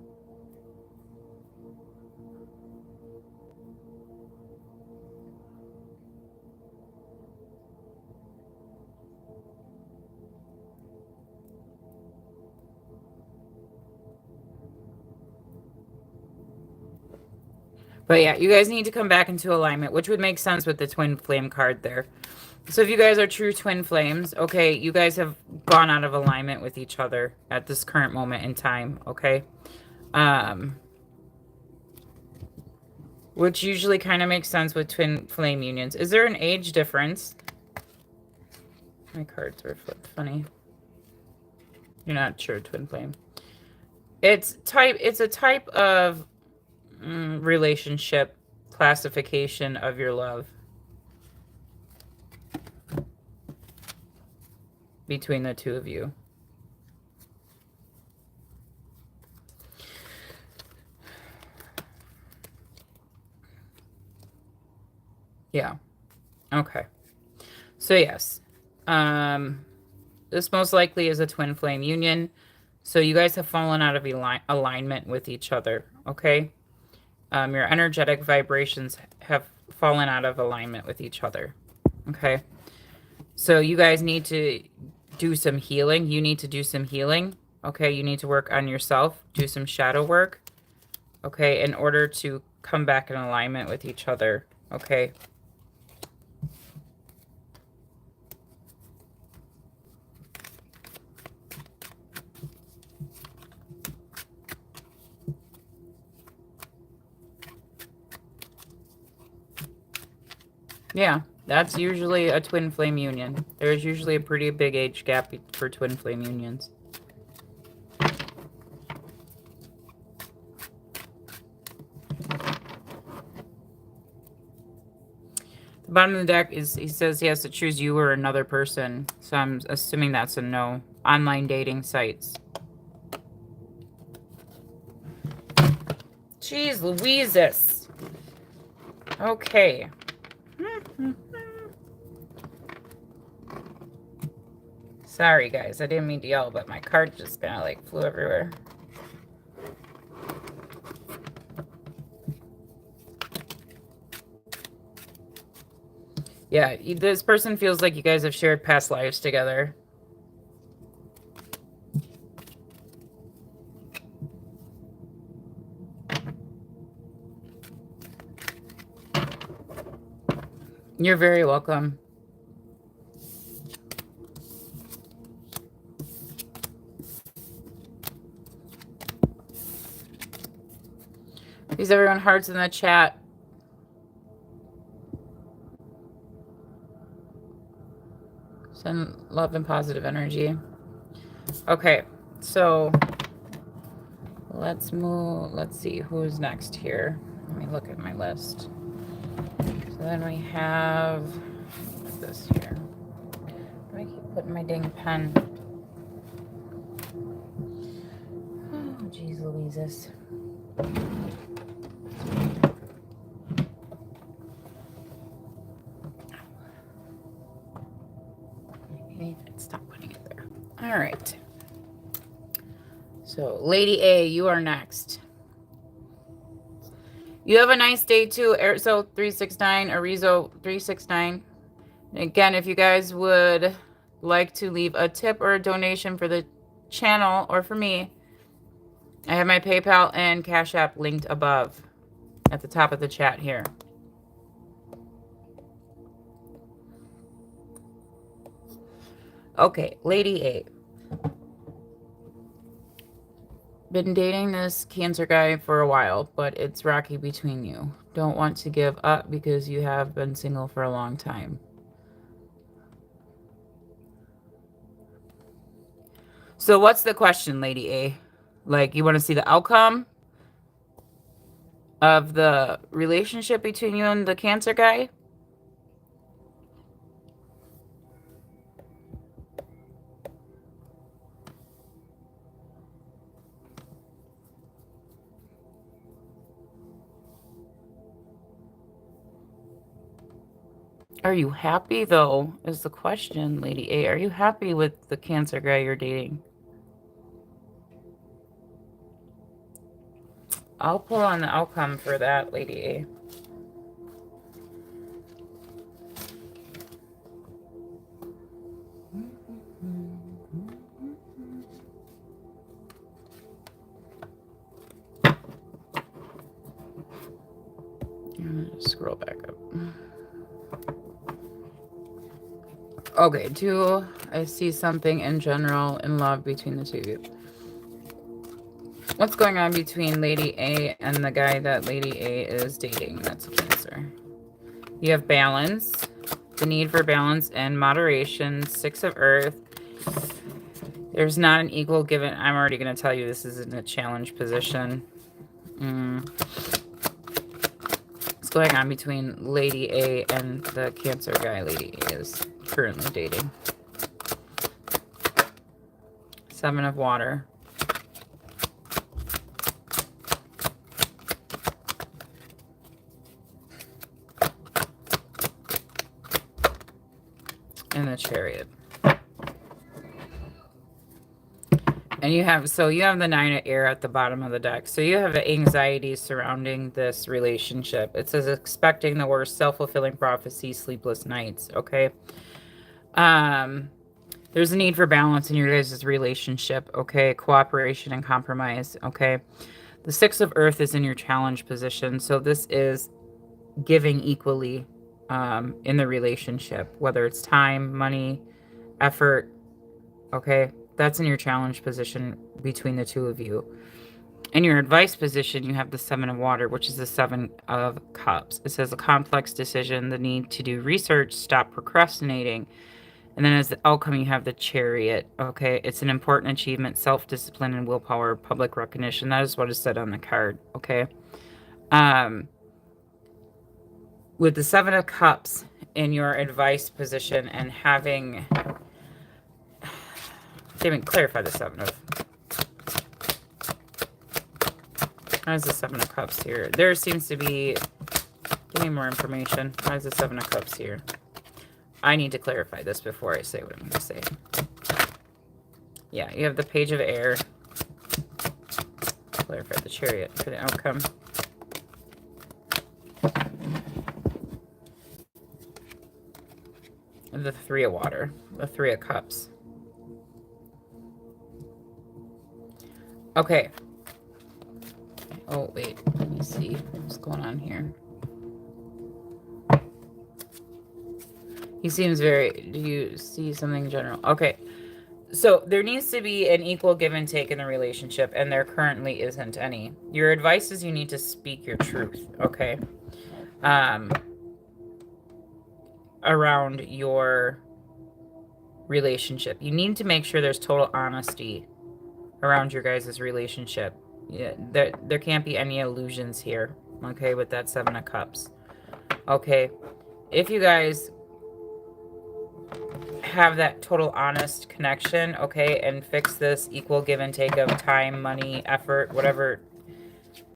But yeah, you guys need to come back into alignment, which would make sense with the twin flame card there. So if you guys are true twin flames, okay, you guys have gone out of alignment with each other at this current moment in time, okay? Which usually kind of makes sense with twin flame unions. Is there an age difference? My cards were flipped funny. You're not sure, twin flame. It's a type of relationship classification of your love between the two of you. Yeah. Okay. So yes. This most likely is a twin flame union. So you guys have fallen out of alignment with each other, okay? Your energetic vibrations have fallen out of alignment with each other, okay? So you guys need to do some healing. You need to do some healing, okay? You need to work on yourself, do some shadow work, okay, in order to come back in alignment with each other, okay? Yeah, that's usually a twin flame union. There's usually a pretty big age gap for twin flame unions. The bottom of the deck is, he says he has to choose you or another person. So I'm assuming that's a no. Online dating sites. Jeez Louises. Okay. Sorry, guys. I didn't mean to yell, but my card just kind of like flew everywhere. Yeah, this person feels like you guys have shared past lives together. You're very welcome. Please, everyone, hearts in the chat. Send love and positive energy. Okay, so let's move. Let's see who's next here. Let me look at my list. So then we have this here. I keep putting my dang pen. Oh, geez Louises. Stop putting it there. All right. So, Lady A, you are next. You have a nice day too, Arzo 369, Arizo 369. Again, if you guys would like to leave a tip or a donation for the channel or for me, I have my PayPal and Cash App linked above at the top of the chat here. Okay, Lady A. Been dating this Cancer guy for a while, but it's rocky between you. Don't want to give up because you have been single for a long time. So what's the question, Lady A? Like, you want to see the outcome of the relationship between you and the Cancer guy? Are you happy, though, is the question, Lady A. Are you happy with the Cancer guy you're dating? I'll pull on the outcome for that, Lady A. I'm gonna scroll back up. Okay, I see something in general in love between the two of you. What's going on between Lady A and the guy that Lady A is dating? That's a Cancer. You have balance, The need for balance and moderation. Six of Earth. There's not an equal given. I'm already going to tell you this is in a challenge position. What's going on between Lady A and the Cancer guy Lady A is currently dating? Seven of Water. And the Chariot. And you have the Nine of Air at the bottom of the deck. So you have anxiety surrounding this relationship. It says expecting the worst, self-fulfilling prophecy, sleepless nights. Okay. There's a need for balance in your guys' relationship. Okay. Cooperation and compromise. Okay. The Six of Earth is in your challenge position. So this is giving equally in the relationship, whether it's time, money, effort. Okay. That's in your challenge position between the two of you. In your advice position, you have the Seven of Water, which is the Seven of Cups. It says a complex decision, the need to do research, stop procrastinating. And then as the outcome, you have the Chariot. Okay, it's an important achievement, self-discipline and willpower, public recognition. That is what is said on the card. Okay. With the Seven of Cups in your advice position and having... Didn't even clarify the Seven of... How's the Seven of Cups here? There seems to be... Give me more information. How's the Seven of Cups here? I need to clarify this before I say what I'm going to say. Yeah, you have the Page of Air. Clarify the Chariot for the outcome. And the Three of Water. The Three of Cups. Okay. Oh, wait. Let me see what's going on here. He seems very... Do you see something general? Okay. So there needs to be an equal give and take in the relationship, and there currently isn't any. Your advice is you need to speak your truth, okay? Around your relationship. You need to make sure there's total honesty around your guys' relationship. Yeah, there can't be any illusions here, okay, with that Seven of Cups. Okay, if you guys have that total honest connection, okay, and fix this equal give and take of time, money, effort, whatever,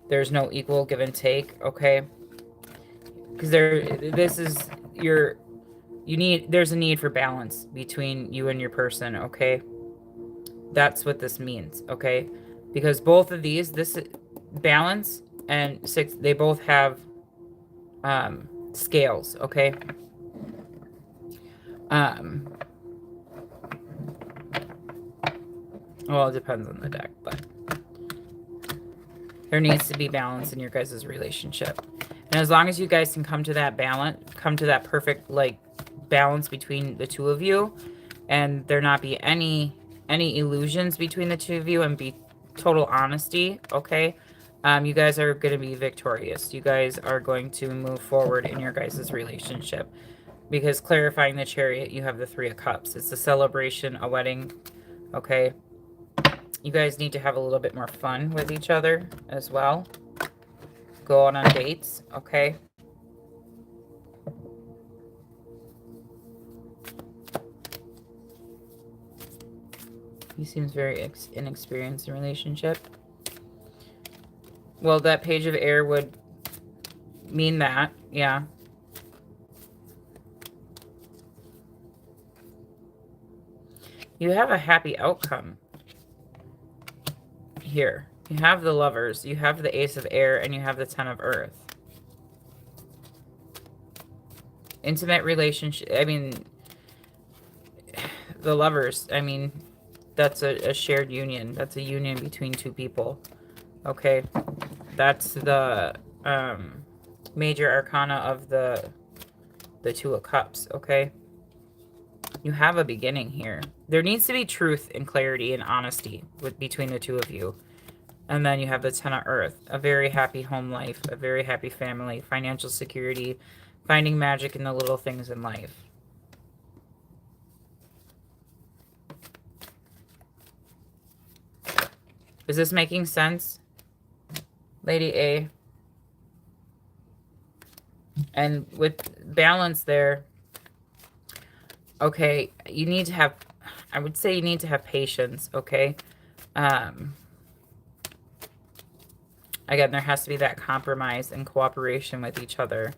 there's no equal give and take, okay, because there's a need for balance between you and your person, okay. That's what this means, okay? Because both of these, this balance and six, they both have scales, okay? Well, it depends on the deck, but there needs to be balance in your guys' relationship. And as long as you guys can come to that balance, come to that perfect, like, balance between the two of you, and there not be any illusions between the two of you and be total honesty, okay? You guys are going to be victorious. You guys are going to move forward in your guys' relationship. Because clarifying the Chariot, you have the Three of Cups. It's a celebration, a wedding, okay? You guys need to have a little bit more fun with each other as well. Go on dates, okay? He seems very inexperienced in relationship. Well, that Page of Air would mean that, yeah. You have a happy outcome here. You have the Lovers, you have the Ace of Air, and you have the Ten of Earth. Intimate relationship, I mean, the Lovers, I mean, that's a shared union. That's a union between two people. Okay. That's the major arcana of the Two of Cups. Okay. You have a beginning here. There needs to be truth and clarity and honesty between the two of you. And then you have the Ten of Earth. A very happy home life. A very happy family. Financial security. Finding magic in the little things in life. Is this making sense? Lady A. And with balance there, okay, you need to have, I would say you need to have patience, okay? Again, there has to be that compromise and cooperation with each other,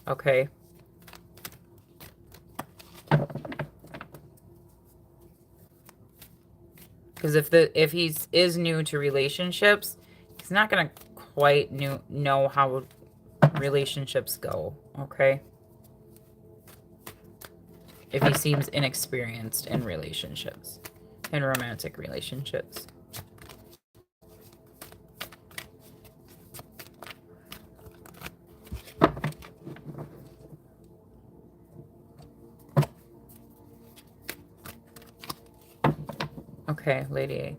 okay? Because if he's is new to relationships, he's not gonna quite know how relationships go, okay? If he seems inexperienced in relationships, in romantic relationships. Okay, Lady A.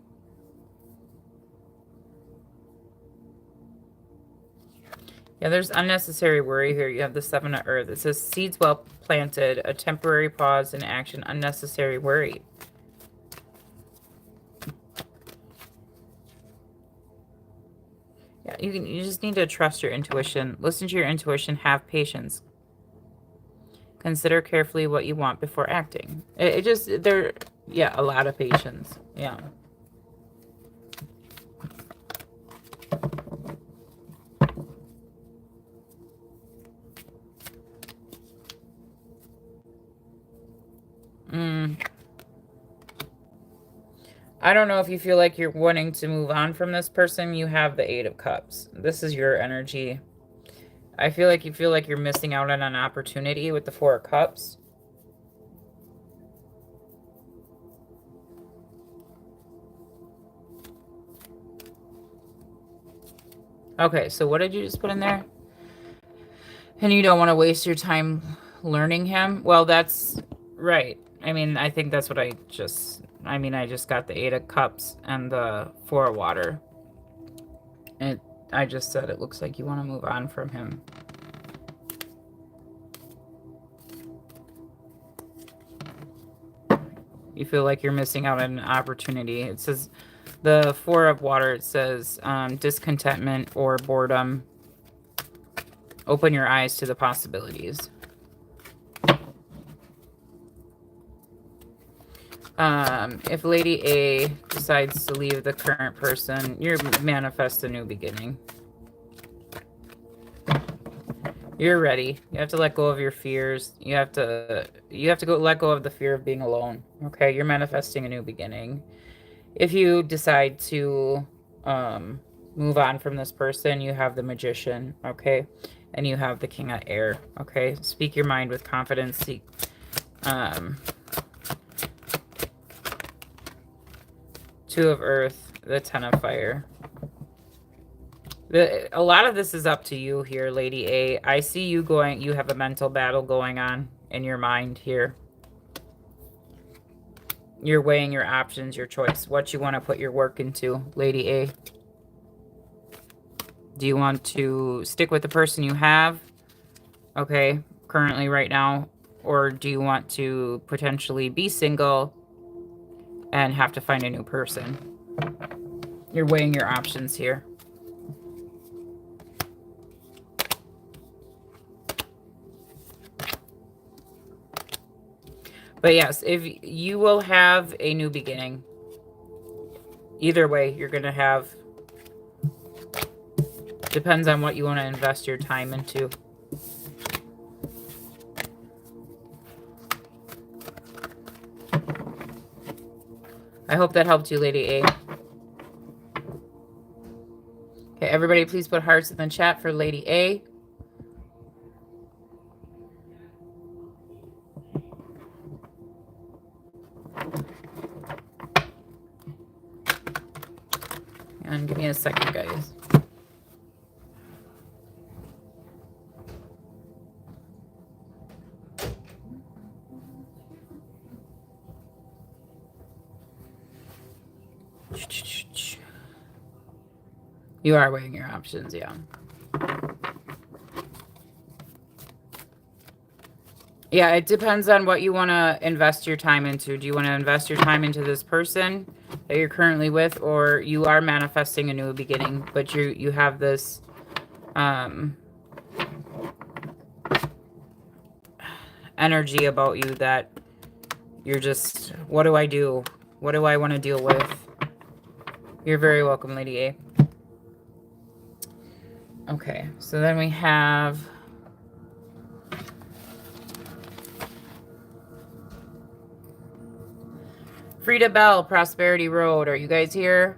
Yeah, there's unnecessary worry here. You have the 7 of Earth. It says, seeds well planted, a temporary pause in action, unnecessary worry. Yeah, you just need to trust your intuition. Listen to your intuition. Have patience. Consider carefully what you want before acting. Yeah, a lot of patience. Yeah. I don't know if you feel like you're wanting to move on from this person. You have the 8 of Cups. This is your energy. I feel like you feel like you're missing out on an opportunity with the 4 of Cups. Okay, so what did you just put in there? And you don't want to waste your time learning him? Well, that's right. I mean, I think that's what I just got the 8 of Cups and the 4 of Water. And I just said it looks like you want to move on from him. You feel like you're missing out on an opportunity. It says the 4 of Water, it says discontentment or boredom. Open your eyes to the possibilities. If Lady A decides to leave the current person, you're manifest a new beginning. You're ready. You have to let go of your fears. You have to go let go of the fear of being alone. Okay, you're manifesting a new beginning. If you decide to move on from this person, you have the Magician, okay? And you have the King of Air, okay? Speak your mind with confidence. Seek Two of Earth, the 10 of Fire. A lot of this is up to you here, Lady A. I see you have a mental battle going on in your mind here. You're weighing your options, your choice, what you want to put your work into, Lady A. Do you want to stick with the person you have, okay, currently right now? Or do you want to potentially be single and have to find a new person? You're weighing your options here. But yes, if you will have a new beginning. Either way, you're going to have... Depends on what you want to invest your time into. I hope that helped you, Lady A. Okay, everybody please put hearts in the chat for Lady A. And give me a second, guys. You are weighing your options, yeah. Yeah, it depends on what you want to invest your time into. Do you want to invest your time into this person that you're currently with, or you are manifesting a new beginning, but you have this energy about you that you're just, what do I do? What do I want to deal with? You're very welcome, Lady A. Okay, so then we have Freda Bell, Prosperity Road. Are you guys here?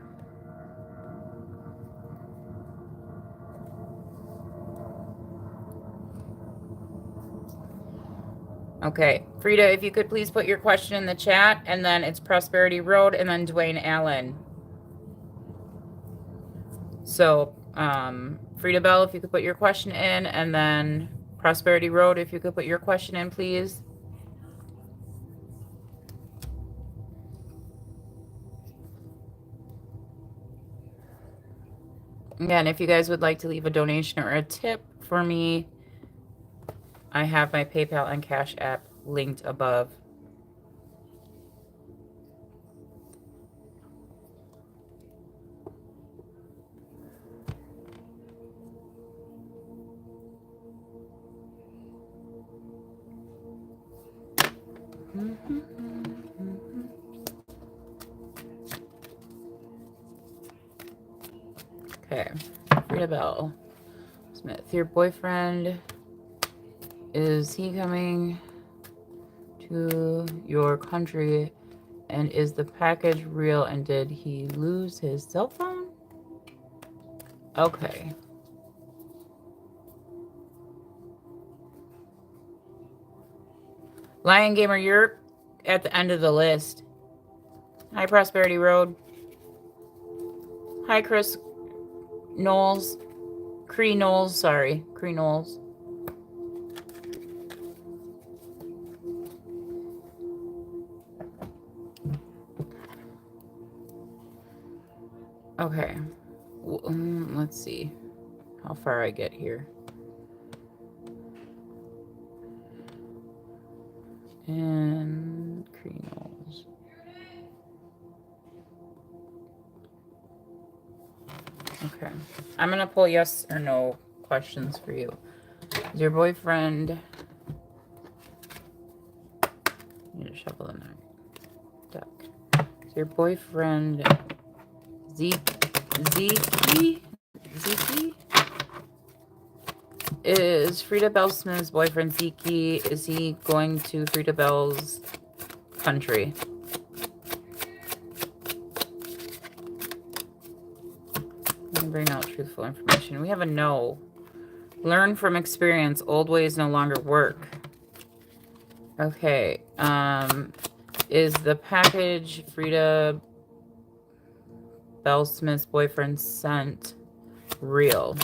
Okay, Freda, if you could please put your question in the chat, and then it's Prosperity Road, and then Dwayne Allen. So, Freda Bell, if you could put your question in, and then Prosperity Road, if you could put your question in, please. Again, if you guys would like to leave a donation or a tip for me, I have my PayPal and Cash App linked above. Okay, Freda Bell Smith, your boyfriend, is he coming to your country, and is the package real, and did he lose his cell phone? Okay. Lion Gamer, you're at the end of the list. Hi, Prosperity Road. Hi, Chris Knowles. Cree Knowles, sorry. Cree Knowles. Okay. Let's see how far I get here. And Cree Knowles. Okay. I'm going to pull yes or no questions for you. Is your boyfriend... I need to shuffle the deck. Is your boyfriend Zeke? Is Freda Bell Smith's boyfriend Zeke, is he going to Freda Bell's country? Let me bring out truthful information. We have a no. Learn from experience. Old ways no longer work. Okay. Is the package Freda Bell Smith's boyfriend sent real?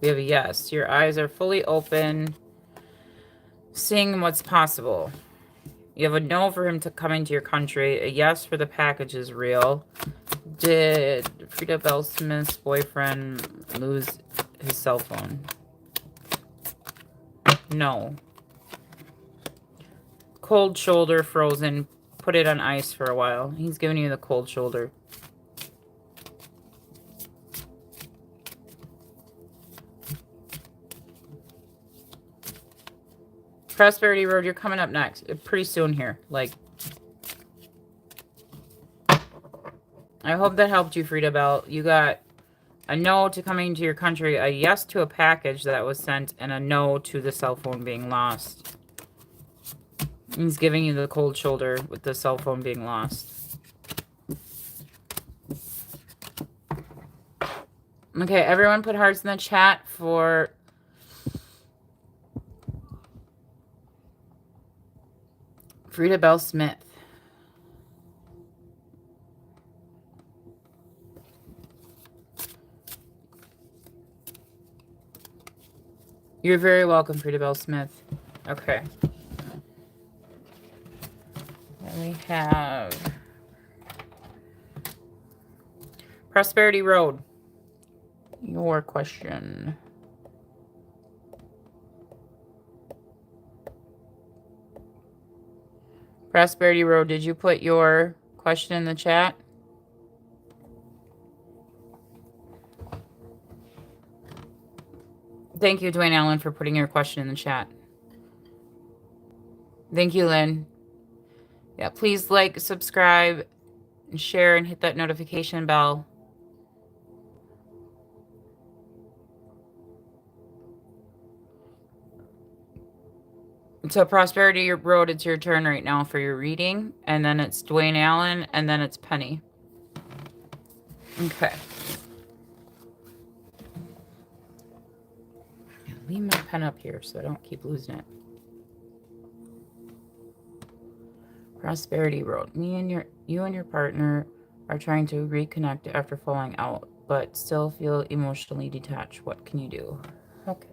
We have a yes. Your eyes are fully open, seeing what's possible. You have a no for him to come into your country. A yes for the package is real. Did Freda Bell Smith's boyfriend lose his cell phone? No. Cold shoulder, frozen. Put it on ice for a while. He's giving you the cold shoulder. Prosperity Road, you're coming up next. Pretty soon here. Like, I hope that helped you, Freda Bell. You got a no to coming to your country, a yes to a package that was sent, and a no to the cell phone being lost. He's giving you the cold shoulder with the cell phone being lost. Okay, everyone put hearts in the chat for Freda Bell Smith. You're very welcome, Freda Bell Smith. Okay. Then we have Prosperity Road. Your question. Prosperity Road, did you put your question in the chat? Thank you, Dwayne Allen, for putting your question in the chat. Thank you, Lynn. Yeah, please like, subscribe, and share, and hit that notification bell. So Prosperity Road, it's your turn right now for your reading. And then it's Dwayne Allen, and then it's Penny. Okay. Leave my pen up here so I don't keep losing it. Prosperity Road. You and your partner are trying to reconnect after falling out, but still feel emotionally detached. What can you do? Okay.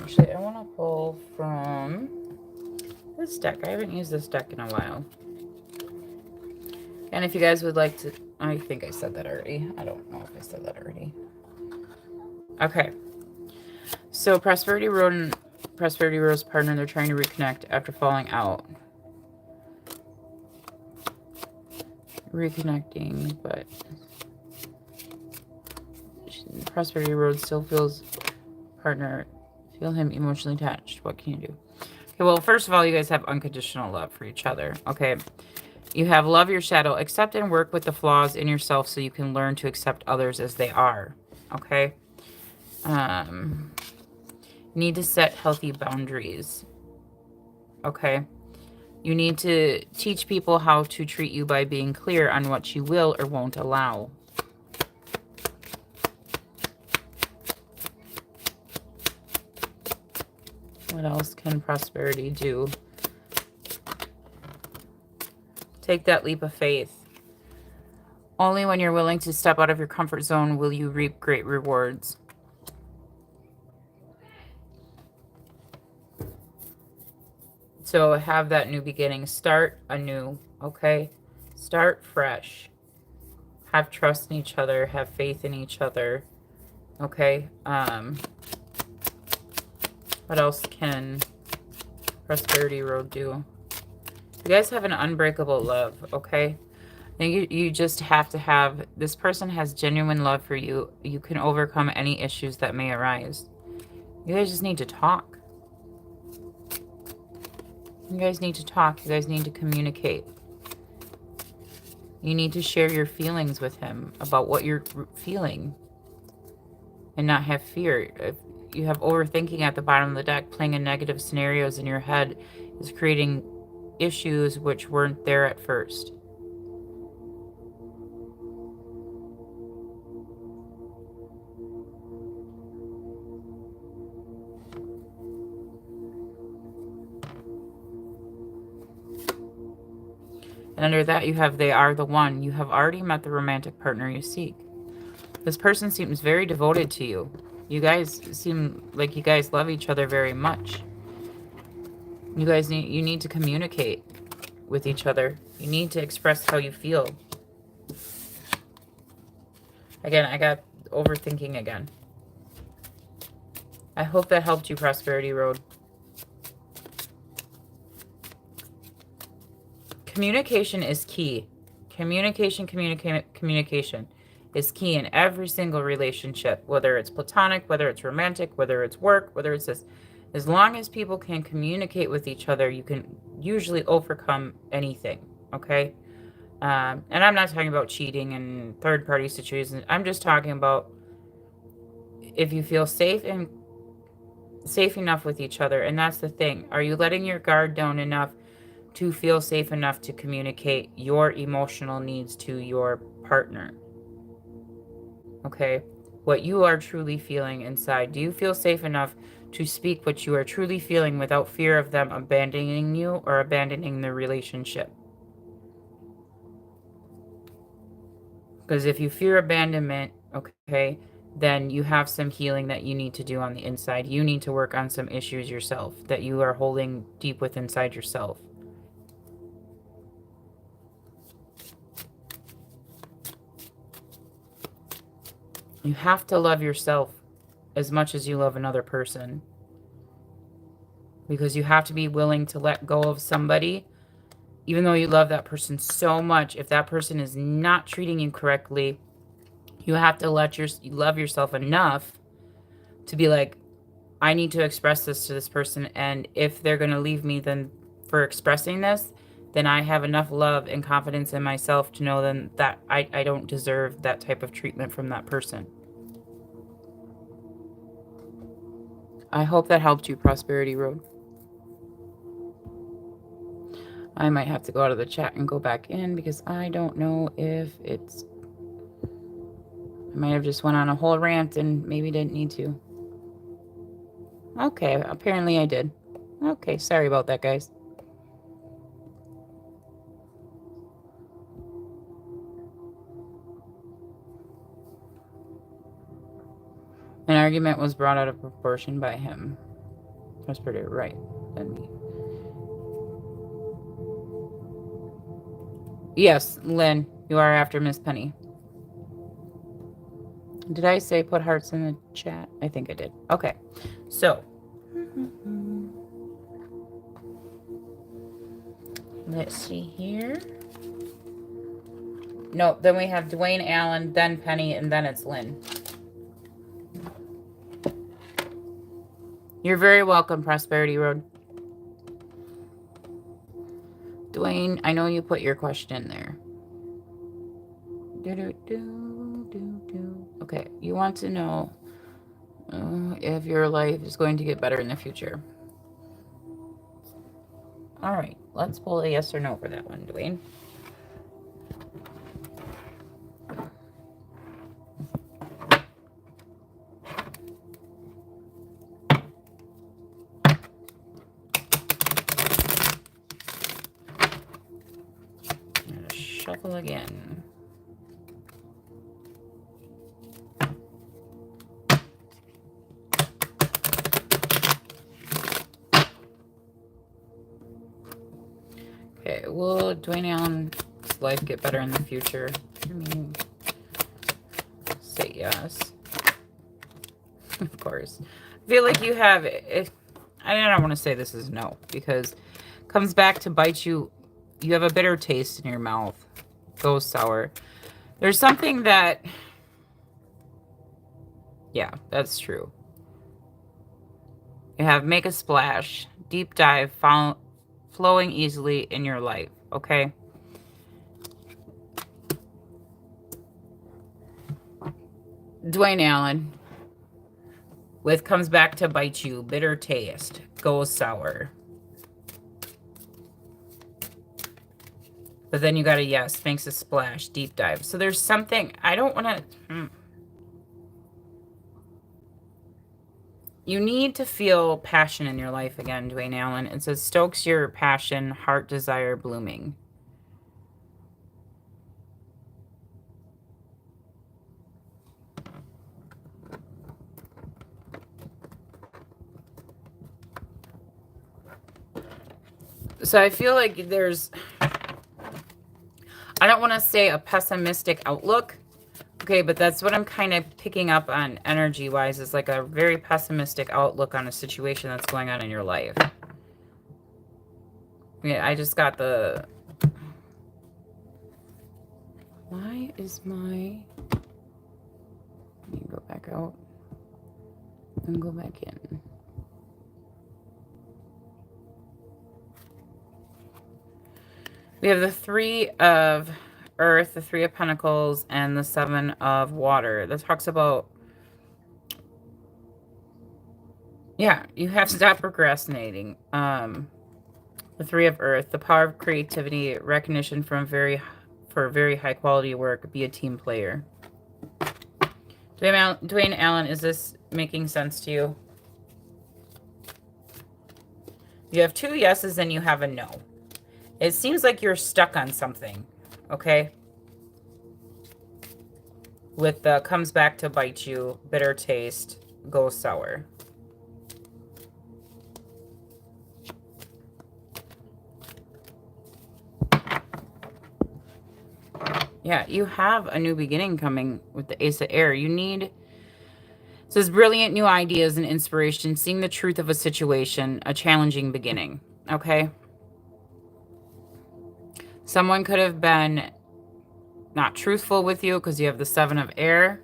Actually, I want to pull from this deck. I haven't used this deck in a while. And if you guys would like to... I think I said that already. I don't know if I said that already. Okay. So Prosperity Road and Prosperity Road's partner, they're trying to reconnect after falling out. Reconnecting, but Prosperity Road still feels partner, feel him emotionally attached. What can you do? Okay, well, first of all, you guys have unconditional love for each other. Okay. You have love your shadow. Accept and work with the flaws in yourself so you can learn to accept others as they are. Okay. Need to set healthy boundaries. Okay. You need to teach people how to treat you by being clear on what you will or won't allow. What else can Prosperity do? Take that leap of faith. Only when you're willing to step out of your comfort zone will you reap great rewards. So have that new beginning. Start anew, okay? Start fresh. Have trust in each other. Have faith in each other, okay? What else can Prosperity Road do? You guys have an unbreakable love, okay? And you just have to have... This person has genuine love for you. You can overcome any issues that may arise. You guys just need to talk. You guys need to talk. You guys need to communicate. You need to share your feelings with him about what you're feeling. And not have fear. If you have overthinking at the bottom of the deck, playing in negative scenarios in your head is creating issues which weren't there at first. And under that you have they are the one. You have already met the romantic partner you seek. This person seems very devoted to you. You guys seem like you guys love each other very much. You guys need to communicate with each other. You need to express how you feel. Again, I got overthinking again. I hope that helped you, Prosperity Road. Communication is key. Communication is key in every single relationship, whether it's platonic, whether it's romantic, whether it's work, whether it's this. As long as people can communicate with each other, you can usually overcome anything, okay? And I'm not talking about cheating and third-party situations. I'm just talking about if you feel safe enough with each other, and that's the thing. Are you letting your guard down enough to feel safe enough to communicate your emotional needs to your partner? Okay, what you are truly feeling inside. Do you feel safe enough to speak what you are truly feeling without fear of them abandoning you or abandoning the relationship? Because if you fear abandonment, okay, then you have some healing that you need to do on the inside. You need to work on some issues yourself that you are holding deep within inside yourself. You have to love yourself as much as you love another person. Because you have to be willing to let go of somebody, even though you love that person so much. If that person is not treating you correctly, you have to love yourself enough to be like, I need to express this to this person. And if they're going to leave me then for expressing this, then I have enough love and confidence in myself to know then that I don't deserve that type of treatment from that person. I hope that helped you, Prosperity Road. I might have to go out of the chat and go back in because I don't know if it's... I might have just went on a whole rant and maybe didn't need to. Okay, apparently I did. Okay, sorry about that, guys. An argument was brought out of proportion by him. That's pretty right. Than me. Yes, Lynn, you are after Miss Penny. Did I say put hearts in the chat? I think I did. Okay, so. Let's see here. No, then we have Dwayne Allen, then Penny, and then it's Lynn. You're very welcome, Prosperity Road. Dwayne, I know you put your question in there. Okay, you want to know if your life is going to get better in the future. All right, let's pull a yes or no for that one, Dwayne. Shuffle again. Okay, will Dwayne Allen's life get better in the future? I mean, say yes. Of course. I feel like you have... I don't want to say this is no, because it comes back to bite you. You have a bitter taste in your mouth. Goes sour. There's something that... Yeah, that's true. You have make a splash, deep dive, flowing easily in your life, okay? Dwayne Allen, with comes back to bite you, bitter taste, goes sour. But then you got a yes, makes a splash, deep dive. So there's something, I don't want to... You need to feel passion in your life again, Dwayne Allen. It says stokes your passion, heart desire blooming. So I feel like there's... I don't want to say a pessimistic outlook. Okay, but that's what I'm kind of picking up on energy-wise, is like a very pessimistic outlook on a situation that's going on in your life. Yeah, I just got the... Why is my... Let me go back out and go back in. We have the 3 of Earth, the 3 of Pentacles, and the 7 of Water. That talks about... Yeah, you have to stop procrastinating. The 3 of Earth, the power of creativity, recognition for very high quality work, be a team player. Dwayne Allen, is this making sense to you? You have 2 yeses and you have a no. It seems like you're stuck on something, okay? With the comes back to bite you, bitter taste, goes sour. Yeah, you have a new beginning coming with the Ace of Air. You need, it says, brilliant new ideas and inspiration, seeing the truth of a situation, a challenging beginning. Okay? Someone could have been not truthful with you because you have the Seven of Air.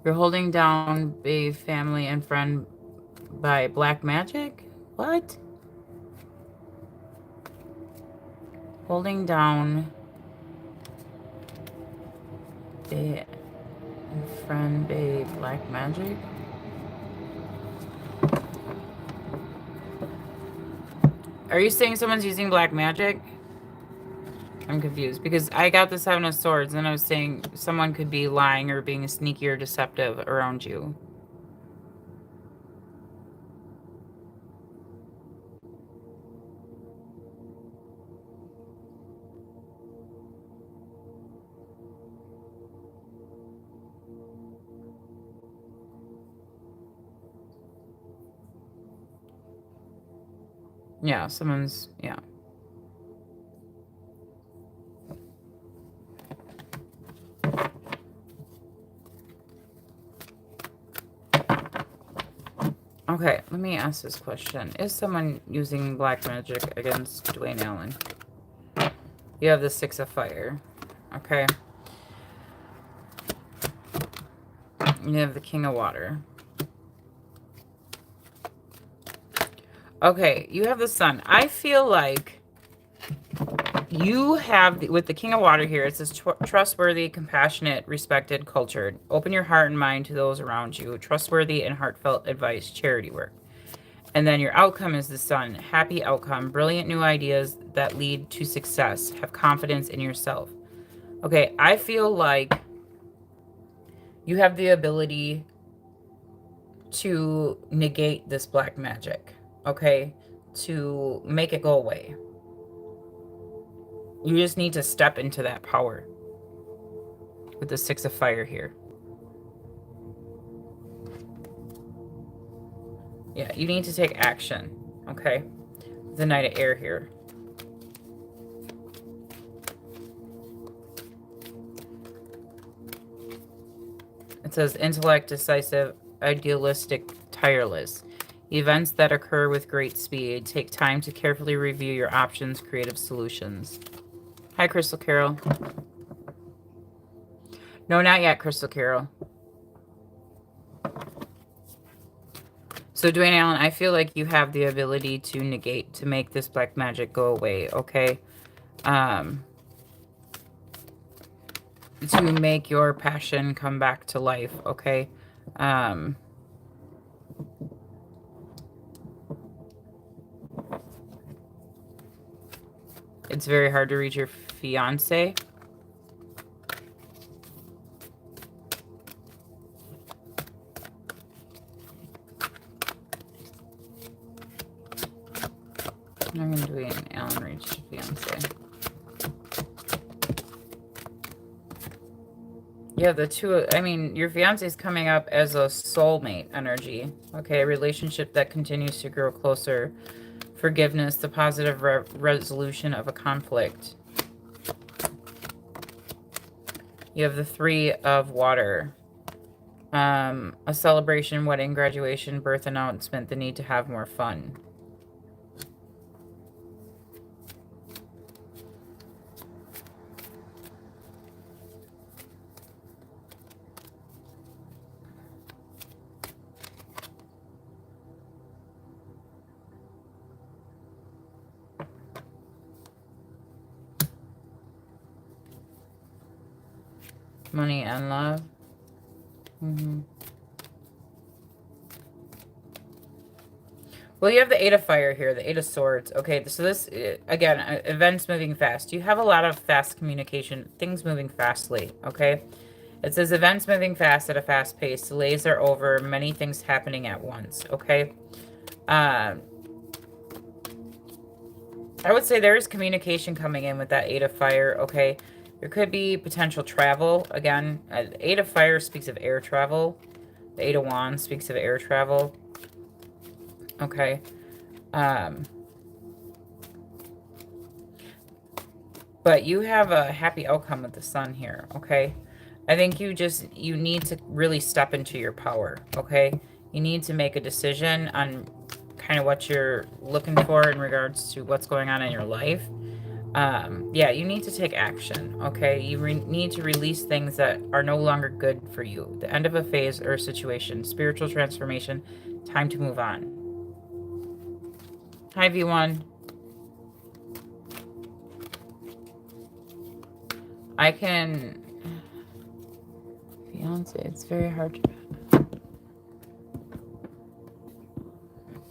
You're holding down a family and friend by black magic? What? Holding down a friend by black magic? Are you saying someone's using black magic? I'm confused because I got the Seven of Swords and I was saying someone could be lying or being sneaky or deceptive around you. Yeah, someone's, yeah. Okay, let me ask this question. Is someone using black magic against Dwayne Allen? You have the Six of Fire. Okay. You have the King of Water. Okay, you have the Sun. I feel like you have, with the King of Water here, it says trustworthy, compassionate, respected, cultured. Open your heart and mind to those around you. Trustworthy and heartfelt advice, charity work. And then your outcome is the Sun. Happy outcome. Brilliant new ideas that lead to success. Have confidence in yourself. Okay, I feel like you have the ability to negate this black magic. Okay? To make it go away. You just need to step into that power. With the Six of Fire here. Yeah, you need to take action. Okay? The Knight of Air here. It says intellect, decisive, idealistic, tireless. Events that occur with great speed. Take time to carefully review your options, creative solutions. Hi, Crystal Carol. No, not yet, Crystal Carol. So, Dwayne Allen, I feel like you have the ability to negate, to make this black magic go away, okay? To make your passion come back to life, okay? It's very hard to reach your fiance. I'm going to do an Allen reach fiance. Yeah, the two, I mean, your fiance is coming up as a soulmate energy. Okay, a relationship that continues to grow closer. Forgiveness, the positive resolution of a conflict. You have the Three of Water. A celebration, wedding, graduation, birth announcement, the need to have more fun. Money and love. Well, you have the Eight of Fire here, the Eight of Swords. Okay, so this, again, events moving fast. You have a lot of fast communication, things moving fastly, okay? It says events moving fast at a fast pace. Delays are over, many things happening at once, okay? I would say there is communication coming in with that Eight of Fire, okay? There could be potential travel. Again, Eight of Fire speaks of air travel. The Eight of Wands speaks of air travel. Okay. But you have a happy outcome with the sun here, okay? I think you need to really step into your power, okay? You need to make a decision on kind of what you're looking for in regards to what's going on in your life. Yeah, you need to take action, okay? You need to release things that are no longer good for you. The end of a phase or a situation, spiritual transformation, time to move on. Hi, V1. I can... Fiance, it's very hard to...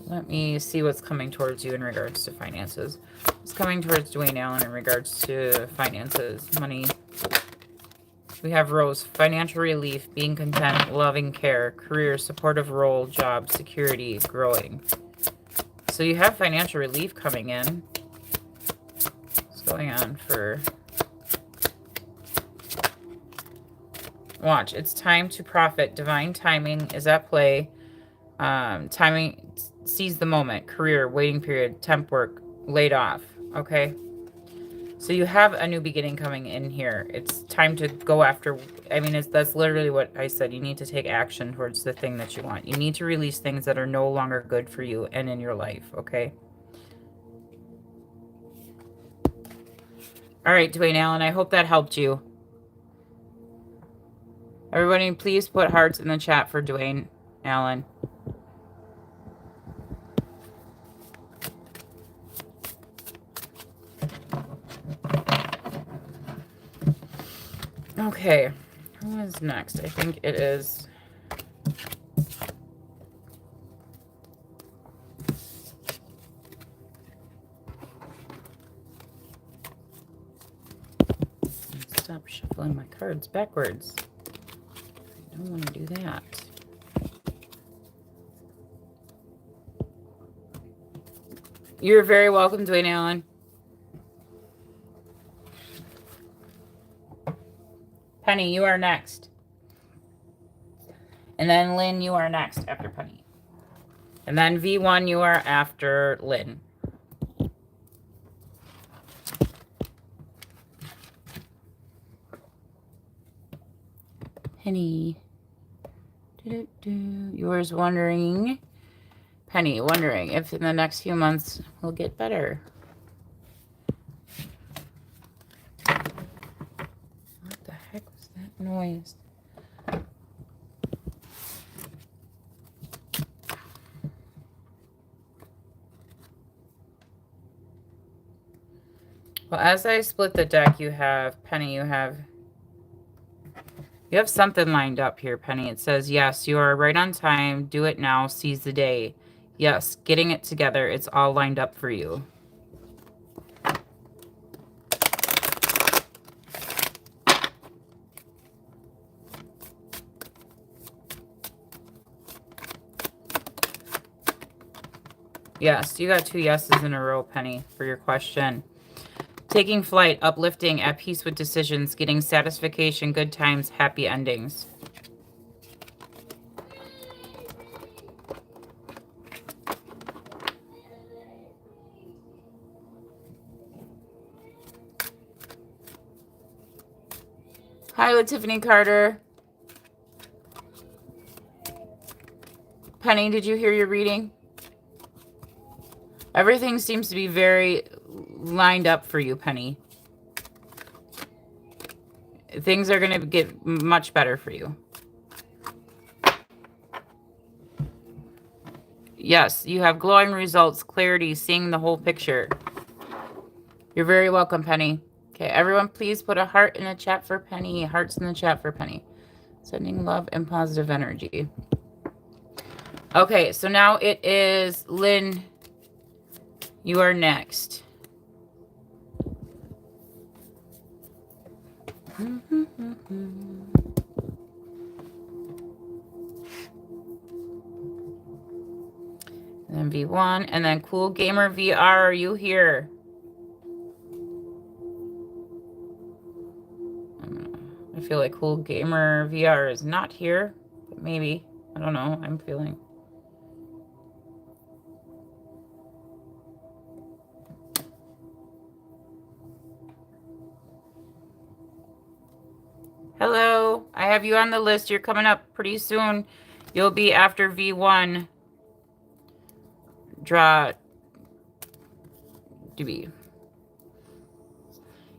Let me see what's coming towards you in regards to finances. What's coming towards Dwayne Allen in regards to finances, money. We have Rose, financial relief, being content, loving care, career, supportive role, job, security, growing. So you have financial relief coming in. What's going on for... Watch, it's time to profit. Divine timing is at play. Timing, seize the moment. Career, waiting period, temp work, laid off. Okay? So you have a new beginning coming in here. It's time to go after... I mean, that's literally what I said. You need to take action towards the thing that you want. You need to release things that are no longer good for you and in your life. Okay? All right, Dwayne Allen, I hope that helped you. Everybody, please put hearts in the chat for Dwayne Allen. Okay, who is next? I think it is... Stop shuffling my cards backwards. I don't want to do that. You're very welcome, Dwayne Allen. Penny, you are next. And then Lynn, you are next after Penny. And then V1, you are after Lynn. Penny. Yours wondering. Penny, wondering if in the next few months we'll get better. What the heck was that noise? Well, as I split the deck, you have, Penny, you have something lined up here, Penny. It says, yes, you are right on time. Do it now. Seize the day. Yes, getting it together. It's all lined up for you. Yes, you got 2 yeses in a row, Penny, for your question. Taking flight, uplifting, at peace with decisions, getting satisfaction, good times, happy endings. Hi, Tiffany Carter. Penny, did you hear your reading? Everything seems to be very lined up for you, Penny. Things are going to get much better for you. Yes, you have glowing results, clarity, seeing the whole picture. You're very welcome, Penny. Okay, everyone, please put a heart in the chat for Penny. Hearts in the chat for Penny. Sending love and positive energy. Okay, so now it is Lynn. You are next. And then V1, and then Cool Gamer VR, are you here? I feel like Cool Gamer VR is not here, but maybe. I don't know. I'm feeling. have you on the list. You're coming up pretty soon. You'll be after V1. Draw to be.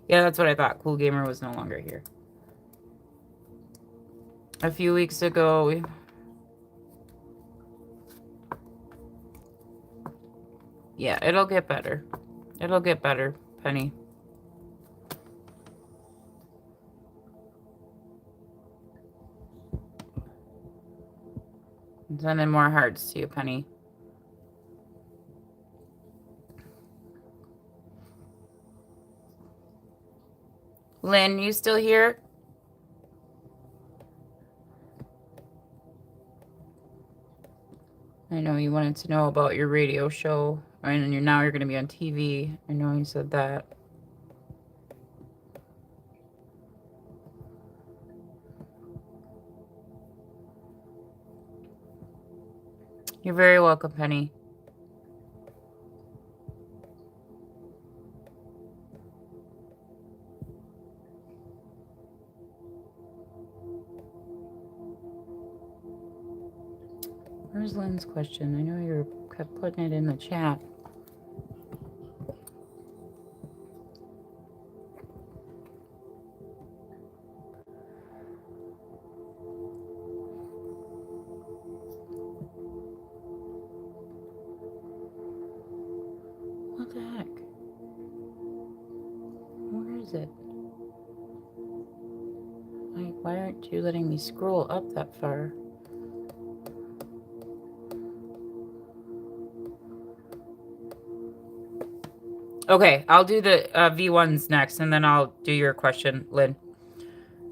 Yeah, that's what I thought. Cool Gamer was no longer here. A few weeks ago, yeah, it'll get better. It'll get better, Penny. I'm sending more hearts to you, Penny. Lynn, you still here? I know you wanted to know about your radio show, and now you're going to be on TV. I know you said that. You're very welcome, Penny. Where's Lynn's question? I know you kept putting it in the chat. What the heck? Where is it? Like, why aren't you letting me scroll up that far? Okay, I'll do the V1s next, and then I'll do your question, Lynn.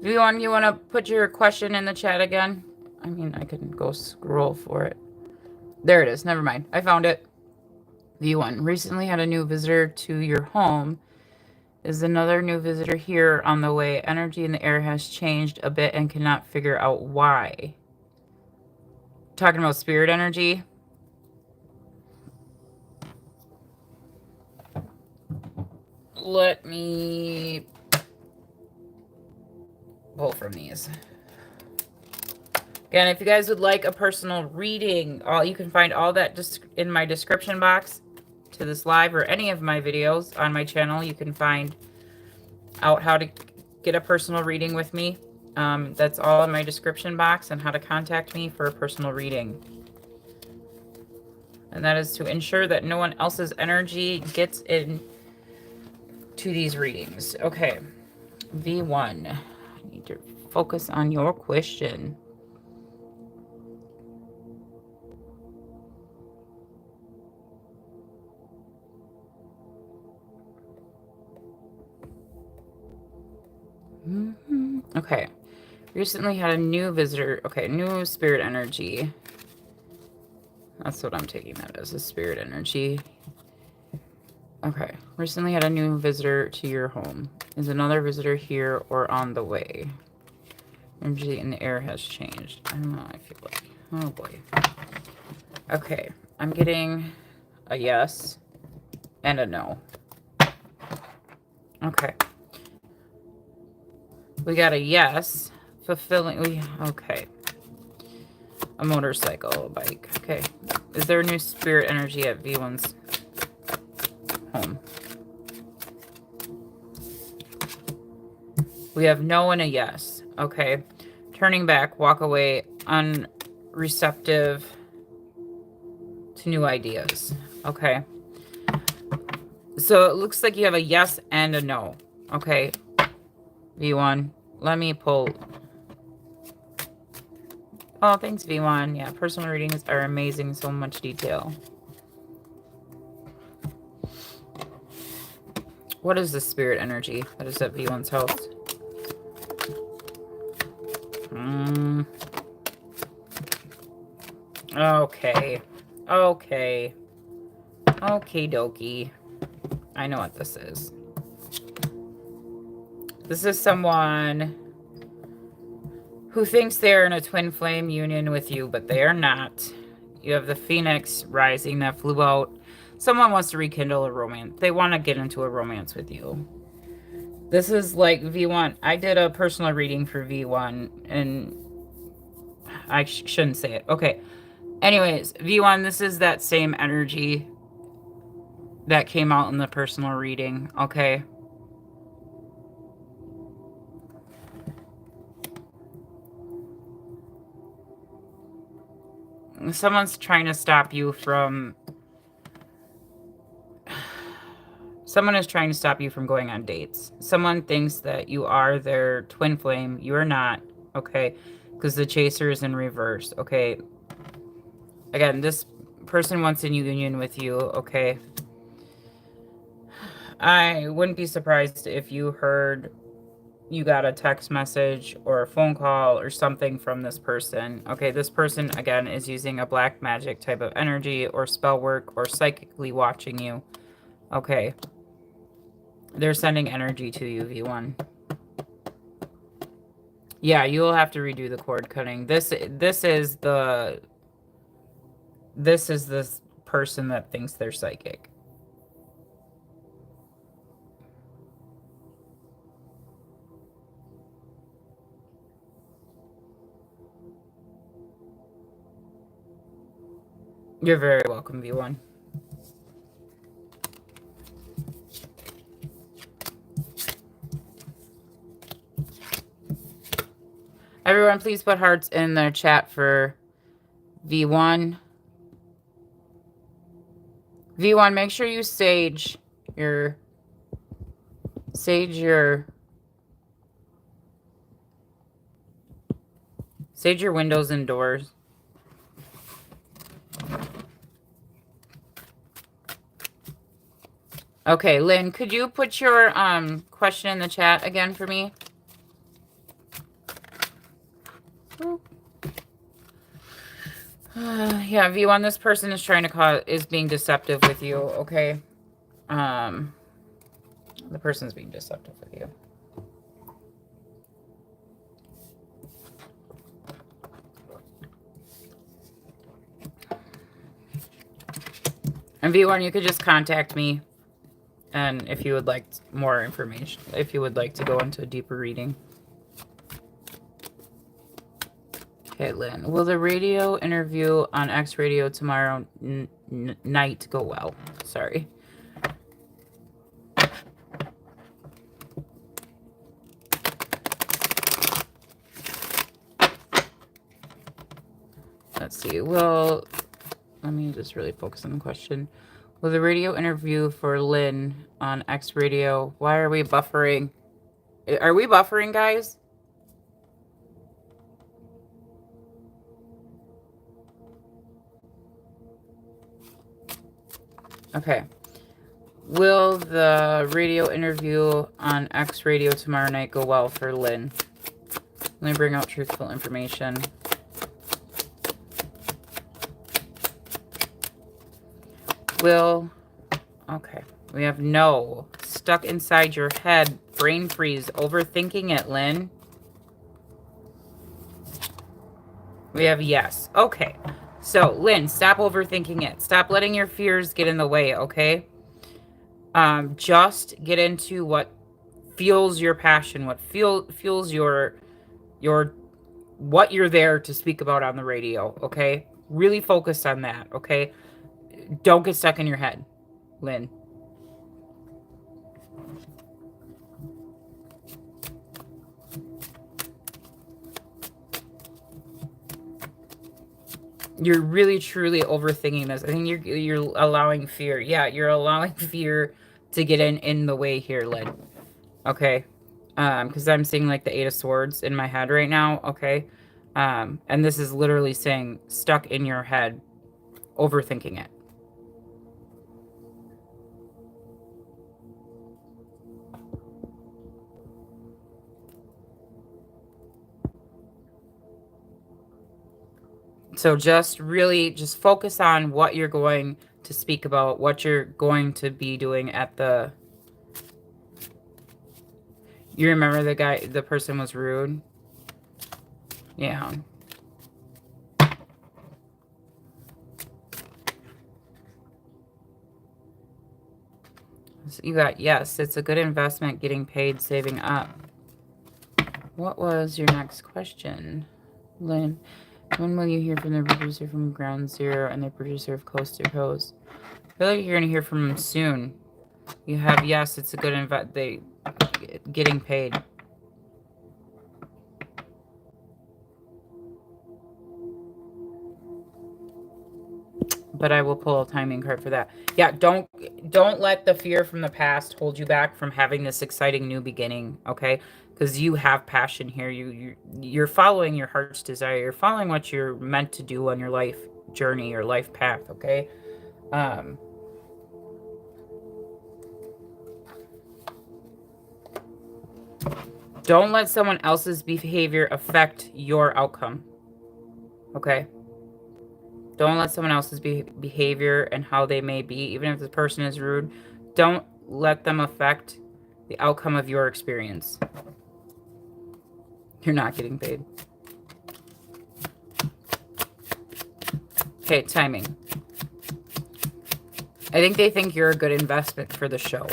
V1, you want to put your question in the chat again? I mean, I can go scroll for it. There it is. Never mind. I found it. V1, recently had a new visitor to your home. Is another new visitor here on the way? Energy in the air has changed a bit and cannot figure out why. Talking about spirit energy. Let me pull from these. Again, if you guys would like a personal reading, you can find all that in my description box to this live or any of my videos on my channel. You can find out how to get a personal reading with me. That's all in my description box, and how to contact me for a personal reading. And that is to ensure that no one else's energy gets in to these readings. Okay, V1, I need to focus on your question. Okay, recently had a new visitor. Okay, new spirit energy. That's what I'm taking that as, a spirit energy. Okay, recently had a new visitor to your home. Is another visitor here or on the way? Energy in the air has changed. I don't know, I feel like, oh boy. Okay, I'm getting a yes and a no. Okay. We got a yes. Fulfilling, okay. A motorcycle, a bike. Okay. Is there a new spirit energy at V1's home? We have no and a yes. Okay. Turning back, walk away, unreceptive to new ideas. Okay. So it looks like you have a yes and a no. Okay. V1, let me pull. Oh, thanks, V1. Yeah, personal readings are amazing. So much detail. What is the spirit energy that is at V1's house? Okay. Okay. Okie dokie. I know what this is. This is someone who thinks they're in a twin flame union with you, but they are not. You have the phoenix rising that flew out. Someone wants to rekindle a romance. They want to get into a romance with you. This is like V1. I did a personal reading for V1, and I shouldn't say it. Okay. Anyways, V1, this is that same energy that came out in the personal reading, okay? Someone's trying to stop you from... Someone is trying to stop you from going on dates. Someone thinks that you are their twin flame. You are not, okay? Because the chaser is in reverse, okay? Again, this person wants a union with you, okay? I wouldn't be surprised if you heard you got a text message or a phone call or something from this person. Okay, this person, again, is using a black magic type of energy or spell work or psychically watching you. Okay. They're sending energy to you, V1. Yeah, you will have to redo the cord cutting. This is the person that thinks they're psychic. You're very welcome, V1. Everyone, please put hearts in the chat for V1. V1, make sure you sage your windows and doors. Okay, Lynn, could you put your question in the chat again for me? Yeah, V1, this person is trying to is being deceptive with you, okay? The person's being deceptive with you. And V1, you could just contact me, and if you would like more information, if you would like to go into a deeper reading. Okay, Lynn. Will the radio interview on X Radio tomorrow night go well? Sorry. Let's see. Well, let me just really focus on the question. Will the radio interview for Lynn on X Radio? Why are we buffering? Are we buffering, guys? Okay. Will the radio interview on X Radio tomorrow night go well for Lynn? Let me bring out truthful information. Okay. We have no. Stuck inside your head. Brain freeze. Overthinking it, Lynn. We have yes. Okay. So, Lynn, stop overthinking it. Stop letting your fears get in the way, okay? Just get into what fuels your passion, what fuels your what you're there to speak about on the radio, okay? Really focus on that, okay? Don't get stuck in your head, Lynn. You're really truly overthinking this. I think you're allowing fear. Yeah, you're allowing fear to get in the way here, Lynn. Okay. Because I'm seeing like the 8 of Swords in my head right now, okay? And this is literally saying stuck in your head, overthinking it. So just focus on what you're going to speak about, what you're going to be doing at the... You remember the person was rude? Yeah. So you got, yes, it's a good investment, getting paid, saving up. What was your next question, Lynn? When will you hear from the producer from Ground Zero and the producer of Coast to Coast? I feel like you're going to hear from them soon. You have, yes, it's a good getting paid. But I will pull a timing card for that. Yeah, don't let the fear from the past hold you back from having this exciting new beginning, okay? Because you have passion here. You're following your heart's desire. You're following what you're meant to do on your life journey, your life path, okay? Don't let someone else's behavior affect your outcome, okay? Don't let someone else's behavior and how they may be, even if the person is rude, don't let them affect the outcome of your experience. You're not getting paid. Okay, timing. I think they think you're a good investment for the show.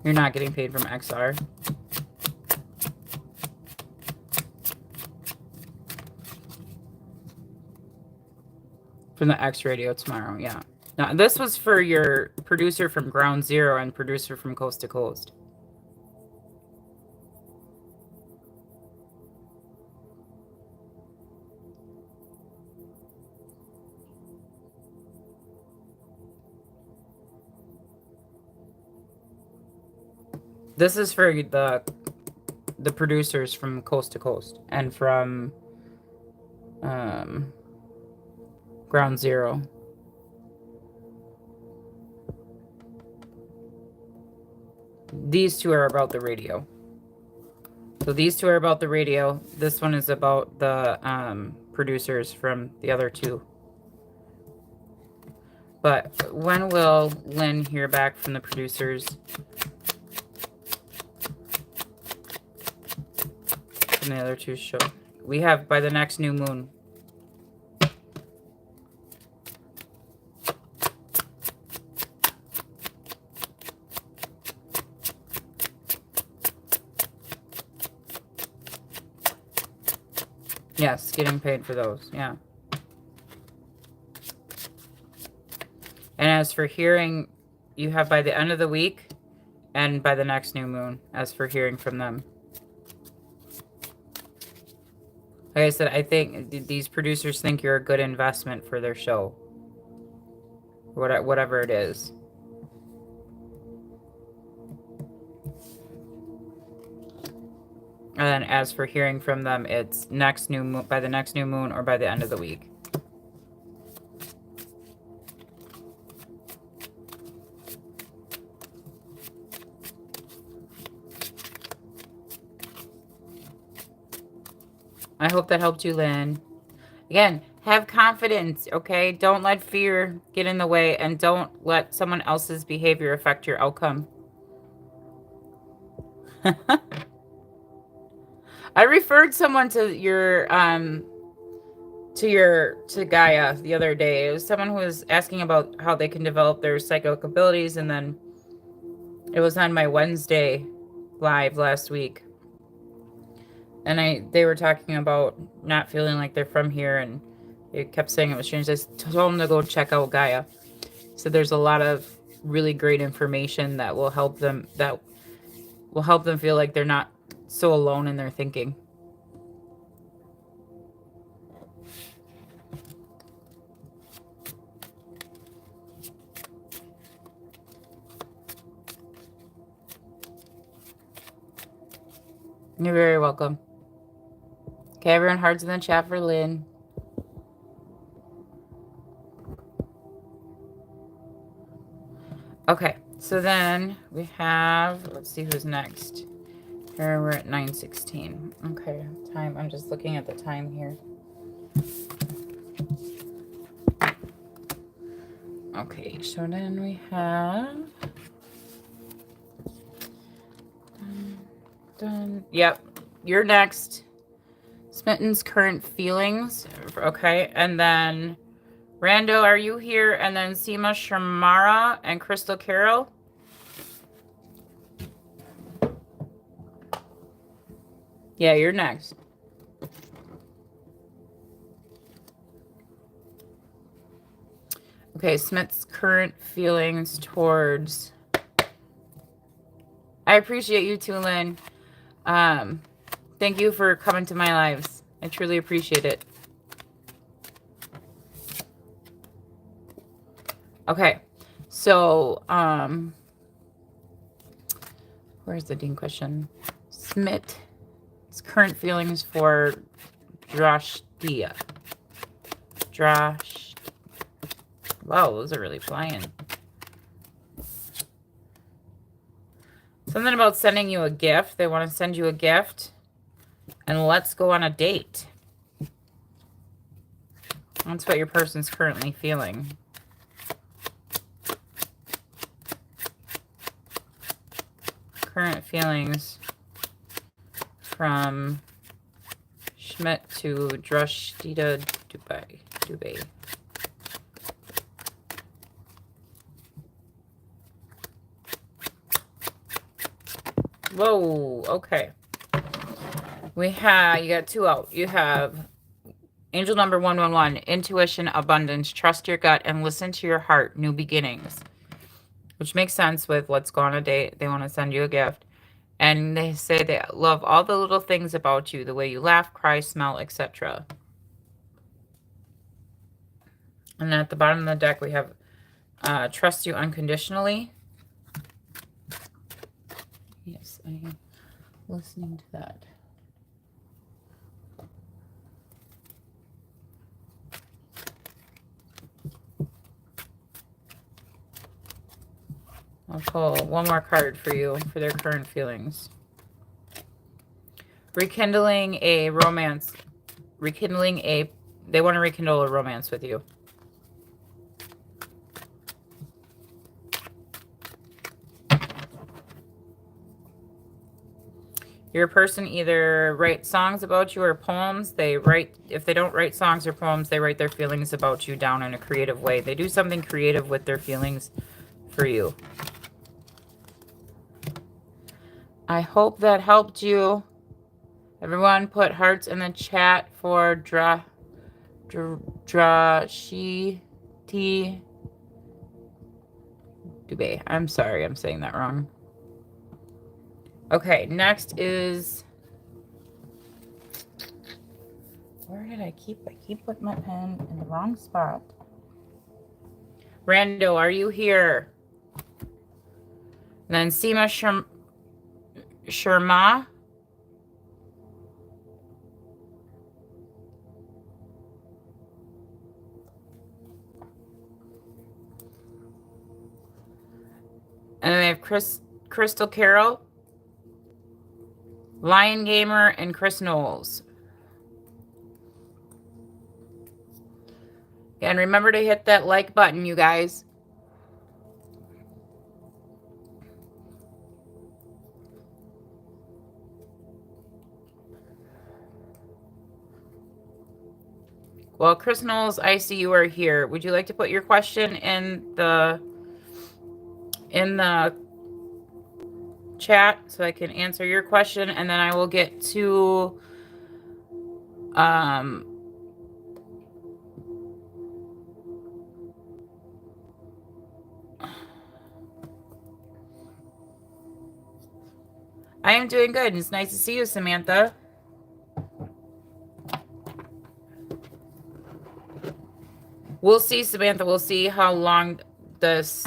You're not getting paid from XR. From the X radio tomorrow, yeah. Now, this was for your producer from Ground Zero and producer from Coast to Coast. This is for the producers from Coast to Coast and from Ground Zero. These two are about the radio. So these two are about the radio. This one is about the producers from the other two. But when will Lynn hear back from the producers? From the other two show. We have by the next new moon. Yes, getting paid for those, yeah. And as for hearing, you have by the end of the week and by the next new moon, as for hearing from them. Like I said, I think these producers think you're a good investment for their show. Whatever it is. And then as for hearing from them, it's next new moon, by the next new moon or by the end of the week. I hope that helped you, Lynn. Again, have confidence, okay? Don't let fear get in the way, and don't let someone else's behavior affect your outcome. I referred someone to to Gaia the other day. It was someone who was asking about how they can develop their psychic abilities, and then it was on my Wednesday live last week. And they were talking about not feeling like they're from here, and they kept saying it was strange. I told them to go check out Gaia. So there's a lot of really great information that will help them feel like they're not so alone in their thinking. You're very welcome. Okay, everyone, hearts in the chat for Lynn. Okay, so then we have, let's see who's next. Here we're at 9:16. Okay, time. I'm just looking at the time here. Okay, so then we have done. Yep, you're next. Smitten's current feelings. Okay, and then Rando, are you here? And then Seema Shamara and Crystal Carol. Yeah, you're next. Okay, Smith's current feelings towards... I appreciate you too, Lynn. Thank you for coming to my lives. I truly appreciate it. Okay, so, where's the Dean question? Smith's current feelings for Dashia. Wow, those are really flying. Something about sending you a gift. They want to send you a gift. And let's go on a date. That's what your person's currently feeling. Current feelings from Schmidt to Dashia Dubai. Whoa, okay. You got 2 out. You have angel number 111, intuition, abundance, trust your gut, and listen to your heart, new beginnings. Which makes sense with let's go on a date. They want to send you a gift. And they say they love all the little things about you, the way you laugh, cry, smell, etc. And at the bottom of the deck, we have trust you unconditionally. Yes, I am listening to that. I'll pull one more card for you for their current feelings. Rekindling a romance. They want to rekindle a romance with you. Your person either writes songs about you or poems. If they don't write songs or poems, they write their feelings about you down in a creative way. They do something creative with their feelings for you. I hope that helped you. Everyone put hearts in the chat for Dashia Dubai. I'm sorry, I'm saying that wrong. Okay, next is... Where did I keep putting my pen in the wrong spot. Rando, are you here? And then Seema Sharma. And then we have Crystal Carol, Lion Gamer, and Chris Nolles. And remember to hit that like button, you guys. Well, Chris Nolles, I see you are here. Would you like to put your question in the chat so I can answer your question, and then I will get to I am doing good. It's nice to see you, Samantha. We'll see, Samantha. We'll see how long this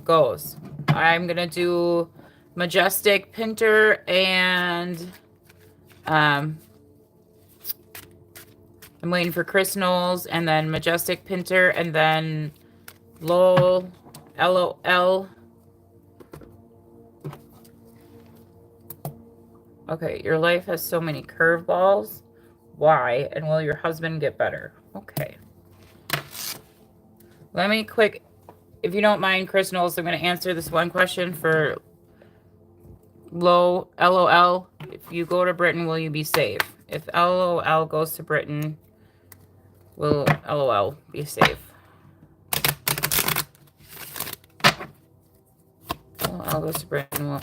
goes. I'm going to do Majestic Pinter and I'm waiting for Chris Nolles, and then Majestic Pinter, and then LOL. Okay, your life has so many curveballs. Why? And will your husband get better? Okay. Let me if you don't mind, Chris Nolles, I'm going to answer this one question for LOL. If you go to Britain, will you be safe? If LOL goes to Britain, will LOL be safe? All goes to Britain will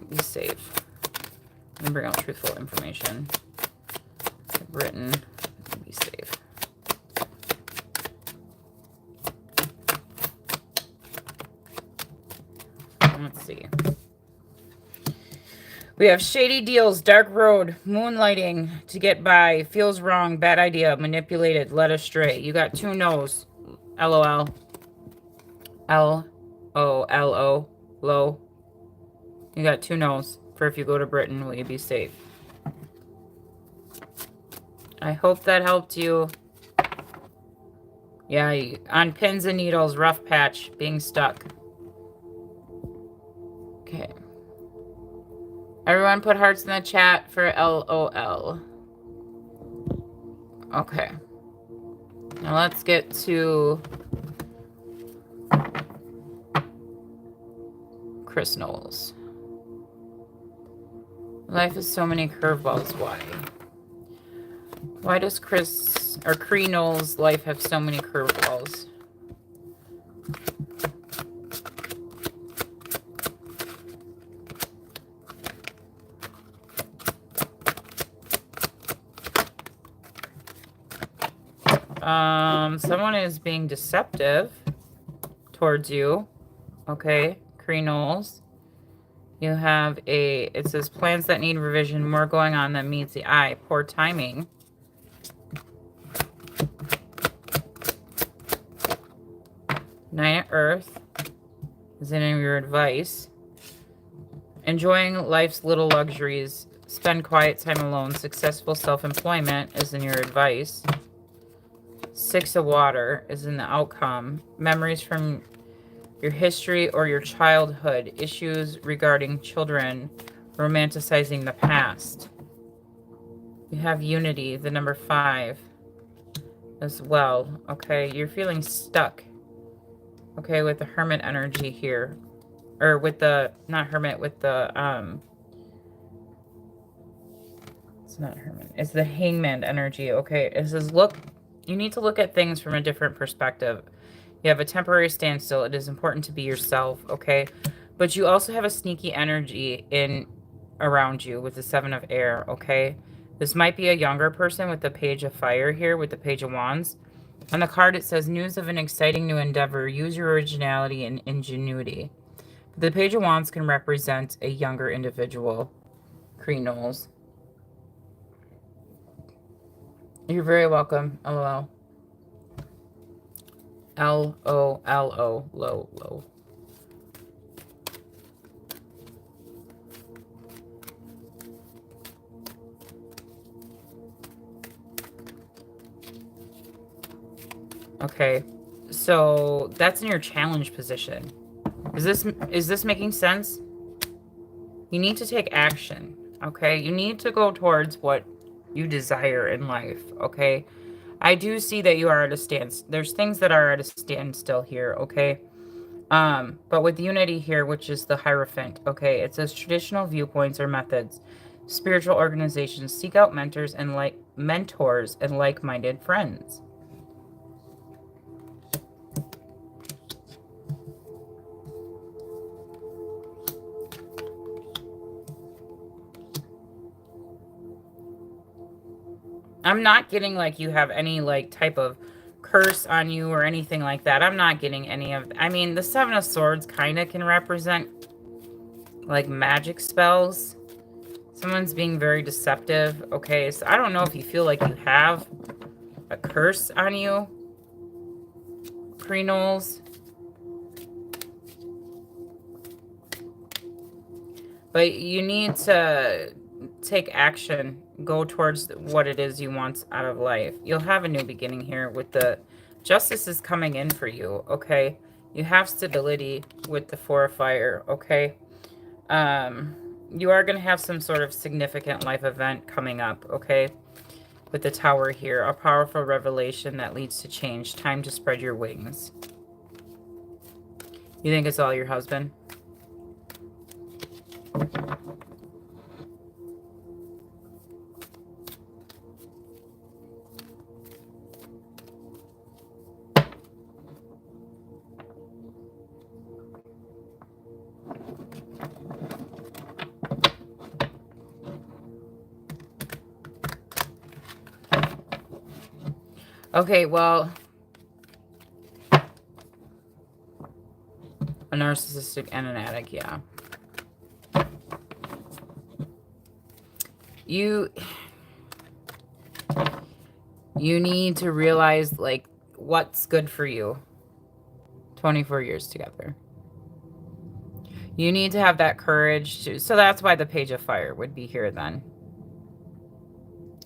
be safe. And bring out truthful information. Britain will be safe. Let's see. We have shady deals, dark road, moonlighting to get by, feels wrong, bad idea, manipulated, led astray. You got 2 no's. LOL. LOLO. Low. You got 2 no's for if you go to Britain, will you be safe? I hope that helped you. Yeah, on pins and needles, rough patch, being stuck. Okay. Everyone put hearts in the chat for LOL. Okay. Now let's get to Chris Knowles. Life is so many curveballs. Why? Why does Chris or Cree Knowles' life have so many curveballs? Someone is being deceptive towards you. Okay, Cree Knowles. You have it says plans that need revision, more going on than meets the eye, poor timing. Nine of Earth is in your advice. Enjoying life's little luxuries, spend quiet time alone, successful self-employment is in your advice. 6 of Water is in the outcome. Memories from your history or your childhood, issues regarding children, romanticizing the past. You have Unity, the number 5 as well. Okay, you're feeling stuck. Okay, with the Hermit energy here. Or with the, not Hermit, with the, it's not Hermit. It's the Hangman energy. Okay, it says, look, you need to look at things from a different perspective. You have a temporary standstill. It is important to be yourself, okay? But you also have a sneaky energy in around you with the 7 of Air, okay? This might be a younger person with the Page of Fire here, with the Page of Wands. On the card, it says, news of an exciting new endeavor. Use your originality and ingenuity. The Page of Wands can represent a younger individual, Cree Knowles. You're very welcome, LOL. L-O-L-O, low, low. Okay, so that's in your challenge position. Is this making sense? You need to take action, okay? You need to go towards what you desire in life, okay? I do see that you are at a standstill. There's things that are at a standstill here, okay? But with Unity here, which is the Hierophant, okay, it says traditional viewpoints or methods, spiritual organizations, seek out mentors and like-minded friends. I'm not getting like you have any like type of curse on you or anything like that. I'm not getting any of, I mean, the 7 of Swords kind of can represent like magic spells. Someone's being very deceptive. Okay, so I don't know if you feel like you have a curse on you, Cree Knowles. But you need to take action. Go towards what it is you want out of life. You'll have a new beginning here with the justice is coming in for you, okay? You have stability with the 4 of Fire, okay? You are going to have some sort of significant life event coming up, okay? With the Tower here, a powerful revelation that leads to change. Time to spread your wings. You think it's all your husband? Okay, well, a narcissistic and an addict, yeah. You need to realize, like, what's good for you. 24 years together. You need to have that courage to, so that's why the Page of Fire would be here then.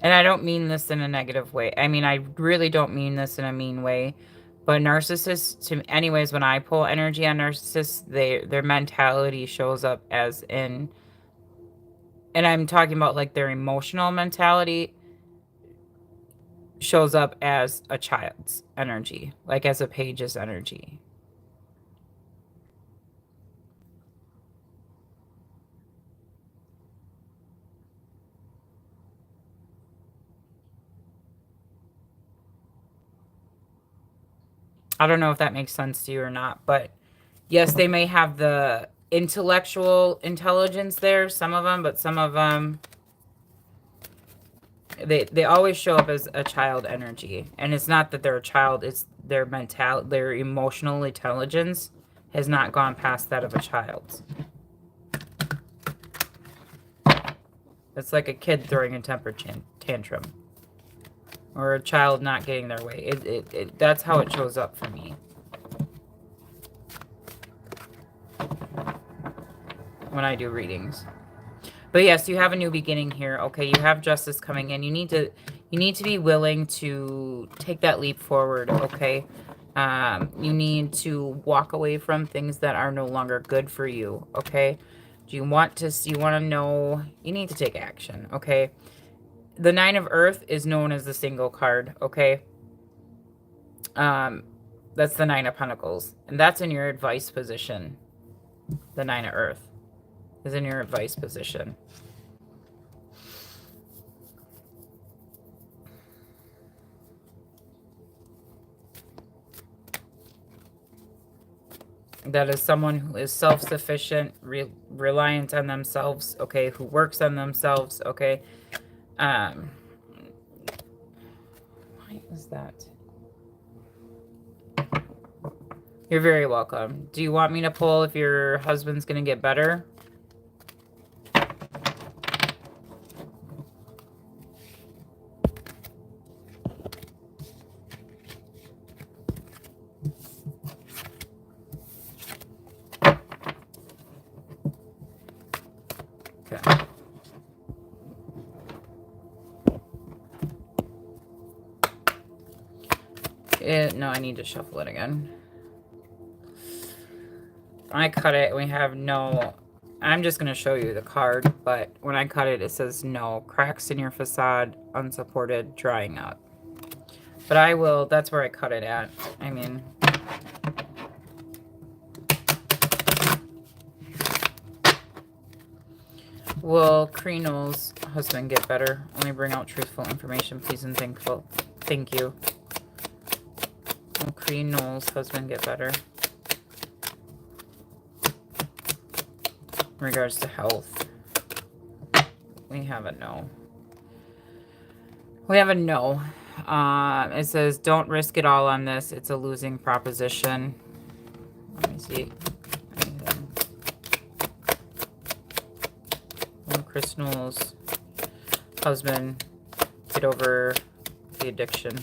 And I don't mean this in a negative way. I mean, I really don't mean this in a mean way. But narcissists, anyways, when I pull energy on narcissists, their mentality shows up as in, and I'm talking about like their emotional mentality shows up as a child's energy, like as a page's energy. I don't know if that makes sense to you or not, but yes, they may have the intellectual intelligence there, some of them, but some of them, they always show up as a child energy. And it's not that they're a child, it's their their emotional intelligence has not gone past that of a child's. It's like a kid throwing a temper tantrum. Or a child not getting their way. That's how it shows up for me. When I do readings. But yes, you have a new beginning here. Okay, you have justice coming in. You need to be willing to take that leap forward, okay? You need to walk away from things that are no longer good for you, okay? You want to know, you need to take action, okay? The Nine of Earth is known as the single card, okay? That's the Nine of Pentacles. And that's in your advice position. The Nine of Earth is in your advice position. That is someone who is self-sufficient, reliant on themselves, okay, who works on themselves, okay. Why is that? You're very welcome. Do you want me to pull if your husband's going to get better? No, I need to shuffle it again. I cut it and we have no... I'm just going to show you the card, but when I cut it, it says no. Cracks in your facade, unsupported, drying up. But I will... That's where I cut it at. I mean... Will Kreenol's husband get better? Only bring out truthful information, please and thankful. Thank you. Will Kreenol's husband get better? In regards to health. We have a no. We have a no. It says, don't risk it all on this. It's a losing proposition. Let me see. Will Kreenol's husband get over the addiction?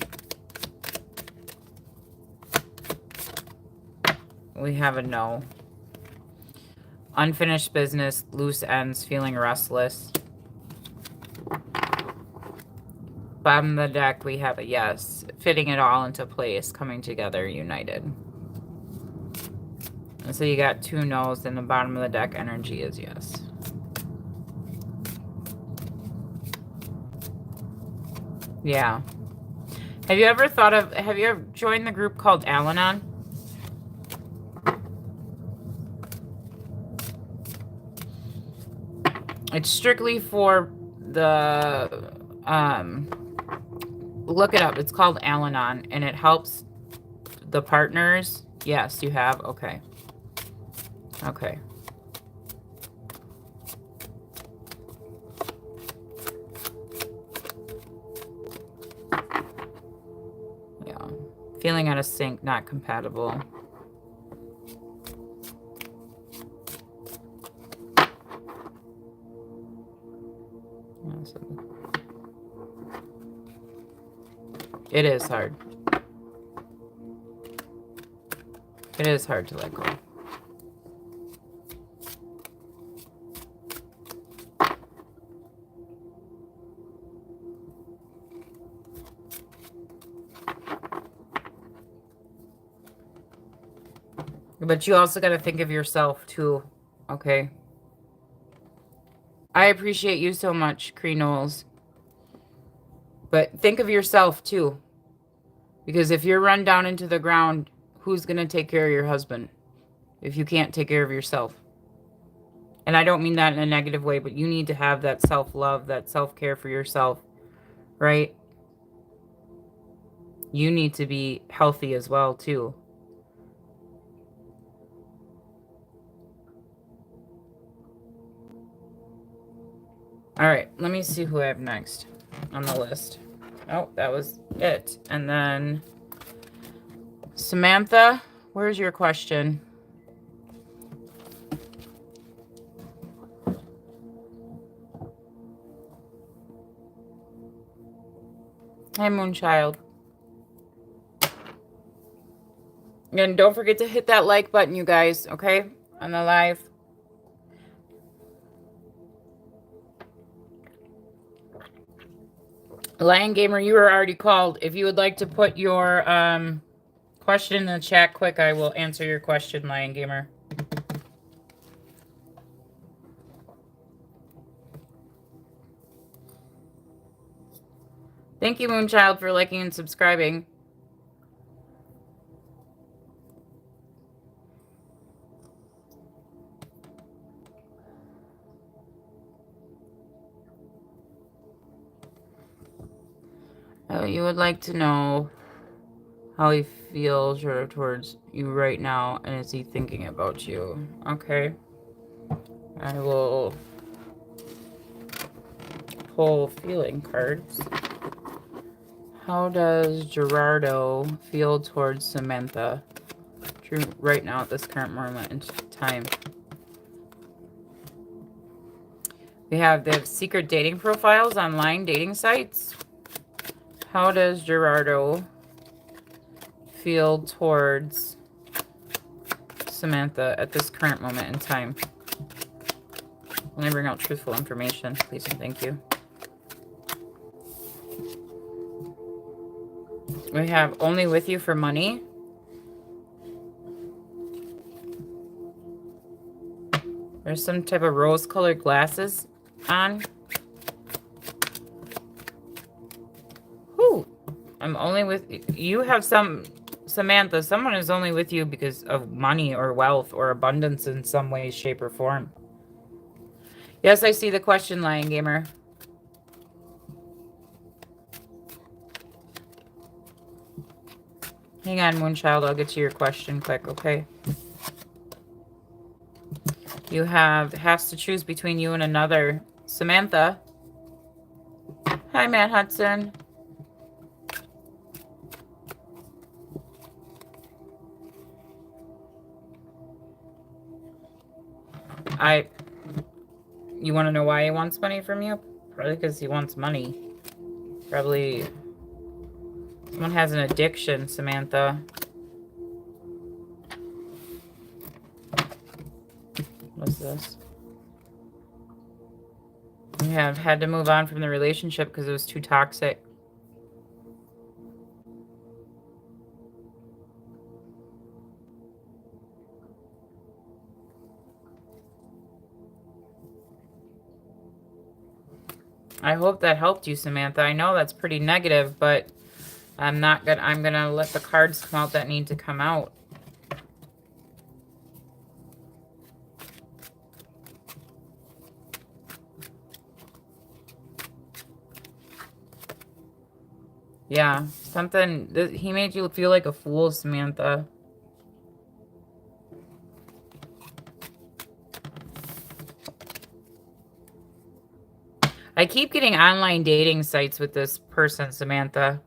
We have a no. Unfinished business, loose ends, feeling restless. Bottom of the deck, we have a yes. Fitting it all into place, coming together, united. And so you got two no's, and the bottom of the deck energy is yes. Yeah. Have you ever joined the group called Al-Anon? It's strictly for the, look it up. It's called Al-Anon, and it helps the partners. Yes, you have? Okay. Okay. Feeling out of sync, not compatible. It is hard. It is hard to let go. But you also got to think of yourself too, okay? I appreciate you so much, Nolles. But think of yourself too. Because if you're run down into the ground, who's going to take care of your husband if you can't take care of yourself? And I don't mean that in a negative way, but you need to have that self-love, that self-care for yourself, right? You need to be healthy as well too. All right, let me see who I have next on the list. Oh, that was it. And then Samantha, where's your question? Hi, Moonchild. And don't forget to hit that like button, you guys, okay? On the live. Lion Gamer, you were already called. If you would like to put your question in the chat quick, I will answer your question, Lion Gamer. Thank you, Moonchild, for liking and subscribing. You would like to know how he feels towards you right now, and is he thinking about you? Okay. I will pull feeling cards. How does Gerardo feel towards Samantha right now at this current moment in time? They have secret dating profiles, online dating sites. How does Gerardo feel towards Samantha at this current moment in time? When I bring out truthful information, please and thank you. We have only with you for money. There's some type of rose-colored glasses on. Whew. I'm only with you. You have Samantha, someone is only with you because of money or wealth or abundance in some way, shape, or form. Yes, I see the question, Lion Gamer. Hang on, Moonchild. I'll get to your question quick, okay? You has to choose between you and another. Samantha. Hi, Matt Hudson. You want to know why he wants money from you? Probably because he wants money. Probably someone has an addiction, Samantha. What's this? You have had to move on from the relationship because it was too toxic. I hope that helped you, Samantha. I know that's pretty negative, but I'm gonna let the cards come out that need to come out. Yeah, he made you feel like a fool, Samantha. I keep getting online dating sites with this person, Samantha.